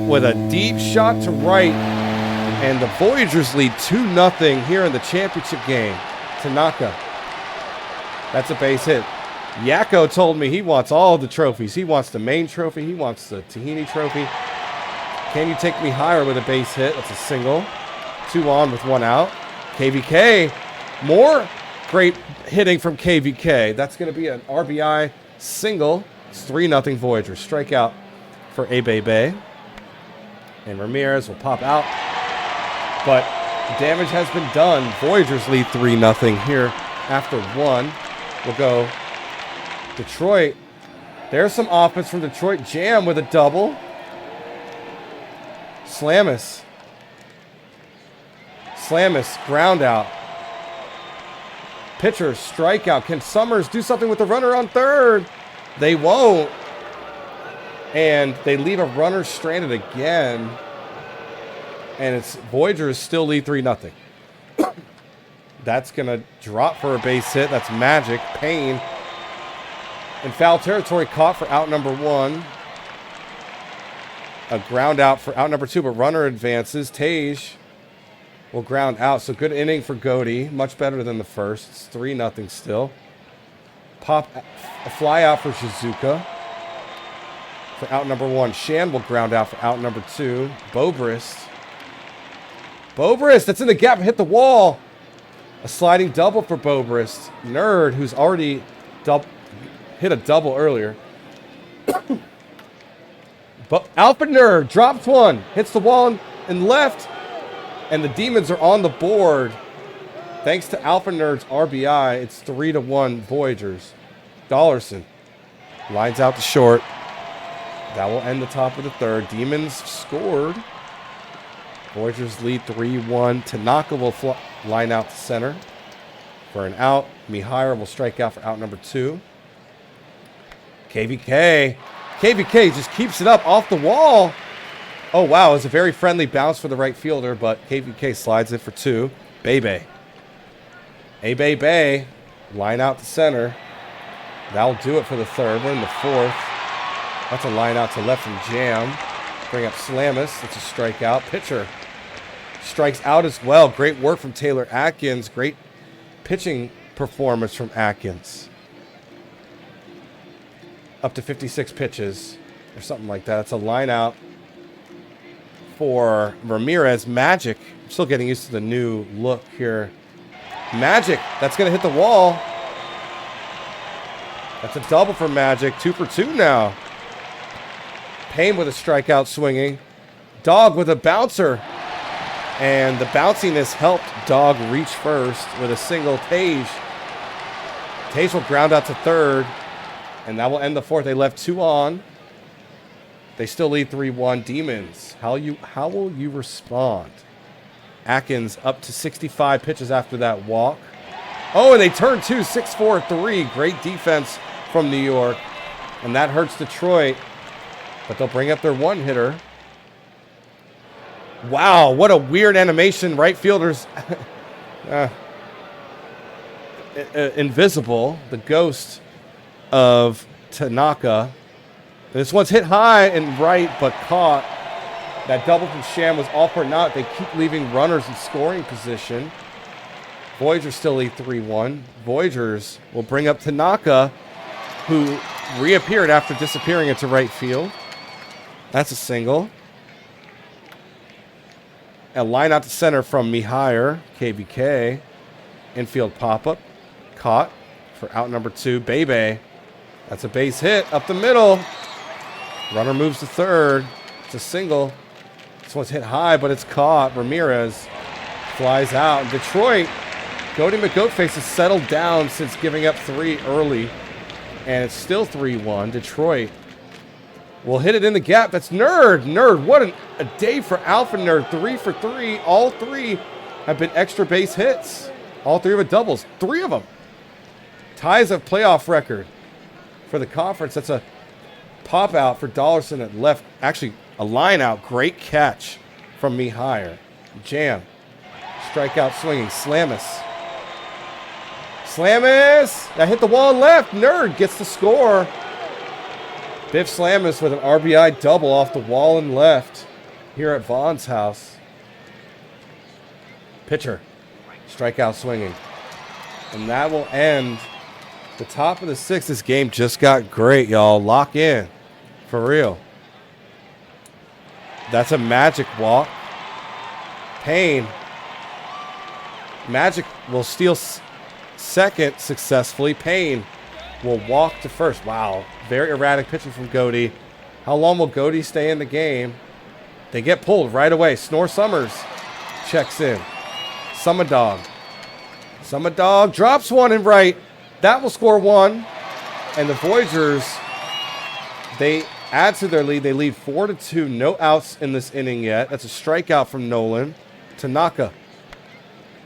with a deep shot to right, and the Voyagers lead 2-0 here in the championship game. Tanaka. That's a base hit. Yakko told me he wants all the trophies. He wants the main trophy. He wants the Tahini trophy. Can you take me higher with a base hit? That's a single. 2 on with 1 out. KVK. More Great hitting from KVK. That's going to be an RBI single. It's 3-0 Voyagers. Strikeout for Bay. And Ramirez will pop out. But the damage has been done. Voyagers lead 3-0 here after 1. We'll go Detroit. There's some offense from Detroit. Jam with a double. Slamis, ground out. Pitcher, strikeout. Can Summers do something with the runner on third? They won't. And they leave a runner stranded again. And it's Voyagers still lead 3-0. That's going to drop for a base hit. That's Magic. Payne in foul territory, caught for out number 1. A ground out for out number 2, but runner advances. Tage will ground out. So good inning for Goody. Much better than the first. It's 3-0 still. Pop a fly out for Shizuka for out number 1. Shan will ground out for out number 2. Bobrist, that's in the gap. Hit the wall. A sliding double for Bobrist. Nerd, who's already hit a double earlier. But Alpha Nerd drops one, hits the wall and left, and the Demons are on the board. Thanks to Alpha Nerd's RBI, it's 3-1 Voyagers. Dollarson lines out to short. That will end the top of the third. Demons scored. Voyagers lead 3-1. Tanaka will line out to center for an out. Mihaira will strike out for out number 2. KVK just keeps it up off the wall. Oh, wow. It was a very friendly bounce for the right fielder, but KVK slides it for 2. Bay. Line out to center. That'll do it for the third. We're in the fourth. That's a line out to left from Jam. Bring up Slamis. It's a strikeout. Pitcher strikes out as well. Great work from Taylor Atkins. Great pitching performance from Atkins. Up to 56 pitches or something like that. It's a line out for Ramirez. Magic. I'm still getting used to the new look here. Magic. That's going to hit the wall. That's a double for Magic. 2 for 2 now. Payne with a strikeout swinging. Dog with a bouncer. And the bounciness helped Dog reach first with a single. Tage will ground out to third. And that will end the fourth. They left 2 on. They still lead 3-1. Demons, how will you respond? Atkins up to 65 pitches after that walk. Oh, and they turn 2, 6-4-3. Great defense from New York. And that hurts Detroit. But they'll bring up their one hitter. Wow, what a weird animation. Right fielder's invisible. The ghost of Tanaka. This one's hit high and right, but caught. That double from Sham was all for naught. They keep leaving runners in scoring position. Voyagers still lead 3-1. Voyagers will bring up Tanaka, who reappeared after disappearing into right field. That's a single. A line out to center from Mihair, KVK. Infield pop-up. Caught for out number 2. Bebe. That's a base hit up the middle. Runner moves to third. It's a single. This one's hit high, but it's caught. Ramirez flies out. Detroit, Goaty McGoatface has settled down since giving up 3 early. And it's still 3-1. Detroit will hit it in the gap. That's Nerd. Nerd, what a day for Alpha Nerd. 3 for 3. All 3 have been extra base hits. All 3 of it doubles. 3 of them. Ties a playoff record for the conference. That's a pop out for Dollarson at left. Actually, a line out. Great catch from Mihair. Jam. Strikeout swinging. Slamis. That hit the wall left. Nerd gets the score. Biff Slamis with an RBI double off the wall and left here at Vaughn's house. Pitcher. Strikeout swinging. And that will end the top of the 6th. This game just got great, y'all. Lock in. For real. That's a Magic walk. Payne. Magic will steal second successfully. Payne will walk to first. Wow, very erratic pitching from Goody. How long will Goody stay in the game? They get pulled right away. Snore Summers checks in. Summadog drops one in right. That will score one. And the Voyagers, they add to their lead. They lead 4-2. No outs in this inning yet. That's a strikeout from Nolan. Tanaka.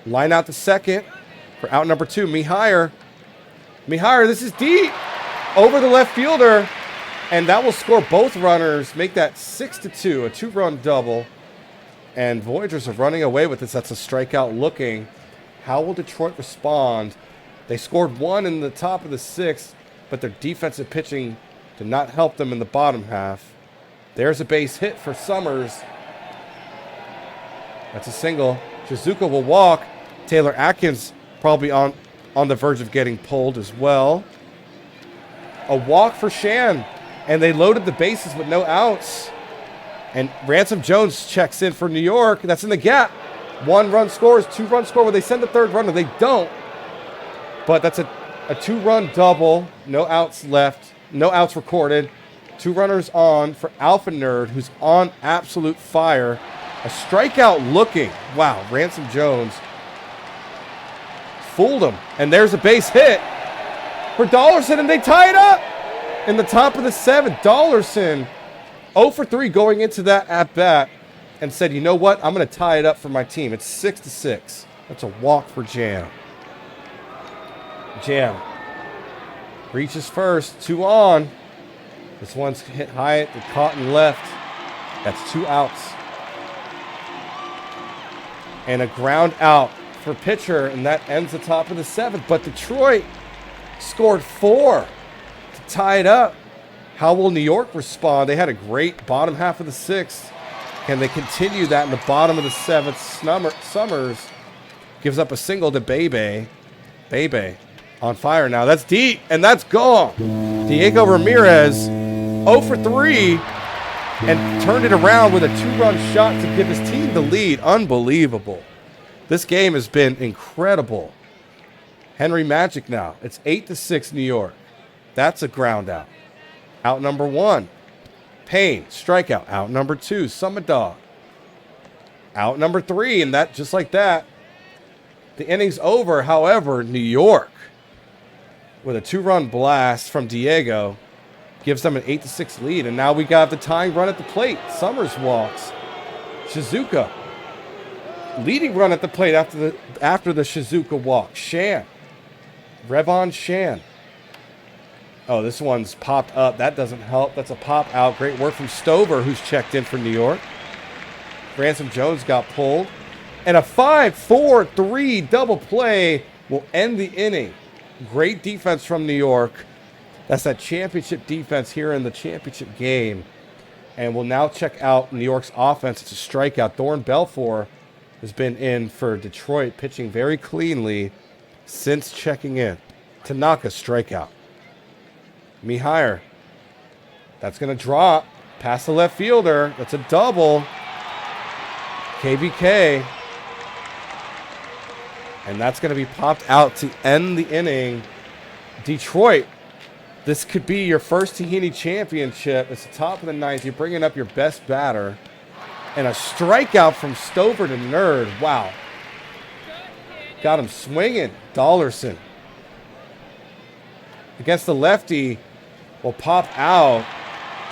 Line out to second for out number 2. Mihire, this is deep. Over the left fielder. And that will score both runners. Make that 6-2. A 2-run double. And Voyagers are running away with this. That's a strikeout looking. How will Detroit respond? They scored one in the top of the 6th, but their defensive pitching did not help them in the bottom half. There's a base hit for Summers. That's a single. Shizuka will walk. Taylor Atkins probably on the verge of getting pulled as well. A walk for Shan. And they loaded the bases with no outs. And Ransom Jones checks in for New York. That's in the gap. 1-run scores, 2-run score. Will they send the third runner? They don't. But that's a 2-run double. No outs left. No outs recorded. 2 runners on for Alpha Nerd, who's on absolute fire. A strikeout looking. Wow, Ransom Jones fooled him. And there's a base hit for Dollarson, and they tie it up in the top of the 7th. Dollarson 0 for 3 going into that at-bat and said, you know what? I'm going to tie it up for my team. It's 6-6. That's a walk for Jam. Jam reaches first. 2 on. This one's hit high at the cotton left. That's 2 outs. And a ground out for pitcher, and that ends the top of the 7th. But Detroit scored 4 to tie it up. How will New York respond? They had a great bottom half of the 6th. Can they continue that in the bottom of the 7th? Summers gives up a single to Bebe. Bebe on fire now. That's deep, and that's gone. Diego Ramirez 0 for 3 and turned it around with a 2-run shot to give his team the lead. Unbelievable. This game has been incredible. Henry Magic now. It's 8-6 New York. That's a ground out. Out number 1. Payne, strikeout. Out number 2, Summadog. Out number 3, and that just like that, the inning's over. However, New York, with a 2-run blast from Diego, gives them an 8-6 lead. And now we got the tying run at the plate. Summers walks. Shizuka, leading run at the plate after the Shizuka walk. Shan, Revon Shan. Oh, this one's popped up. That doesn't help. That's a pop out. Great work from Stover, who's checked in for New York. Ransom Jones got pulled. And a 5-4-3 double play will end the inning. Great defense from New York. That's that championship defense here in the championship game. And we'll now check out New York's offense. It's a strikeout. Thorne Belfour has been in for Detroit, pitching very cleanly since checking in. Tanaka, strikeout. Mihire. That's going to drop past the left fielder. That's a double. KBK. And that's going to be popped out to end the inning. Detroit, this could be your first Tahini championship. It's the top of the 9th. You're bringing up your best batter. And a strikeout from Stover to Nerd. Wow. Got him swinging. Dollarson. Against the lefty, will pop out.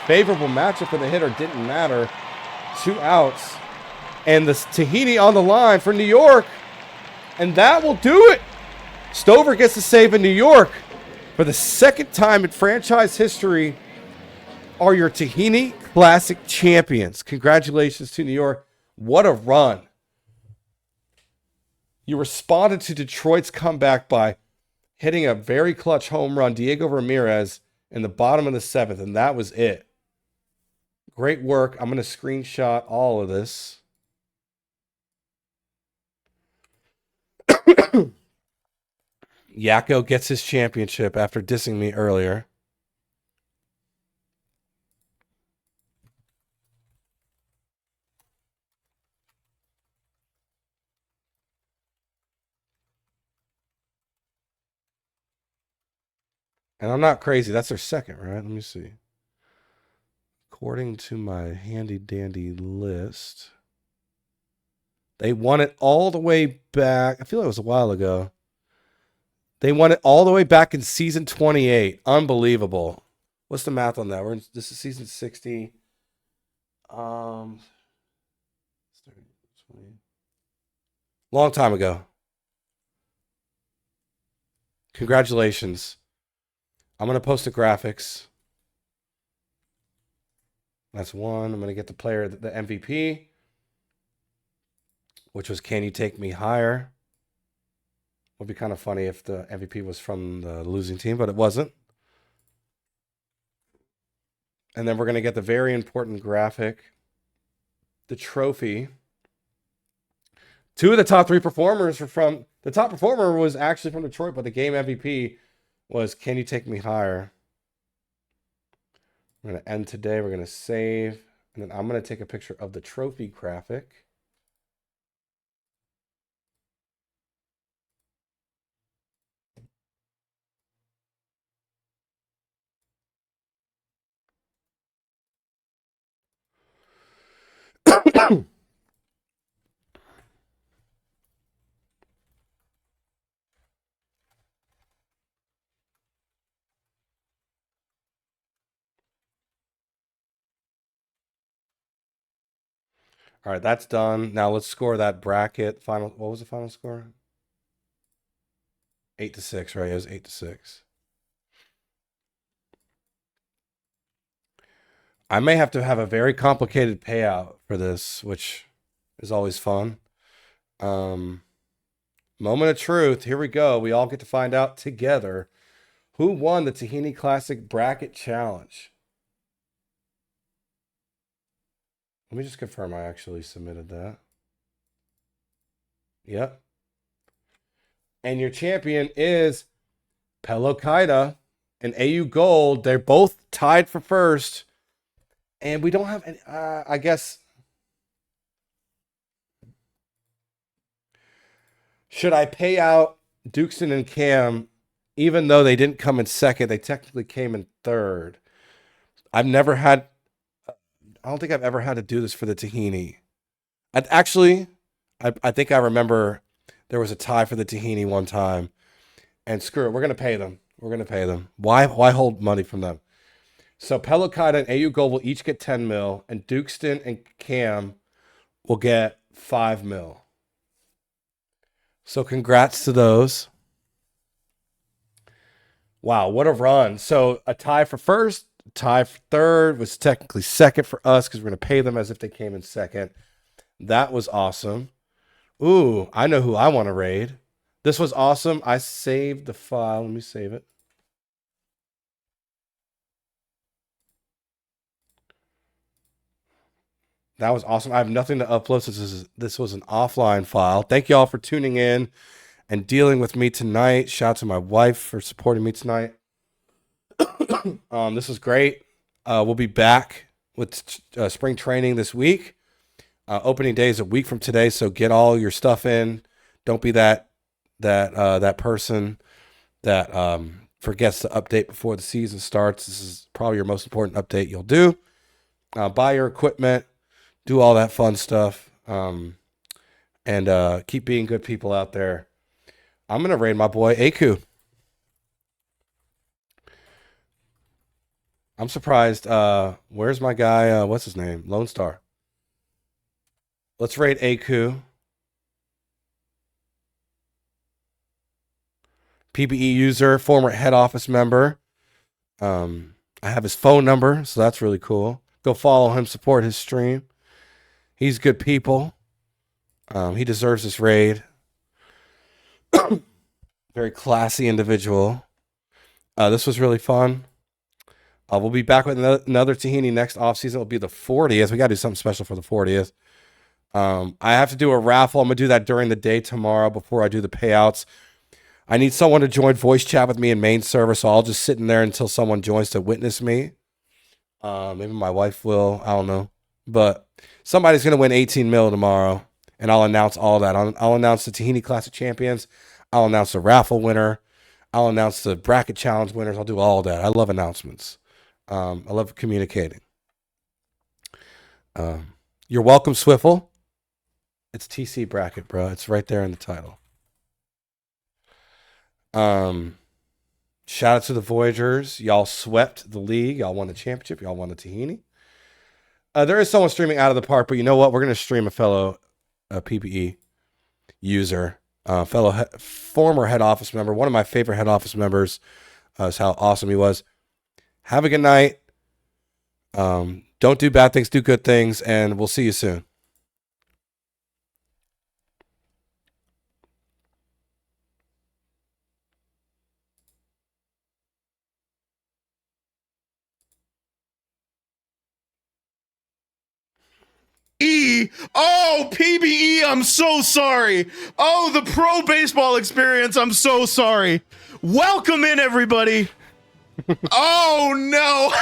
Favorable matchup for the hitter. Didn't matter. 2 outs. And the Tahini on the line for New York. And that will do it. Stover gets the save in New York. For the 2nd time in franchise history, are your Tahini Classic champions. Congratulations to New York. What a run. You responded to Detroit's comeback by hitting a very clutch home run, Diego Ramirez, in the bottom of the 7th, and that was it. Great work. I'm going to screenshot all of this. Yakko gets his championship after dissing me earlier. And I'm not crazy. That's their second, right? Let me see. According to my handy dandy list, they won it all the way back. I feel like it was a while ago. They won it all the way back in season 28. Unbelievable. What's the math on that? This is season 60. 30, 20. Long time ago. Congratulations. I'm going to post the graphics. That's one. I'm going to get the player, the MVP, which was Can You Take Me Higher? Would be kind of funny if the MVP was from the losing team, but it wasn't. And then we're going to get the very important graphic, the trophy. Two of the top three performers were from, the top performer was actually from Detroit, but the game MVP was Can You Take Me Higher? We're going to end today. We're going to save. And then I'm going to take a picture of the trophy graphic. All right, that's done. Now let's score that bracket. Final. What was the final score? 8-6, right? It was 8-6. I may have to have a very complicated payout for this, which is always fun. Moment of truth. Here we go. We all get to find out together who won the Tahini Classic Bracket Challenge. Let me just confirm I actually submitted that. Yep. And your champion is Pelokaida and AU Gold. They're both tied for first. And we don't have any, I guess. Should I pay out Dukeston and Cam, even though they didn't come in second? They technically came in third. I don't think I've ever had to do this for the Tahini. I think I remember there was a tie for the Tahini one time. And screw it, we're gonna pay them. We're gonna pay them. Why hold money from them? So Pelokaida and AU Gold will each get 10 mil, and Dukeston and Cam will get 5 mil. So congrats to those. Wow, what a run. So a tie for first, tie for third, was technically second for us because we're going to pay them as if they came in second. That was awesome. Ooh, I know who I want to raid. This was awesome. I saved the file. Let me save it. That was awesome. I have nothing to upload since this was an offline file. Thank you all for tuning in and dealing with me tonight. Shout out to my wife for supporting me tonight. This was great. We'll be back with spring training this week. Opening day is a week from today, so get all your stuff in. Don't be that person that forgets to update before the season starts. This is probably your most important update you'll do. Buy your equipment, do all that fun stuff, and keep being good people out there. I'm gonna raid my boy Aku. I'm surprised. Where's my guy? What's his name? Lone Star. Let's raid Aku. PBE user, former head office member. I have his phone number, so that's really cool. Go follow him, support his stream. He's good people. He deserves this raid. Very classy individual. This was really fun. We'll be back with another Tahini next offseason. It'll be the 40th. We got to do something special for the 40th. I have to do a raffle. I'm going to do that during the day tomorrow before I do the payouts. I need someone to join voice chat with me in main server, so I'll just sit in there until someone joins to witness me. Maybe my wife will. I don't know. But somebody's going to win 18 mil tomorrow, and I'll announce all that. I'll announce the Tahini Classic champions. I'll announce the raffle winner. I'll announce the bracket challenge winners. I'll do all that. I love announcements. I love communicating. You're welcome, Swiffle. It's TC bracket, bro. It's right there in the title. Shout out to the Voyagers. Y'all swept the league. Y'all won the championship. Y'all won the Tahini. There is someone streaming out of the park, but you know what? We're going to stream a fellow PPE user, former head office member. One of my favorite head office members is how awesome he was. Have a good night. Don't do bad things, do good things, and we'll see you soon. Oh, PBE, I'm so sorry. Oh, the pro baseball experience, I'm so sorry. Welcome in, everybody. Oh, no.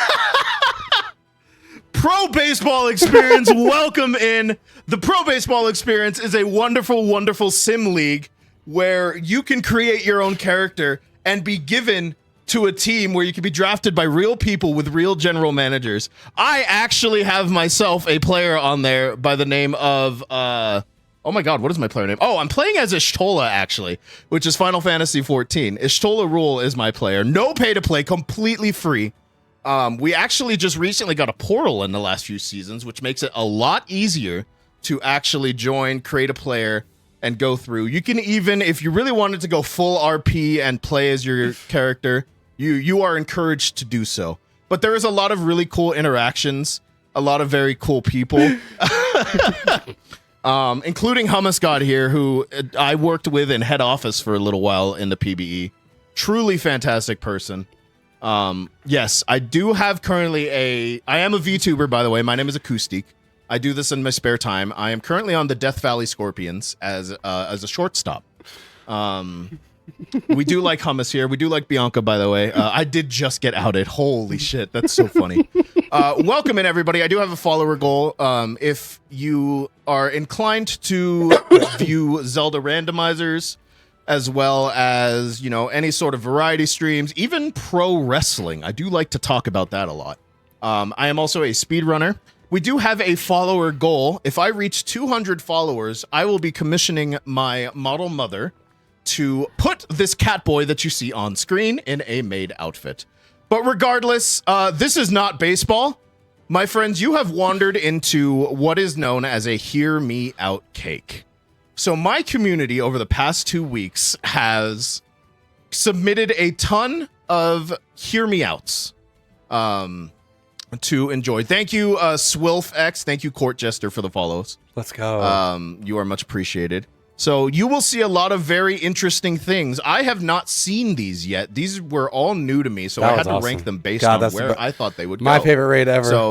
Pro baseball experience, welcome in. The pro baseball experience is a wonderful, wonderful sim league where you can create your own character and be given to a team where you can be drafted by real people with real general managers. I actually have myself a player on there by the name of, oh my god, what is my player name? Oh, I'm playing as Ishtola, actually, which is Final Fantasy 14. Ishtola Rule is my player. No pay to play, completely free. We actually just recently got a portal in the last few seasons, which makes it a lot easier to actually join, create a player, and go through. You can even, if you really wanted to go full RP and play as your character, you are encouraged to do so. But there is a lot of really cool interactions, a lot of very cool people, including Hummus God here, who I worked with in head office for a little while in the PBE. Truly fantastic person. Yes, I do have currently I am a VTuber, by the way. My name is Acoustic. I do this in my spare time. I am currently on the Death Valley Scorpions as a shortstop. We do like Hummus here. We do like Bianca, by the way. I did just get outed. Holy shit, that's so funny. Welcome in, everybody. I do have a follower goal. If you are inclined to view Zelda randomizers, as well as, you know, any sort of variety streams, even pro wrestling. I do like to talk about that a lot. I am also a speedrunner. We do have a follower goal. If I reach 200 followers, I will be commissioning my model mother to put this Catboy that you see on screen in a maid outfit. But regardless, this is not baseball. My friends, you have wandered into what is known as a Hear Me Out cake. So my community over the past 2 weeks has submitted a ton of Hear Me Outs to enjoy. Thank you, SwilfX. Thank you, Court Jester, for the follows. Let's go. You are much appreciated. So you will see a lot of very interesting things. I have not seen these yet. These were all new to me, so I had to rank them based on where I thought they would go. My favorite raid ever. So